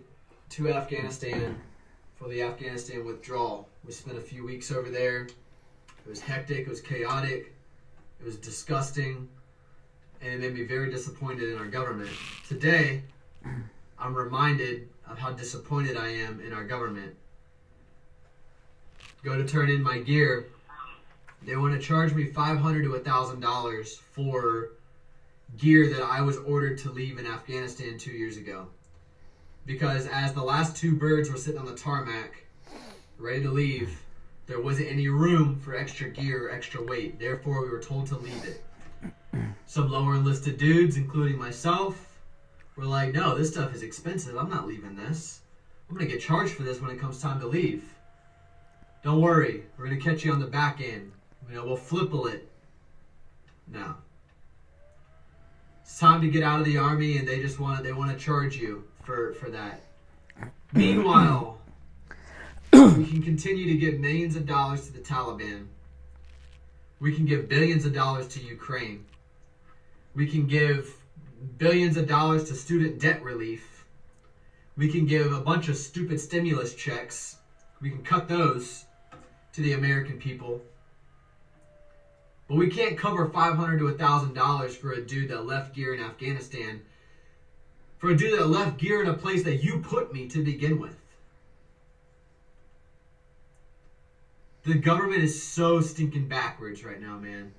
to Afghanistan for the Afghanistan withdrawal. We spent a few weeks over there. It was hectic, it was chaotic, it was disgusting, and it made me very disappointed in our government. Today, I'm reminded of how disappointed I am in our government. Go to turn in my gear, they want to charge me $500 to $1,000 for gear that I was ordered to leave in Afghanistan 2 years ago. Because as the last two birds were sitting on the tarmac, ready to leave, there wasn't any room for extra gear or extra weight. Therefore, we were told to leave it. Some lower enlisted dudes, including myself, were like, no, this stuff is expensive. I'm not leaving this. I'm going to get charged for this when it comes time to leave. Don't worry. We're going to catch you on the back end. We'll flipple it. No. It's time to get out of the Army, and they want to charge you for that. Meanwhile, we can continue to give millions of dollars to the Taliban. We can give billions of dollars to Ukraine. We can give billions of dollars to student debt relief. We can give a bunch of stupid stimulus checks. We can cut those to the American people. But we can't cover $500 to $1,000 for a dude that left gear in Afghanistan. For a dude that left gear in a place that you put me to begin with. The government is so stinking backwards right now, man.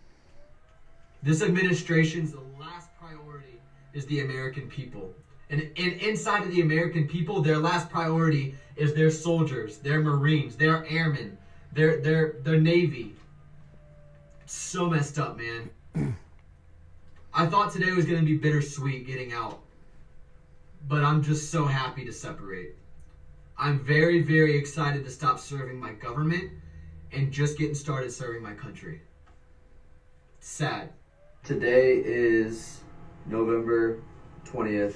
This administration's last priority is the American people. And inside of the American people, their last priority is their soldiers, their Marines, their airmen, their Navy. It's so messed up, man. I thought today was going to be bittersweet getting out. But I'm just so happy to separate. I'm very, very excited to stop serving my government and just getting started serving my country. It's sad. Today is November 20th.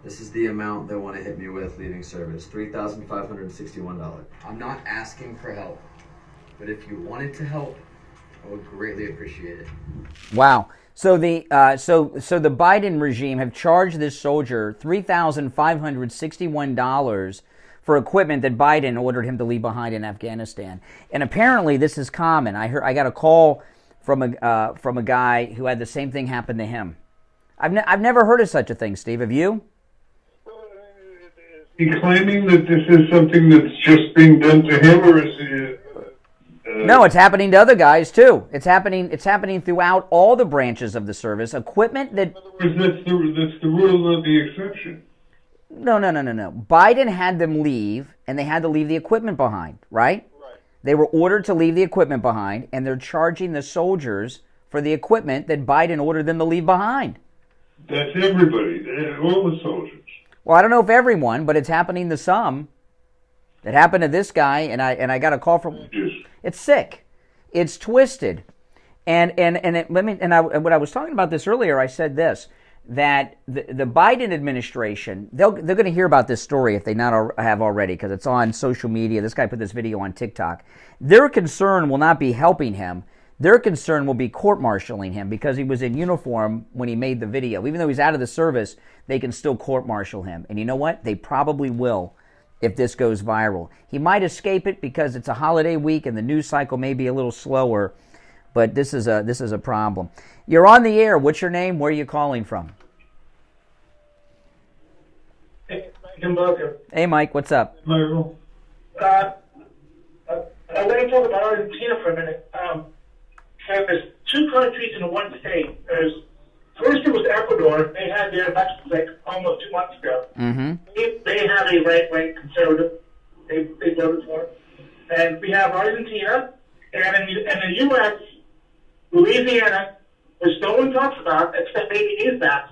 This is the amount they want to hit me with leaving service, $3,561. I'm not asking for help, but if you wanted to help, I would greatly appreciate it. Wow. So the the Biden regime have charged this soldier $3,561 for equipment that Biden ordered him to leave behind in Afghanistan. And apparently this is common. I got a call from a guy who had the same thing happen to him. I've never heard of such a thing, Steve. Have you? Is he claiming that this is something that's just being done to him, or is it? No, it's happening to other guys too. It's happening throughout all the branches of the service. Equipment that. In other words, that's the rule, not the exception. No. Biden had them leave, and they had to leave the equipment behind, right? Right. They were ordered to leave the equipment behind, and they're charging the soldiers for the equipment that Biden ordered them to leave behind. That's everybody, all the soldiers. Well, I don't know if everyone, but it's happening to some. It happened to this guy, and I got a call from. Yes. It's sick. It's twisted. And what I was talking about this earlier, I said this, that the Biden administration, they're going to hear about this story if they not have already, because it's on social media. This guy put this video on TikTok. Their concern will not be helping him. Their concern will be court-martialing him because he was in uniform when he made the video. Even though he's out of the service, they can still court-martial him. And you know what? They probably will if this goes viral. He might escape it because it's a holiday week and the news cycle may be a little slower, but this is a problem. You're on the air. What's your name? Where are you calling from? Hey, Mike and Boca. Hey, Mike. What's up? Michael. I want to talk about Argentina for a minute. There's two countries in one state. First, it was Ecuador. They had their elections like almost 2 months ago. Mm-hmm. They have a right-wing conservative. They voted for it. And we have Argentina. And in the U.S., Louisiana, which no one talks about, except maybe Newsmax,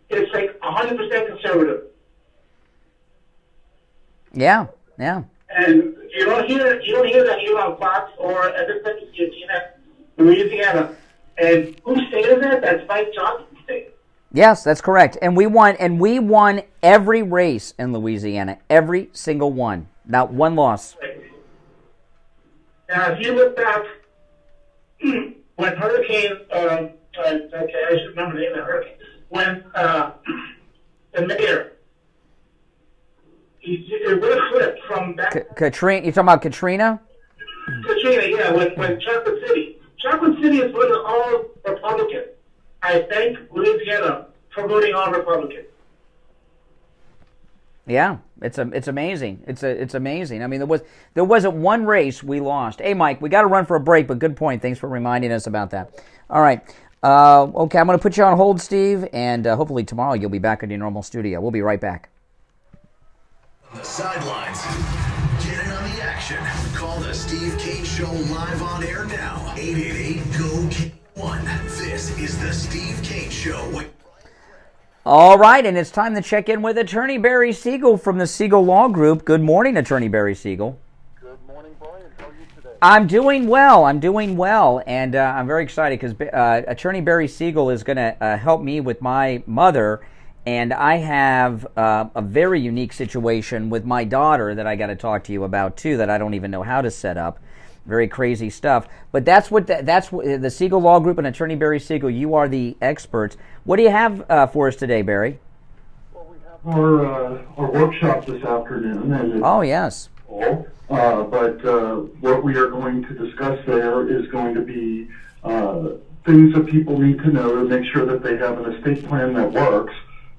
it's like 100% conservative. Yeah, yeah. And you don't hear that here on Fox or other places in Louisiana. And whose state is that? That's Mike Johnson's state. Yes, that's correct. And we won every race in Louisiana, every single one. Not one loss. Now, if you look back when Hurricane, I should remember the name of the hurricane, when the mayor, it would have flipped from back. Katrina, you talking about Katrina? Katrina, yeah, when Chocolate City. Chocolate City is voted all Republican. I thank Louisiana for voting all Republican. Yeah, it's amazing. It's amazing. I mean, there wasn't one race we lost. Hey, Mike, we got to run for a break, but good point. Thanks for reminding us about that. All right. Okay, I'm going to put you on hold, Steve, and hopefully tomorrow you'll be back in your normal studio. We'll be right back. On the sidelines, get in on the action. Call the Steve Kane Show live on air now. 888-GO-K1. This is the Steve Kane Show. All right, and it's time to check in with Attorney Barry Siegel from the Siegel Law Group. Good morning, Attorney Barry Siegel. Good morning, Brian. How are you today? I'm doing well, and I'm very excited because Attorney Barry Siegel is going to help me with my mother, and I have a very unique situation with my daughter that I got to talk to you about, too, that I don't even know how to set up. Very crazy stuff. But that's what the Siegel Law Group and Attorney Barry Siegel, you are the experts. What do you have for us today, Barry? Well, we have our workshop this afternoon. And oh, yes. But what we are going to discuss there is going to be things that people need to know to make sure that they have an estate plan that works.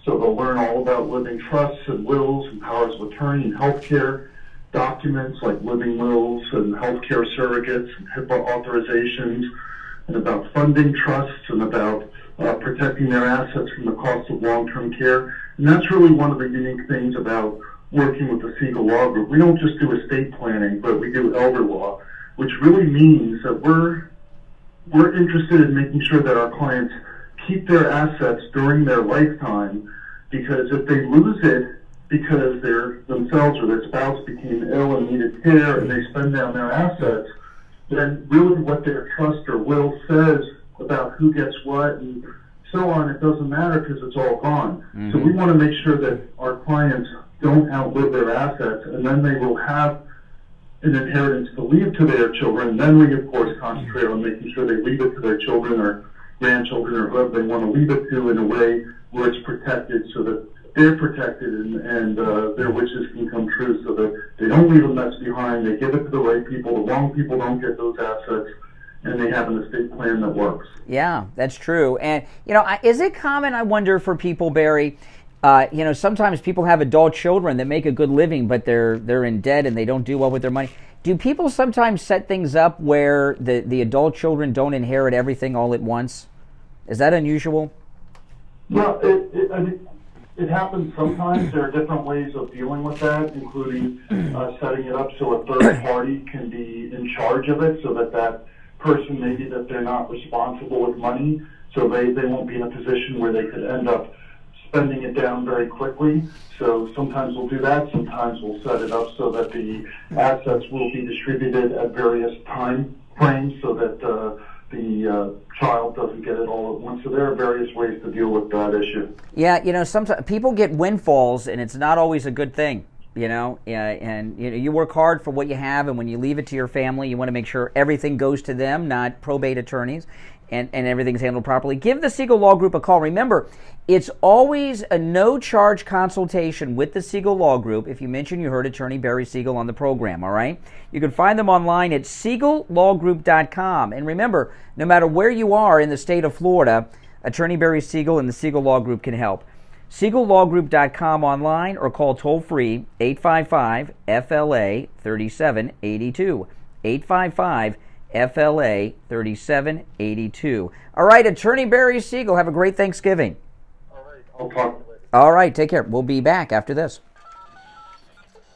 So they'll learn all about living trusts and wills and powers of attorney and healthcare documents like living wills and healthcare surrogates and HIPAA authorizations, and about funding trusts and about protecting their assets from the cost of long-term care. And that's really one of the unique things about working with the Siegel Law Group. We don't just do estate planning, but we do elder law, which really means that we're interested in making sure that our clients keep their assets during their lifetime, because if they lose it because themselves or their spouse became ill and needed care and they spend down their assets, then really what their trust or will says about who gets what and so on, it doesn't matter because it's all gone. Mm-hmm. So we want to make sure that our clients don't outlive their assets, and then they will have an inheritance to leave to their children. Then we, of course, concentrate on making sure they leave it to their children or grandchildren or whoever they want to leave it to in a way where it's protected so that they're protected and their wishes can come true, so that they don't leave a mess behind. They give it to the right people. The wrong people don't get those assets, and they have an estate plan that works. Yeah, that's true. And, is it common, I wonder, for people, Barry, sometimes people have adult children that make a good living, but they're in debt and they don't do well with their money. Do people sometimes set things up where the adult children don't inherit everything all at once? Is that unusual? Well, it happens sometimes. There are different ways of dealing with that, including setting it up so a third party can be in charge of it, so that person, maybe that they're not responsible with money, so they won't be in a position where they could end up spending it down very quickly. So sometimes we'll do that. Sometimes we'll set it up so that the assets will be distributed at various time frames so that the child doesn't get it all at once. So there are various ways to deal with that issue. Yeah, sometimes people get windfalls, and it's not always a good thing. and you work hard for what you have, and when you leave it to your family, you want to make sure everything goes to them, not probate attorneys, and everything's handled properly. Give the Siegel Law Group a call. Remember, it's always a no-charge consultation with the Siegel Law Group if you mention you heard Attorney Barry Siegel on the program, all right? You can find them online at SiegelLawGroup.com. And remember, no matter where you are in the state of Florida, Attorney Barry Siegel and the Siegel Law Group can help. SiegelLawGroup.com online, or call toll-free 855-FLA-3782. 855-FLA-3782. All right, Attorney Barry Siegel, have a great Thanksgiving. I'll talk to you later. All right, take care. We'll be back after this.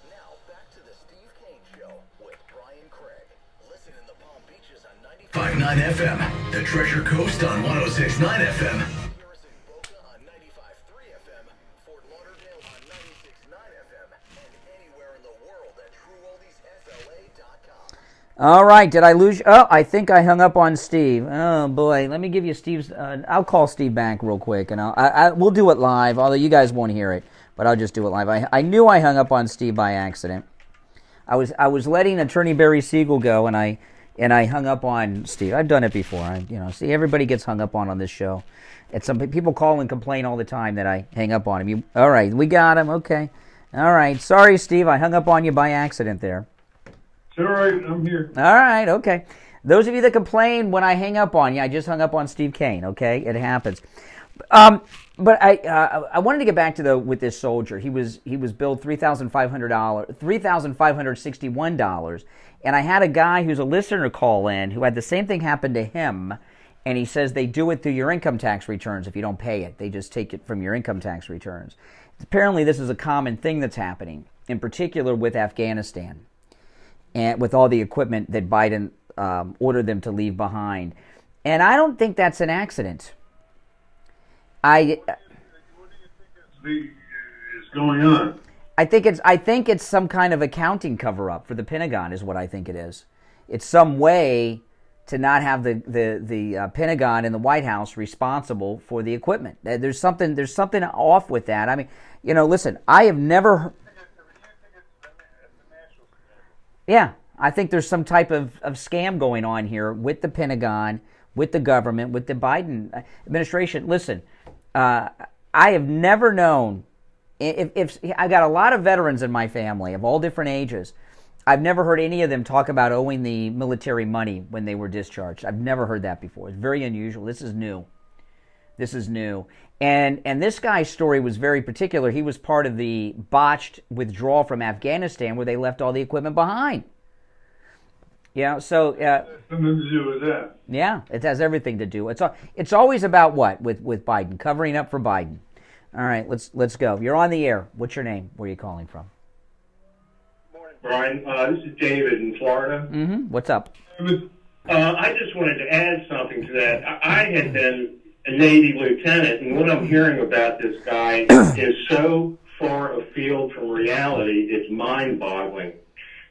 Now back to the Steve Kane Show with Brian Craig. Listen in the Palm Beaches on 95.9 FM, the Treasure Coast on 106.9 FM, Harrison Boca on 95.3 FM, Fort Lauderdale on 96.9 FM, and anywhere in the world at TrueOldiesFLA.com. All right, did I lose you? Oh, I think I hung up on Steve. Oh, boy. Let me give you Steve's... I'll call Steve back real quick, and we'll do it live, although you guys won't hear it, but I'll just do it live. I knew I hung up on Steve by accident. I was letting Attorney Barry Siegel go, and I hung up on Steve. I've done it before. See, everybody gets hung up on this show. Some people call and complain all the time that I hang up on him. All right, we got him. Okay. All right. Sorry, Steve. I hung up on you by accident there. It's all right. I'm here. All right, okay. Those of you that complain when I hang up on you, I just hung up on Steve Kane, okay? It happens. But I wanted to get back to with this soldier. He was billed $3,561, and I had a guy who's a listener call in who had the same thing happen to him, and he says they do it through your income tax returns if you don't pay it. They just take it from your income tax returns. Apparently, this is a common thing that's happening, in particular with Afghanistan, and with all the equipment that Biden ordered them to leave behind. And I don't think that's an accident. What do you think is going on? I think it's some kind of accounting cover-up for the Pentagon is what I think it is. It's some way to not have the Pentagon and the White House responsible for the equipment. There's something off with that. I mean, listen, I have never... Yeah, I think there's some type of scam going on here with the Pentagon, with the government, with the Biden administration. Listen, I have never known, if I got a lot of veterans in my family of all different ages. I've never heard any of them talk about owing the military money when they were discharged. I've never heard that before. It's very unusual. This is new. And this guy's story was very particular. He was part of the botched withdrawal from Afghanistan where they left all the equipment behind. Something to do with that. Yeah, it has everything to do. It's always about what with Biden, covering up for Biden. All right, let's go. You're on the air. What's your name? Where are you calling from? Brian, this is David in Florida. Mm-hmm. What's up? I just wanted to add something to that. I had been a Navy lieutenant, and what I'm hearing about this guy is so far afield from reality, it's mind-boggling.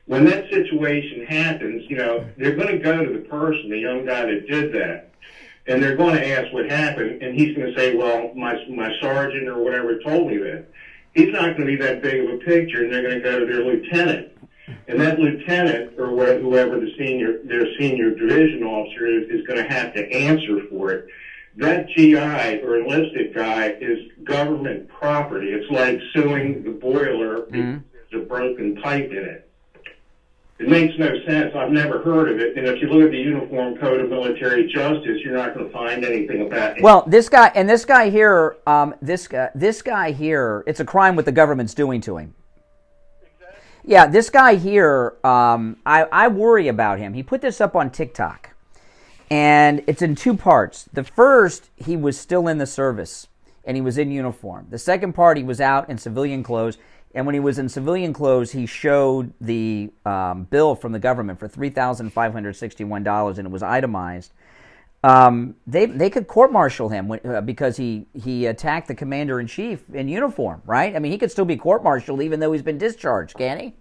When that situation happens, they're going to go to the person, the young guy that did that, and they're going to ask what happened, and he's going to say, well, my sergeant or whatever told me that. He's not going to be that big of a picture, and they're going to go to their lieutenant. And that lieutenant, or whoever their senior division officer is going to have to answer for it. That GI or enlisted guy is government property. It's like suing the boiler because there's a broken pipe in it. It makes no sense. I've never heard of it. And if you look at the Uniform Code of Military Justice, you're not going to find anything about it. Well, this guy here, it's a crime what the government's doing to him. Yeah, this guy here, I worry about him. He put this up on TikTok, and it's in two parts. The first, he was still in the service, and he was in uniform. The second part, he was out in civilian clothes, and when he was in civilian clothes, he showed the bill from the government for $3,561, and it was itemized. They could court-martial him because he attacked the commander-in-chief in uniform, right? I mean, he could still be court-martialed even though he's been discharged, can he?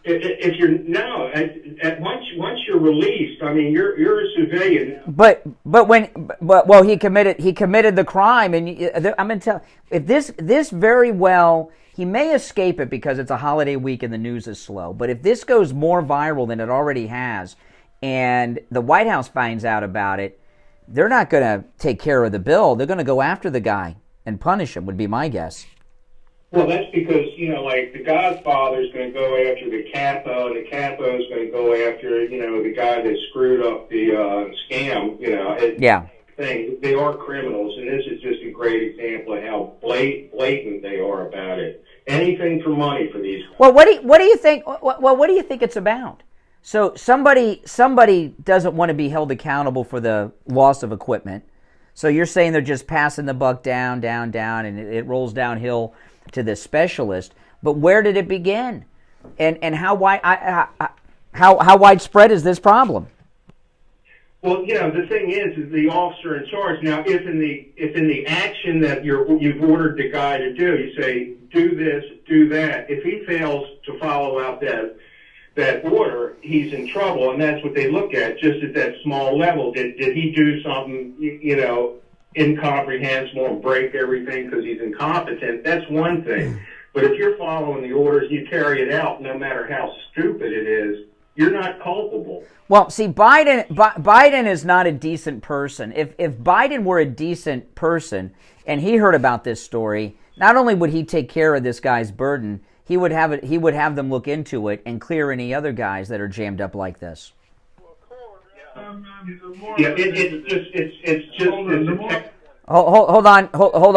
If you're once you're released, I mean, you're a civilian. But he committed the crime, and I'm going to tell if this very well he may escape it because it's a holiday week and the news is slow. But if this goes more viral than it already has, and the White House finds out about it, they're not going to take care of the bill. They're going to go after the guy and punish him, would be my guess. Well, that's because, like the Godfather is going to go after the capo, and the capo is going to go after, the guy that screwed up the scam, Yeah. thing. They are criminals, and this is just a great example of how blatant they are about it. Anything for money for these. Well, what do you think? Well, what do you think it's about? So somebody doesn't want to be held accountable for the loss of equipment. So you're saying they're just passing the buck down, and it rolls downhill to the specialist. But where did it begin? And how widespread is this problem? Well, the thing is the officer in charge. Now, if in the action that you've ordered the guy to do, you say, do this, do that. If he fails to follow out that order, he's in trouble, and that's what they look at, just at that small level. Did he do something, incomprehensible and break everything because he's incompetent? That's one thing. But if you're following the orders, you carry it out, no matter how stupid it is, you're not culpable. Well, see, Biden is not a decent person. If Biden were a decent person and he heard about this story, not only would he take care of this guy's burden, he would have them look into it and clear any other guys that are jammed up like this. Hold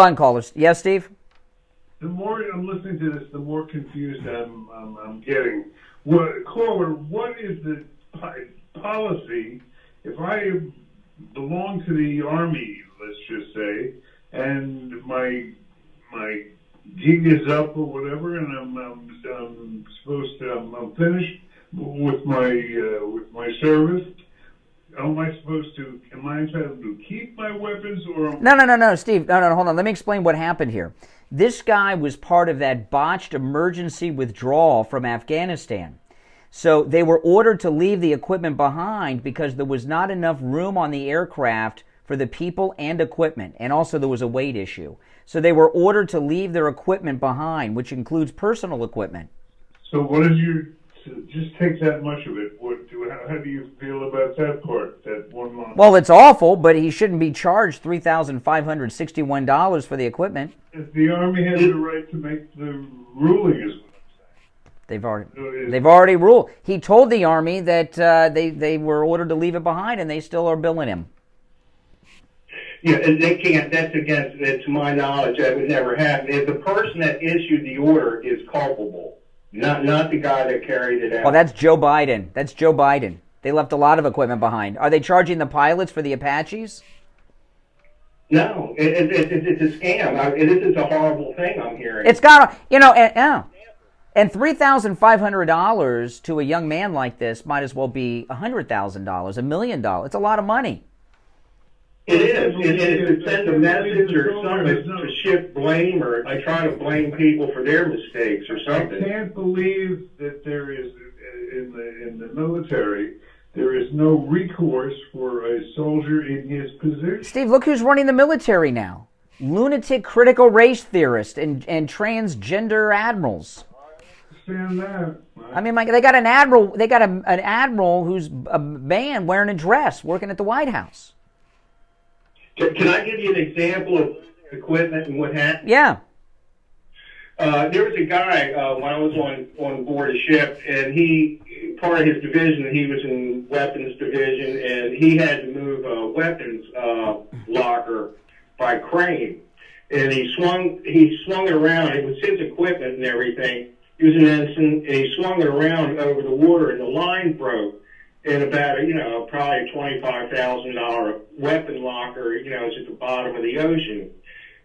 on, callers. Yes, Steve? The more I'm listening to this, the more confused I'm getting. Caller, what is the policy if I belong to the Army, let's just say, and my gig is up or whatever, and I'm supposed to, I'm finished with my service. Am I entitled to keep my weapons or? No, Steve. No, hold on. Let me explain what happened here. This guy was part of that botched emergency withdrawal from Afghanistan. So they were ordered to leave the equipment behind because there was not enough room on the aircraft for the people and equipment. And also there was a weight issue. So they were ordered to leave their equipment behind, which includes personal equipment. So what is just take that much of it. How do you feel about that part, that one line? Well, it's awful, but he shouldn't be charged $3,561 for the equipment. If the Army has the right to make the ruling, is what I'm saying. They've already ruled. He told the Army that they were ordered to leave it behind, and they still are billing him. Yeah, and they can't. That's against, to my knowledge, that would never happen. If the person that issued the order is culpable, not the guy that carried it out. Well, that's Joe Biden. They left a lot of equipment behind. Are they charging the pilots for the Apaches? No, it's a scam. This is a horrible thing I'm hearing. It's got, and $3,500 to a young man like this might as well be $100,000, $1 million. It's a lot of money. It is. It sends a message or something to shift blame, or I try to blame people for their mistakes or something. I can't believe that there is in the military. There is no recourse for a soldier in his position. Steve, look who's running the military now. Lunatic critical race theorists and transgender admirals. I understand that. I mean, they got an admiral. They got an admiral who's a man wearing a dress working at the White House. Can I give you an example of equipment and what happened? Yeah. There was a guy when I was on board a ship, and part of his division, he was in weapons division, and he had to move a weapons locker by crane. And he swung it around. It was his equipment and everything. He was an ensign, and he swung it around over the water, and the line broke. And about probably $25,000 weapon locker, is at the bottom of the ocean.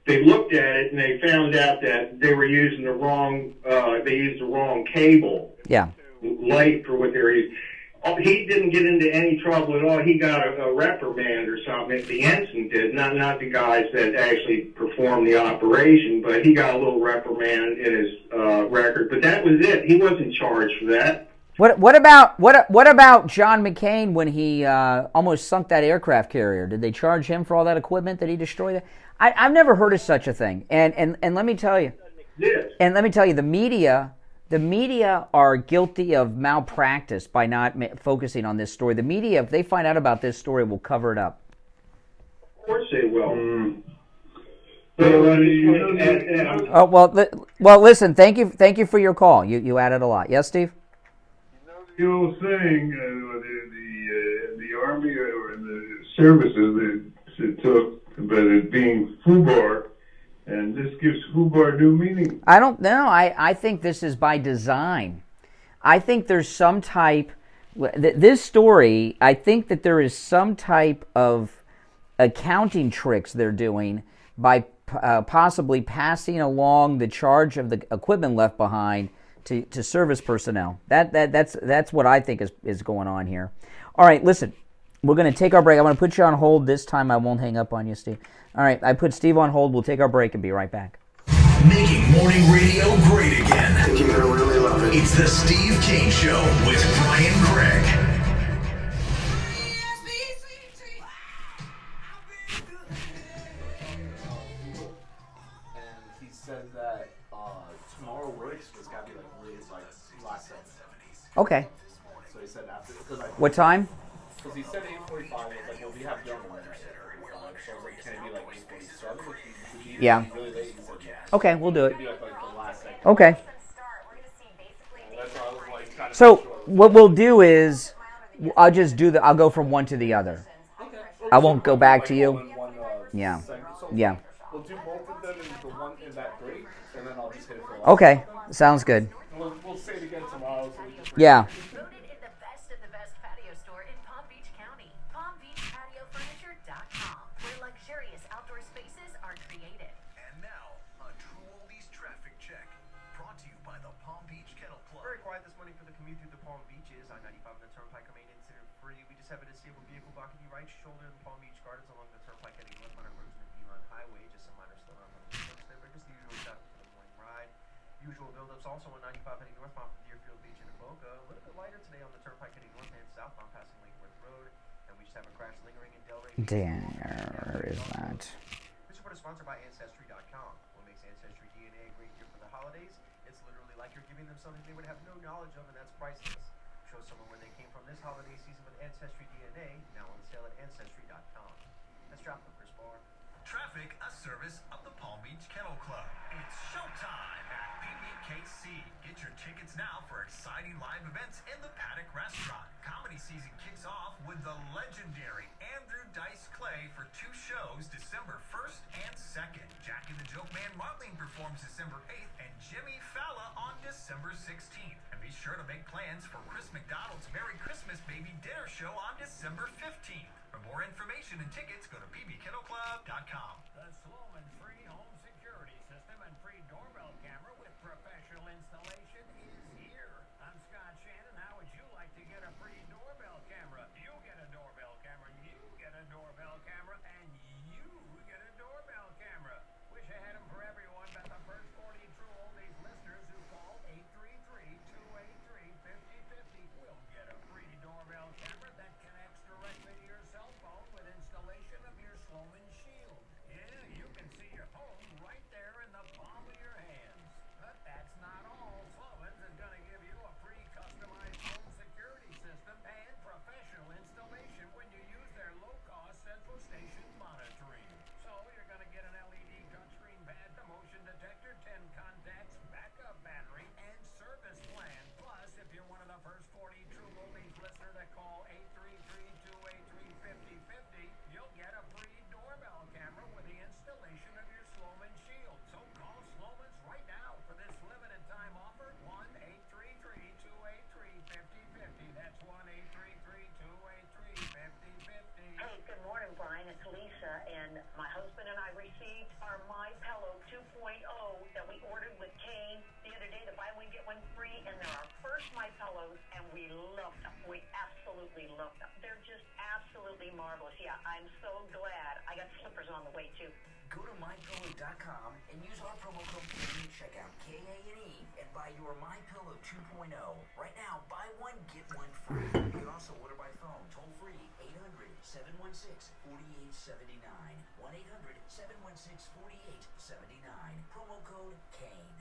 They looked at it and they found out that they were using the wrong. They used the wrong cable. Yeah. Light for what they're using. He didn't get into any trouble at all. He got a reprimand or something. The ensign did, not the guys that actually performed the operation, but he got a little reprimand in his record. But that was it. He wasn't charged for that. What about John McCain when he almost sunk that aircraft carrier? Did they charge him for all that equipment that he destroyed? I've never heard of such a thing. And let me tell you, Yes. And let me tell you, the media are guilty of malpractice by not focusing on this story. The media, if they find out about this story, will cover it up. Of course they will. Oh well. Listen. Thank you for your call. You added a lot. Yes, Steve. The old saying, the army or in the services, it talked about it being FUBAR, and this gives FUBAR new meaning. I don't know. I think this is by design. I think there's some type. This story. I think that there is some type of accounting tricks they're doing by possibly passing along the charge of the equipment left behind to service personnel. That's what I think is going on here. All right, listen, we're going to take our break. I'm going to put you on hold. This time I won't hang up on you, Steve. All right, I put Steve on hold. We'll take our break and be right back. Making morning radio great again. I think you're going to really love it. It's the Steve Kane Show with Brian Craig. Okay. So he said after. What time? Because he said 8:45. Like, well, we have young ones. So I was like, can it be like 8:47? Yeah. Really late, he said, Okay, we'll do it. It'd be like the last second. Okay. That's why I was like, trying to So make sure. what we'll do is, I'll go from one to the other. Okay. I won't go back to you. One, Yeah. segment. So Yeah. We'll do both of them in the one in that break, and then I'll just hit it for a last Okay. second. Sounds good. We'll say it again tomorrow. So we can Yeah. Voted in the best of the best patio store in Palm Beach County. PalmBeachPatioFurniture.com, where luxurious outdoor spaces are created. And now, a True Oldies traffic check. Brought to you by the Palm Beach Kennel Club. Very quiet this morning for the commute through the Palm Beaches. I-95 and the Turnpike remain incident free. We just have a disabled vehicle blocking the right shoulder in the Palm Beach Gardens along the Turnpike heading north on approach to the Beeline Highway. Just some minor slowdowns on the coast there, but just the usual traffic for the morning ride. Usual buildups also on 95 heading northbound from Deerfield Beach and Boca. A little bit lighter today on the Turnpike heading north and southbound passing Lakeworth Road. And we just have a crash lingering in Delray Beach. There is that. This report is sponsored by Ancestry.com. What makes Ancestry DNA a great gift for the holidays? It's literally like you're giving them something they would have no knowledge of, and that's priceless. Show someone where they came from this holiday season with Ancestry DNA, now on sale at Ancestry.com. Let's drop the Chris Bar. Traffic, a service of the Palm Beach Kennel Club. It's showtime at PBKC. Get your tickets now for exciting live events in the Paddock Restaurant. Comedy season kicks off with the legendary Andrew Dice Clay for 2 shows, December 1st and 2nd. Jackie the Joke Man Martling performs December 8th, and Jimmy Fallon on December 16th. And be sure to make plans for Chris McDonald's Merry Christmas Baby Dinner Show on December 15th. For more information and tickets, go to pbkennelclub.com. The Sloman free home security system and free doorbell camera with professional installation is here. I'm Scott Shannon. How would you like to get a free doorbell camera? You get a doorbell camera, you get a doorbell camera, and you get a doorbell camera. Wish I had them for everyone, but the first 40 True Oldies listeners who call 833-283-5050 will get a free doorbell camera that connects directly to your cell phone with installation of your Sloman Shield. Yeah, you can see your home right there in the palm of your hands. But that's not all. Sloman's is going to give you a free customized home security system and professional installation when you use their low-cost central station monitoring. So you're going to get an LED touchscreen pad, the motion detector, 10 contacts, backup battery, and service plan. Plus, if you're one of the first 40 True Oldies listeners that call 833-283-5050, you'll get a free doorbell camera with the installation of your Sloman Shield. So call Sloman's right now for this limited time offer, 1-833-283-5050. That's 1-833-283-5050. Hey, good morning, Brian. It's Lisa, and my husband and I received our My Pillow 2.0 that we ordered with Kane the other day, the buy one get one free, and they're our first My Pillows, and we love them. We absolutely love them. They're just absolutely marvelous. Yeah, I'm so glad. I got slippers on the way too. Go to mypillow.com and use our promo code KANE at checkout, KANE, and buy your My Pillow 2.0. Right now, buy one, get one free. You can also order by phone, toll free, 800-716-4879. 1-800-716-4879. Promo code KANE.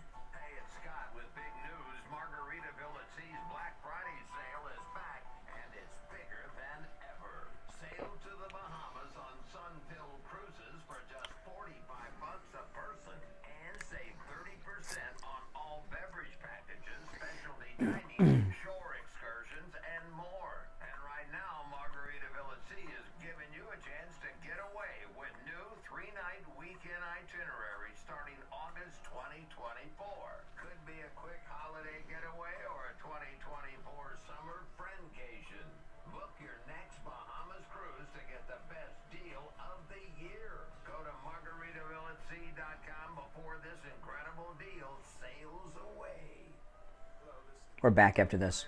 We're back after this.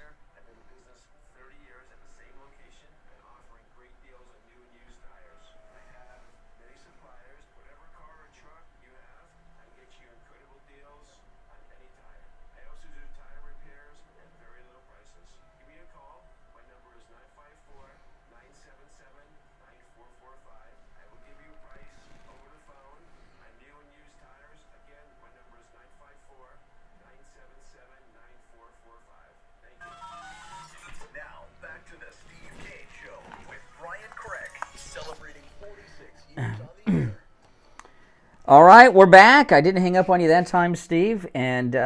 All right, we're back. I didn't hang up on you that time, Steve. And,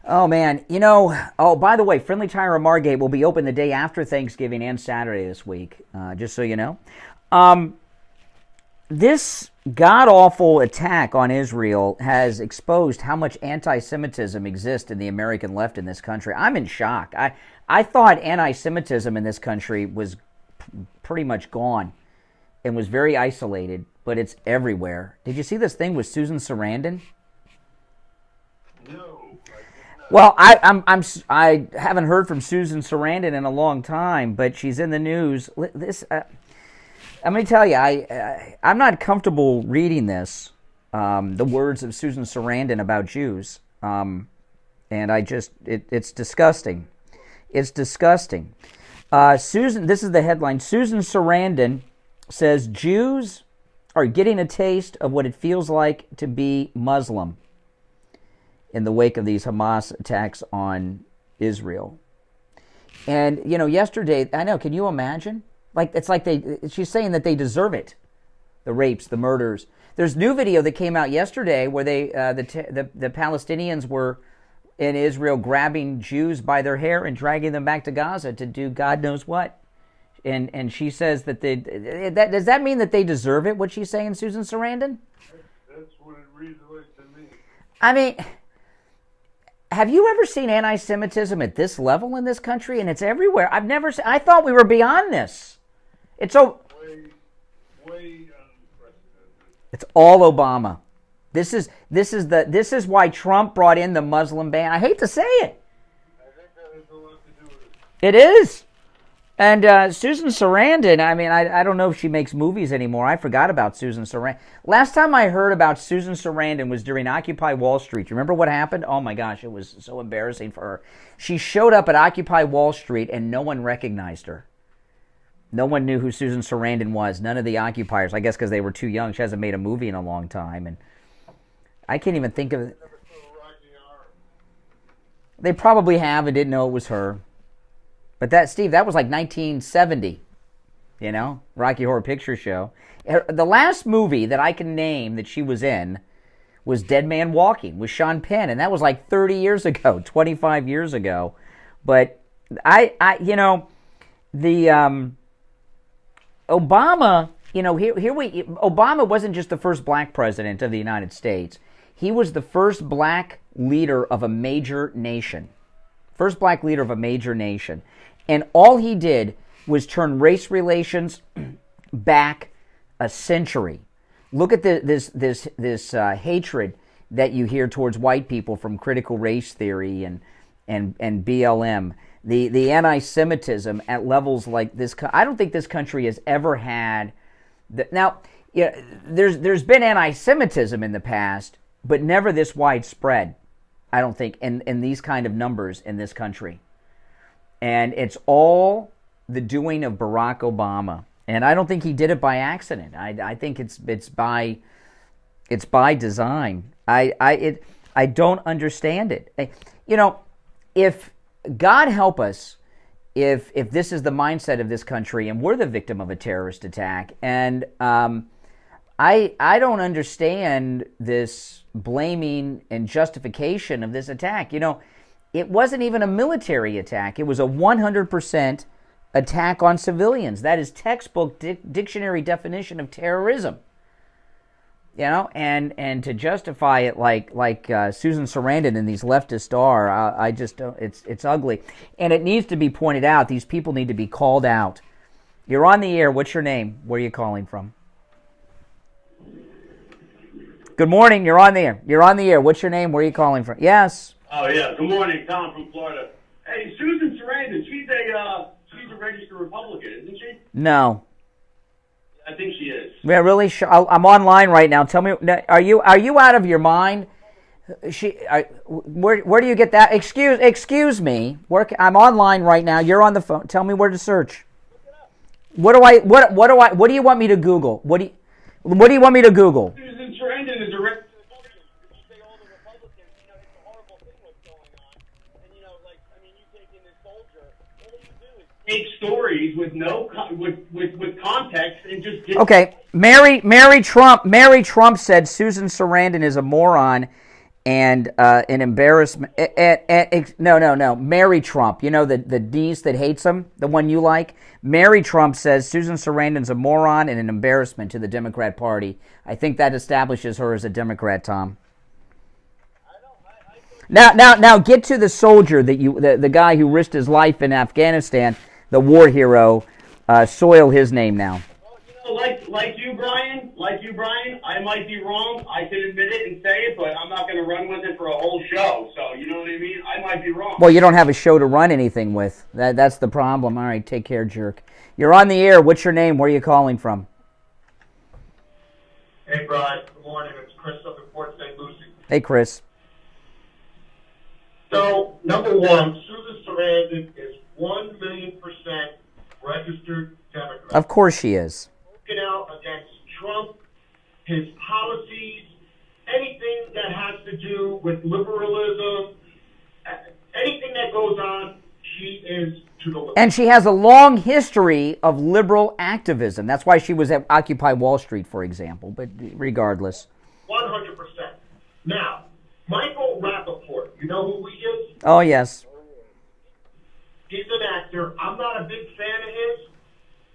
oh, man, by the way, Friendly Tire and Margate will be open the day after Thanksgiving and Saturday this week, just so you know. This god-awful attack on Israel has exposed how much anti-Semitism exists in the American left in this country. I'm in shock. I thought anti-Semitism in this country was pretty much gone and was very isolated, but it's everywhere. Did you see this thing with Susan Sarandon? No. Well, I haven't heard from Susan Sarandon in a long time, but she's in the news. Let me tell you, I'm not comfortable reading this, the words of Susan Sarandon about Jews, and it's disgusting. It's disgusting. Susan, this is the headline. Susan Sarandon says Jews are getting a taste of what it feels like to be Muslim in the wake of these Hamas attacks on Israel. And, yesterday, I know, can you imagine? She's saying that they deserve it. The rapes, the murders. There's new video that came out yesterday where the Palestinians were in Israel grabbing Jews by their hair and dragging them back to Gaza to do God knows what. And she says that does that mean that they deserve it, what she's saying, Susan Sarandon? That's what it reads like to me. I mean, have you ever seen anti-Semitism at this level in this country? And it's everywhere. I thought we were beyond this. It's all Obama. This is why Trump brought in the Muslim ban. I hate to say it. I think that has a lot to do with it. It is. And Susan Sarandon, I mean, I don't know if she makes movies anymore. I forgot about Susan Sarandon. Last time I heard about Susan Sarandon was during Occupy Wall Street. Do you remember what happened? Oh my gosh, it was so embarrassing for her. She showed up at Occupy Wall Street and no one recognized her. No one knew who Susan Sarandon was. None of the occupiers. I guess because they were too young. She hasn't made a movie in a long time. And I can't even think of it. They probably have and didn't know it was her. But Steve, that was like 1970, Rocky Horror Picture Show. The last movie that I can name that she was in was Dead Man Walking with Sean Penn, and that was like 30 years ago, 25 years ago. But Obama, Obama wasn't just the first black president of the United States. He was the first black leader of a major nation. First black leader of a major nation. And all he did was turn race relations back a century. Look at this hatred that you hear towards white people from critical race theory and BLM. The anti-Semitism at levels like this. I don't think this country has ever had. There's been anti-Semitism in the past, but never this widespread. I don't think in these kind of numbers in this country. And it's all the doing of Barack Obama. And I don't think he did it by accident. I think it's by design. I don't understand it. If God help us, if this is the mindset of this country and we're the victim of a terrorist attack, and I don't understand this blaming and justification of this attack. It wasn't even a military attack. It was a 100% attack on civilians. That is textbook dictionary definition of terrorism. And to justify it like Susan Sarandon and these leftists are, I just don't. It's ugly, and it needs to be pointed out. These people need to be called out. You're on the air. What's your name? Where are you calling from? Good morning. You're on the air. What's your name? Where are you calling from? Yes. Oh, yeah. Good morning. Tom from Florida. Hey, Susan Sarandon, she's a registered Republican, isn't she? No. I think she is. Yeah, really? I'm online right now. Tell me, are you out of your mind? Where do you get that? Excuse me. I'm online right now. You're on the phone. Tell me where to search. What do you want me to Google? What do you want me to Google? Susan Sarandon is a registered Republican. If you say all the Republicans, it's a horrible thing what's going on. And you take in this soldier, all you do is take stories with no with context and just get. Okay, Mary Trump said Susan Sarandon is a moron and an embarrassment. No. Mary Trump, the niece that hates him, the one you like. Mary Trump says Susan Sarandon's a moron and an embarrassment to the Democrat Party. I think that establishes her as a Democrat, Tom. Now, get to the soldier the guy who risked his life in Afghanistan, the war hero. Soil his name now. Like you, Brian, I might be wrong. I can admit it and say it, but I'm not going to run with it for a whole show. So, you know what I mean? I might be wrong. Well, you don't have a show to run anything with. That's the problem. All right, take care, jerk. You're on the air. What's your name? Where are you calling from? Hey, Brian. Good morning. It's Chris up in Port St. Lucie. Hey, Chris. So, number one, Susan Sarandon is 1,000,000% registered Democrat. Of course she is. Out against Trump, his policies, anything that has to do with liberalism, anything that goes on, she is to the left. And she has a long history of liberal activism. That's why she was at Occupy Wall Street, for example. But regardless. 100%. Now, Michael Rappaport, you know who he is? Oh, yes. He's an actor. I'm not a big fan of his.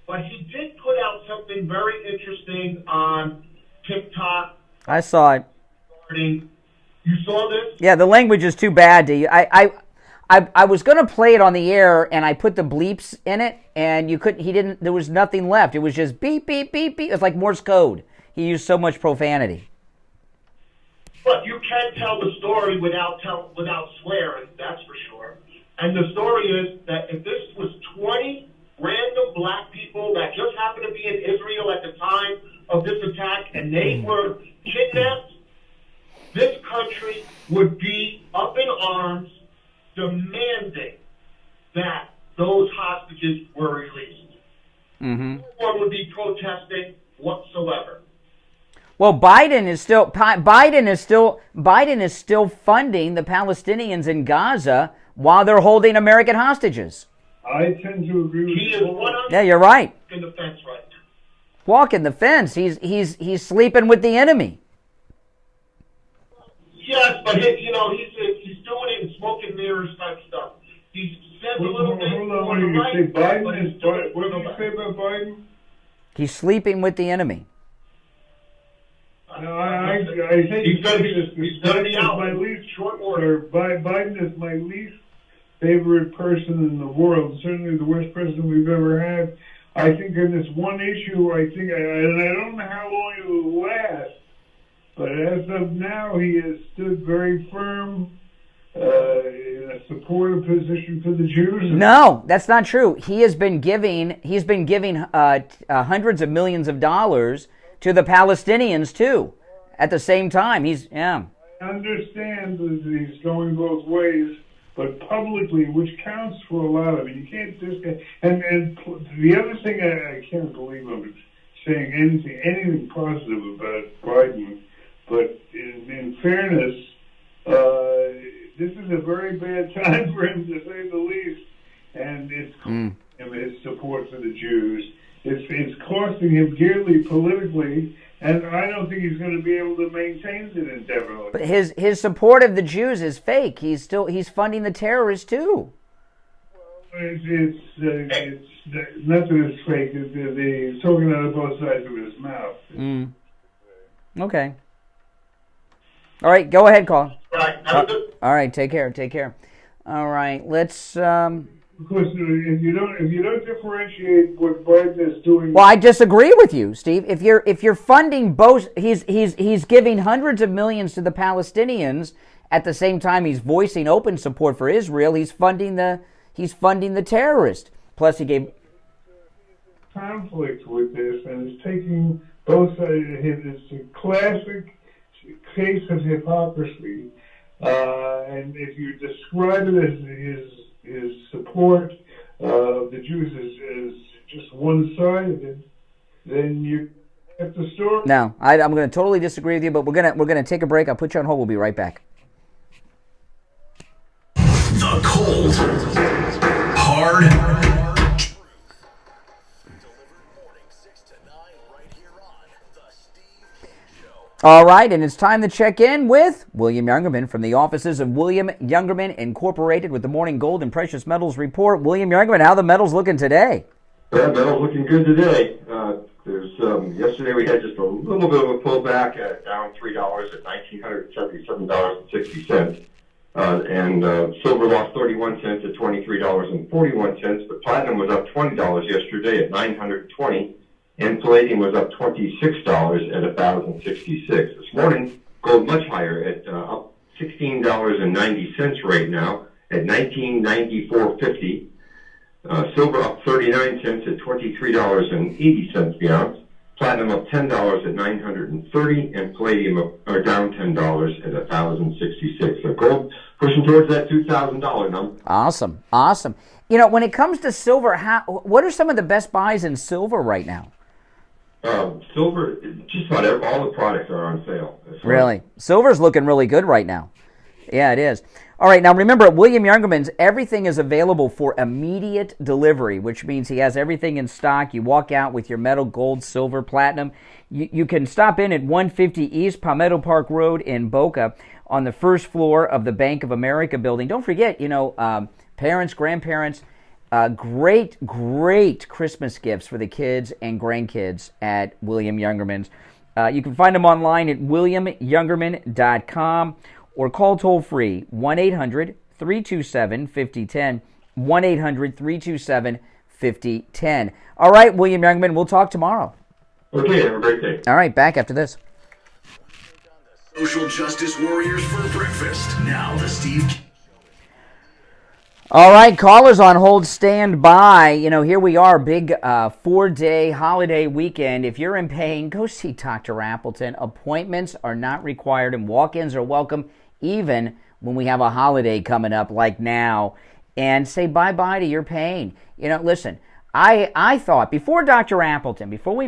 But he did put out something very interesting on TikTok. I saw it. You saw this? Yeah, the language is too bad to you. I was going to play it on the air, and I put the bleeps in it, and you couldn't. He didn't. There was nothing left. It was just beep, beep, beep, beep. It's like Morse code. He used so much profanity. But you can't tell the story without swearing. That's for sure. And the story is that if this was 20 random black people that just happened to be in Israel at the time of this attack and they were kidnapped, this country would be up in arms demanding that those hostages were released. Mm-hmm. No one would be protesting whatsoever. Well, Biden is still funding the Palestinians in Gaza while they're holding American hostages. I tend to agree with you. Yeah, you're right. In the fence right now. Walking the fence. He's sleeping with the enemy. Yes, but he's doing it in smoke and mirrors type stuff. He says a little bit on, when you say Biden, what did you say about Biden? He's sleeping with the enemy. No, I think he's going to be out. My least short order. Biden is my least favorite person in the world. Certainly the worst president we've ever had. I think in this one issue, and I don't know how long it will last, but as of now, he has stood very firm in a supportive position for the Jews. No, that's not true. He's been giving hundreds of millions of dollars to the Palestinians too. At the same time, I understand that he's going both ways, but publicly, which counts for a lot of it. You can't discount. And the other thing, I can't believe I'm saying anything positive about Biden, but in fairness, this is a very bad time for him, to say the least, and it's costing him his support for the Jews. It's costing him dearly politically, and I don't think he's going to be able to maintain it indefinitely. But his support of the Jews is fake. He's funding the terrorists too. It's not that it's fake. He's talking out of both sides of his mouth. Okay. All right, go ahead, Colin. Right. All right, take care. All right, let's. Because if you don't differentiate what Biden is doing. Well, I disagree with you, Steve. If you're funding both, he's giving hundreds of millions to the Palestinians at the same time he's voicing open support for Israel, he's funding the terrorist. Plus, he gave conflict with this, and it's taking both sides. It's a classic case of hypocrisy. And if you describe it as his support of the Jews as just one-sided, then you have the story. No, I'm going to totally disagree with you, but we're gonna take a break. I'll put you on hold. We'll be right back. The cold, hard, all right, and it's time to check in with William Youngerman from the offices of William Youngerman Incorporated with the Morning Gold and Precious Metals Report. William Youngerman, how are the metals looking today? Metals looking good today. Yesterday we had just a little bit of a pullback down $3 at $1,977.60. And silver lost 31 cents at $23.41, but platinum was up $20 yesterday at $920, and palladium was up $26 at $1,066. This morning, gold much higher at up $16.90 right now at $1994.50. Silver up 39 cents at $23.80 the ounce. Platinum up $10 at $930, and palladium down $10 at $1,066. So gold pushing towards that $2,000 number. Awesome. You know, when it comes to silver, what are some of the best buys in silver right now? Silver, just about all the products are on sale. Really? Silver's looking really good right now. Yeah, it is. All right, now remember, at William Youngerman's, everything is available for immediate delivery, which means he has everything in stock. You walk out with your metal, gold, silver, platinum. You can stop in at 150 East Palmetto Park Road in Boca on the first floor of the Bank of America building. Don't forget, parents, grandparents, great Christmas gifts for the kids and grandkids at William Youngerman's. You can find them online at williamyoungerman.com or call toll-free 1-800-327-5010, 1-800-327-5010. All right, William Youngerman, we'll talk tomorrow. Okay, have a great day. All right, back after this. Social justice warriors for breakfast. Now the Steve. All right, callers on hold, stand by. Here we are, big 4-day holiday weekend. If you're in pain, go see Dr. Appleton. Appointments are not required and walk-ins are welcome, even when we have a holiday coming up like now. And say bye-bye to your pain. Listen, I thought, before we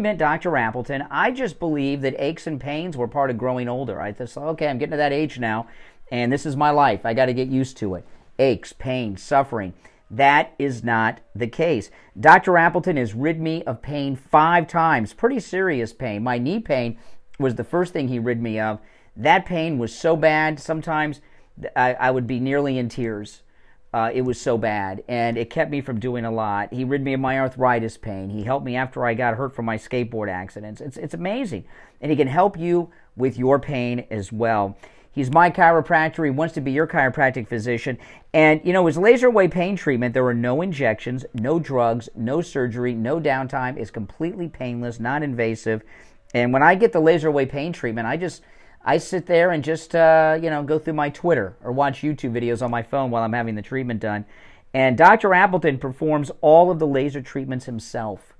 met Dr. Appleton, I just believed that aches and pains were part of growing older. I thought, okay, I'm getting to that age now, and this is my life. I got to get used to it. Aches, pain, suffering. That is not the case. Dr. Appleton has rid me of pain 5 times, pretty serious pain. My knee pain was the first thing he rid me of. That pain was so bad, sometimes I would be nearly in tears. It was so bad, and it kept me from doing a lot. He rid me of my arthritis pain. He helped me after I got hurt from my skateboard accidents. It's amazing, and he can help you with your pain as well. He's my chiropractor. He wants to be your chiropractic physician. And, his laser away pain treatment, there are no injections, no drugs, no surgery, no downtime. It's completely painless, non-invasive. And when I get the laser away pain treatment, I sit there and just, go through my Twitter or watch YouTube videos on my phone while I'm having the treatment done. And Dr. Appleton performs all of the laser treatments himself,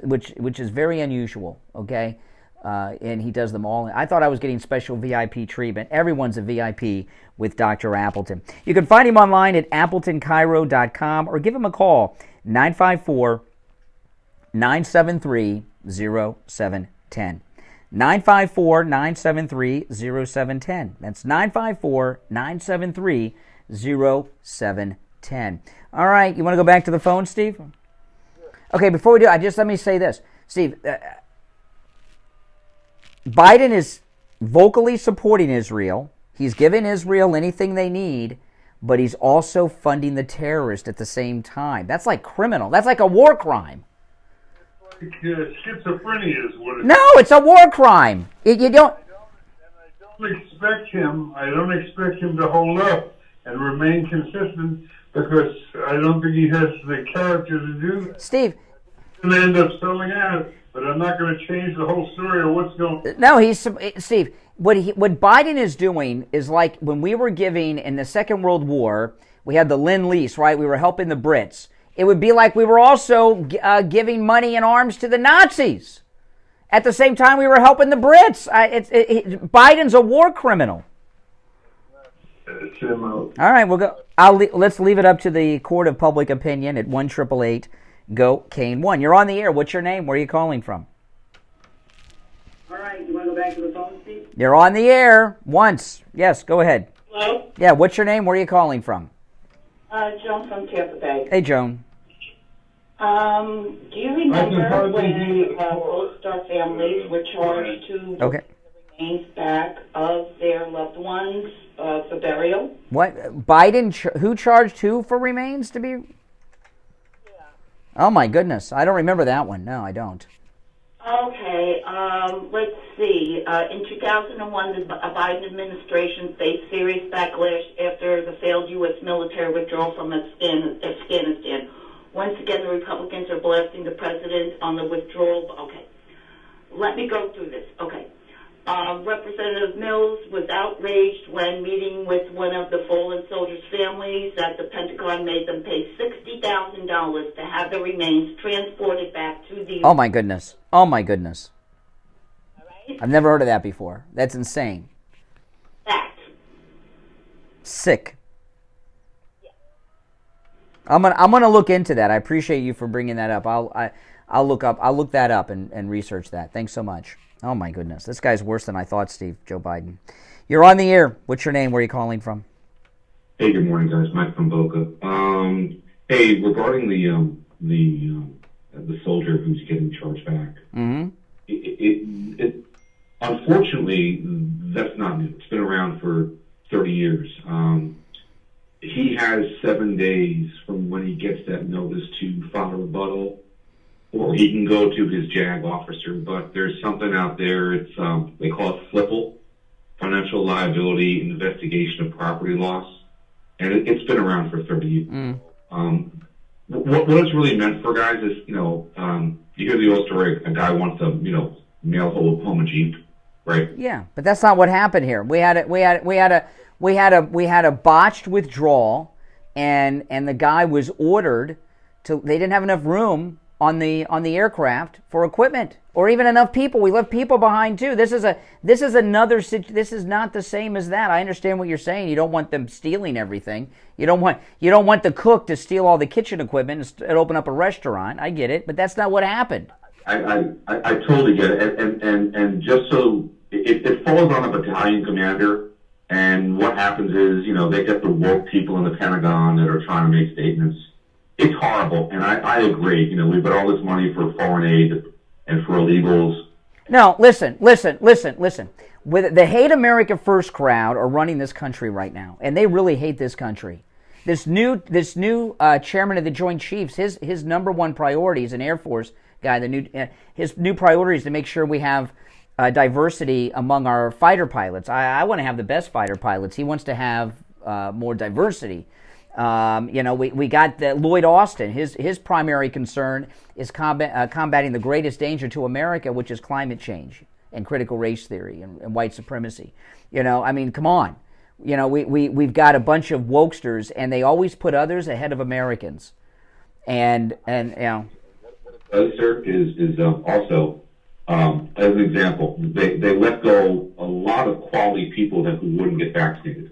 which is very unusual, okay? And he does them all. I thought I was getting special VIP treatment. Everyone's a VIP with Dr. Appleton. You can find him online at AppletonChiro.com or give him a call, 954-973-0710. 954-973-0710. That's 954-973-0710. All right, you want to go back to the phone, Steve? Okay, before we do, let me say this. Steve, Biden is vocally supporting Israel. He's giving Israel anything they need, but he's also funding the terrorist at the same time. That's like criminal. That's like a war crime. Schizophrenia is what it is. No, it's a war crime. You don't. I don't expect him to hold up and remain consistent because I don't think he has the character to do that. Steve. He'll end up selling out. but I'm not going to change the whole story of what's going on. No, Steve, what Biden is doing is like when we were giving in the Second World War, we had the Lend-Lease, right? We were helping the Brits. It would be like we were also giving money and arms to the Nazis. At the same time, we were helping the Brits. Biden's a war criminal. All right, we'll go. Let's leave it up to the court of public opinion at 1-888-GO-KANE-1. You're on the air. What's your name? Where are you calling from? All right, you want to go back to the phone, Steve? You're on the air once. Yes, go ahead. Hello? Yeah, what's your name? Where are you calling from? Joan from Tampa Bay. Hey, Joan. Do you remember when both star families were charged to Okay. get the remains back of their loved ones for burial? What? Biden, who charged who for remains to be? Yeah. Oh, my goodness. I don't remember that one. No, I don't. Okay, let's see. In 2001, the Biden administration faced serious backlash after the failed U.S. military withdrawal from Afghanistan. Once again, the Republicans are blasting the president on the withdrawal. Okay, let me go through this. Okay. Representative Mills was outraged when meeting with one of the fallen soldiers' families that the Pentagon made them pay $60,000 to have the remains transported back to the... Oh, my goodness. Oh, my goodness. Right. I've never heard of that before. That's insane. Fact. Sick. Yeah. I'm gonna look into that. I appreciate you for bringing that up. I'll look that up and research that. Thanks so much. Oh, my goodness. This guy's worse than I thought, Steve, Joe Biden. You're on the air. What's your name? Where are you calling from? Hey, good morning, guys. Mike from Boca. Hey, regarding the soldier who's getting charged back, mm-hmm. it unfortunately, that's not new. It's been around for 30 years. He has 7 days from when he gets that notice to file a rebuttal, or he can go to his JAG officer, but there's something out there, it's they call it FLIPL, Financial Liability Investigation of Property Loss, and it's been around for 30 years. What it's really meant for, guys, is, you hear the old story, a guy wants to, mail home a Jeep, right? Yeah, but that's not what happened here. We had a botched withdrawal, and the guy was ordered to, they didn't have enough room on the aircraft for equipment or even enough people. We left people behind too. This is another. This is not the same as that. I understand what you're saying. You don't want them stealing everything. You don't want the cook to steal all the kitchen equipment and open up a restaurant. I get it, but that's not what happened. I totally get it, and just so it falls on a battalion commander. And what happens is, they get the woke people in the Pentagon that are trying to make statements. It's horrible, and I agree. We've got all this money for foreign aid and for illegals. No, listen. With the Hate America First crowd are running this country right now, and they really hate this country. This new chairman of the Joint Chiefs, his number one priority is an Air Force guy. His new priority is to make sure we have diversity among our fighter pilots. I want to have the best fighter pilots. He wants to have more diversity. We got Lloyd Austin. His primary concern is combating the greatest danger to America, which is climate change and critical race theory and white supremacy. Come on. We've got a bunch of wokesters, and they always put others ahead of Americans. And What it does, sir, is also, as an example, they let go a lot of quality people who wouldn't get vaccinated.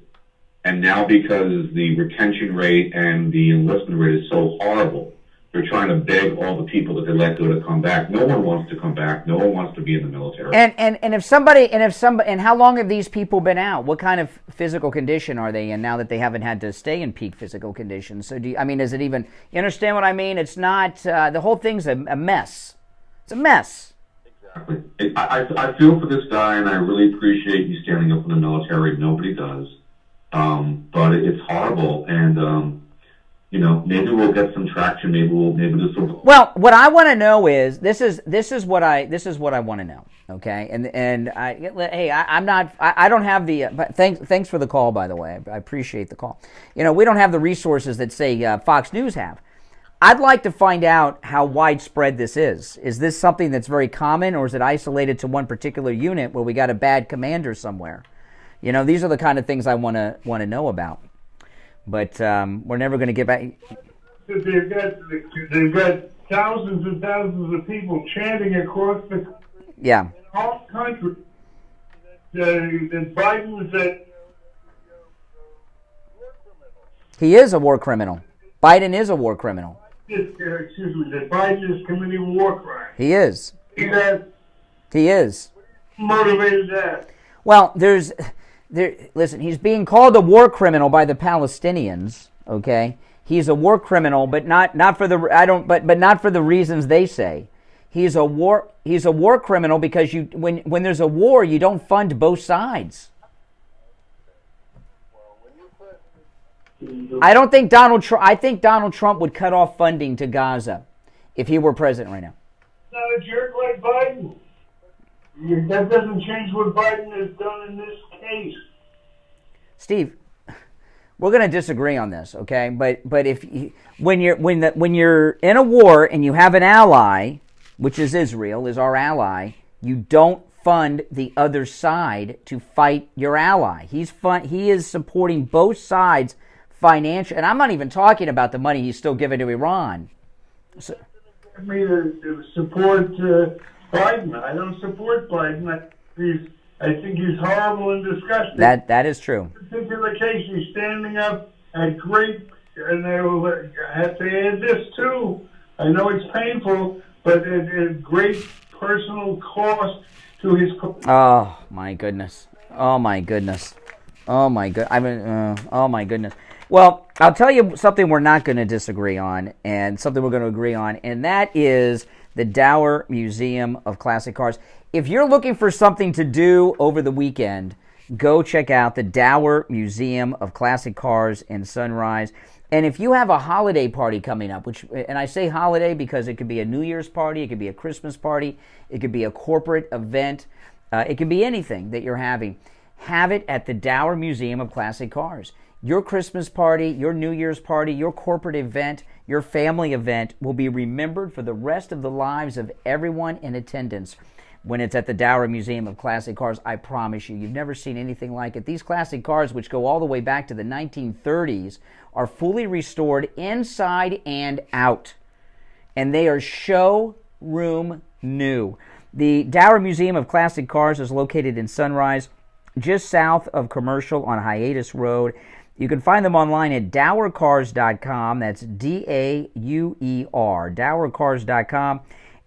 And now, because the retention rate and the enlistment rate is so horrible, they're trying to beg all the people that they let go to come back. No one wants to come back. No one wants to be in the military. And how long have these people been out? What kind of physical condition are they in now that they haven't had to stay in peak physical conditions? So is it even? You understand what I mean? It's not. The whole thing's a mess. It's a mess. Exactly. I feel for this guy, and I really appreciate you standing up for the military. Nobody does. But it's horrible, and maybe we'll get some traction. Maybe this will. Well, what I want to know is this is what I want to know. Okay, I don't have the. But thanks for the call, by the way. I appreciate the call. We don't have the resources that say Fox News have. I'd like to find out how widespread this is. Is this something that's very common, or is it isolated to one particular unit where we got a bad commander somewhere? You know, these are the kind of things I want to know about. But we're never going to get back. They've got thousands and thousands of people chanting across the whole country that Biden said he is a war criminal. Biden is a war criminal. that Biden is committing war crimes. He is. He is. Motivated that. Well, listen, he's being called a war criminal by the Palestinians, okay? He's a war criminal, but not for the reasons they say. He's a war criminal because when there's a war, you don't fund both sides. I think Donald Trump would cut off funding to Gaza if he were president right now. Not a jerk like Biden. That doesn't change what Biden has done in this case. Steve, we're going to disagree on this, okay? But when you're in a war and you have an ally, which is Israel, is our ally, you don't fund the other side to fight your ally. He is supporting both sides financially, and I'm not even talking about the money he's still giving to Iran. So, me to support Biden. I don't support Biden. I think he's horrible and disgusting. That is true. In this particular case, he's standing up at great, and I will have to add this too. I know it's painful, but at great personal cost to his. Oh my goodness! Oh my goodness! Oh my good! Oh my goodness! Well, I'll tell you something we're not going to disagree on, and something we're going to agree on, and that is the Dower Museum of Classic Cars. If you're looking for something to do over the weekend, go check out the Dower Museum of Classic Cars in Sunrise. And if you have a holiday party coming up, and I say holiday because it could be a New Year's party, it could be a Christmas party, it could be a corporate event, it could be anything that you're having, have it at the Dower Museum of Classic Cars. Your Christmas party, your New Year's party, your corporate event, your family event will be remembered for the rest of the lives of everyone in attendance when it's at the Dower Museum of Classic Cars. I promise you, you've never seen anything like it. These classic cars, which go all the way back to the 1930s, are fully restored inside and out, and they are showroom new. The Dower Museum of Classic Cars is located in Sunrise, just south of Commercial on Hiatus Road. You can find them online at dowercars.com. That's DAUER, dowercars.com.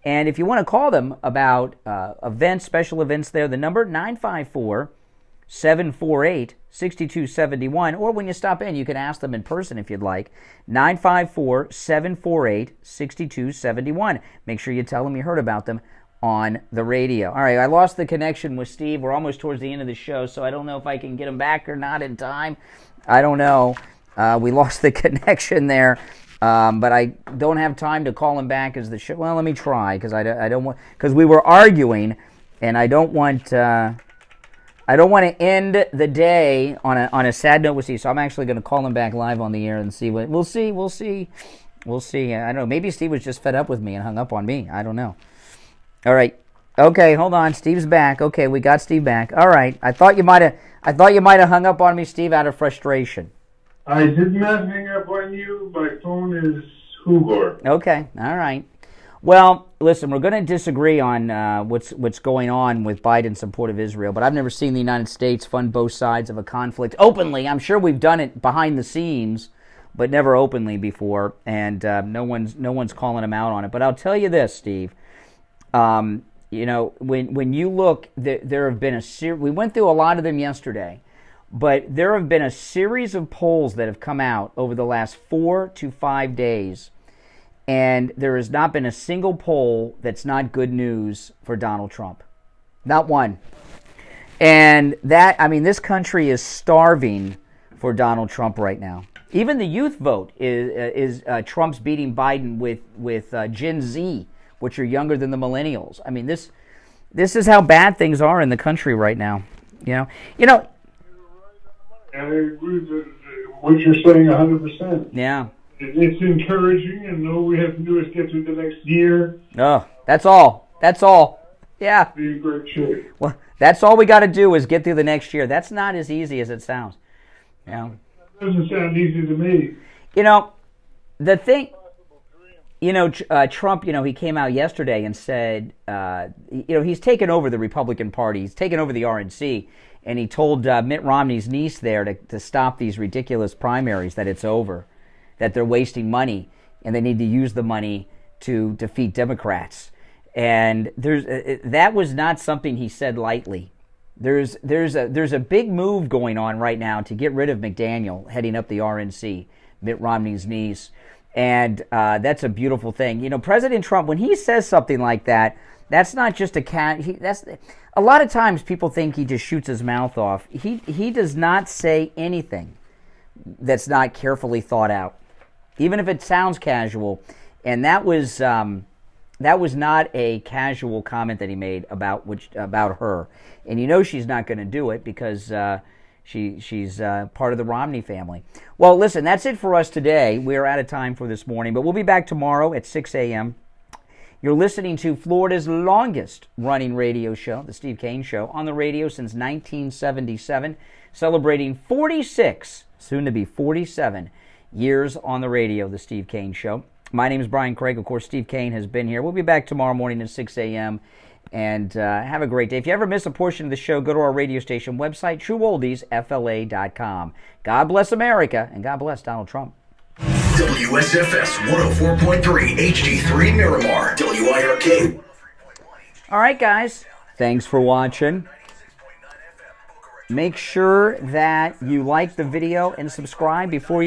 And if you want to call them about events, special events there, the number 954-748-6271. Or when you stop in, you can ask them in person if you'd like. 954-748-6271. Make sure you tell them you heard about them on the radio. All right, I lost the connection with Steve. We're almost towards the end of the show, so I don't know if I can get him back or not in time. I don't know. We lost the connection there, but I don't have time to call him back as the show. Well, let me try because I don't want, because we were arguing, and I don't want to end the day on a sad note with Steve. So I'm actually going to call him back live on the air and see what we'll see. I don't know. Maybe Steve was just fed up with me and hung up on me. I don't know. All right. Okay, hold on. Steve's back. Okay, we got Steve back. All right. I thought you might have hung up on me, Steve, out of frustration. I did not hang up on you. My phone is Hugor. Okay. All right. Well, listen, we're going to disagree on what's going on with Biden's support of Israel, but I've never seen the United States fund both sides of a conflict openly. I'm sure we've done it behind the scenes, but never openly before, and no one's calling them out on it. But I'll tell you this, Steve. You know, when you look, there have been we went through a lot of them yesterday, but there have been a series of polls that have come out over the last 4 to 5 days, and there has not been a single poll that's not good news for Donald Trump. Not one. And this country is starving for Donald Trump right now. Even the youth vote is Trump's beating Biden with Gen Z, which are younger than the millennials. I mean, this is how bad things are in the country right now. You know. I agree with what you're saying 100%. Yeah. it's encouraging, and all we have to do is get through the next year. No, that's all. That's all. Yeah. Be in great shape. Well, that's all we got to do is get through the next year. That's not as easy as it sounds. You know? That doesn't sound easy to me. You know, the thing, you know, Trump, you know, he came out yesterday and said, you know, he's taken over the Republican Party. He's taken over the RNC. And he told Mitt Romney's niece there to stop these ridiculous primaries, that it's over, that they're wasting money, and they need to use the money to defeat Democrats. And that was not something he said lightly. There's a big move going on right now to get rid of McDaniel heading up the RNC, Mitt Romney's niece. And that's a beautiful thing. You know, President Trump, when he says something like that, that's not just a lot of times people think he just shoots his mouth off. He does not say anything that's not carefully thought out, even if it sounds casual. And that was not a casual comment that he made about her. And you know she's not going to do it because she's part of the Romney family. Well, listen, that's it for us today. We are out of time for this morning, but we'll be back tomorrow at 6 a.m. You're listening to Florida's longest running radio show, The Steve Kane Show, on the radio since 1977, celebrating 46, soon to be 47, years on the radio, The Steve Kane Show. My name is Brian Craig. Of course, Steve Kane has been here. We'll be back tomorrow morning at 6 a.m. And have a great day. If you ever miss a portion of the show, go to our radio station website, TrueOldiesFLA.com. God bless America, and God bless Donald Trump. WSFS 104.3 HD3 Miramar. WIRK. All right, guys. Thanks for watching. Make sure that you like the video and subscribe before you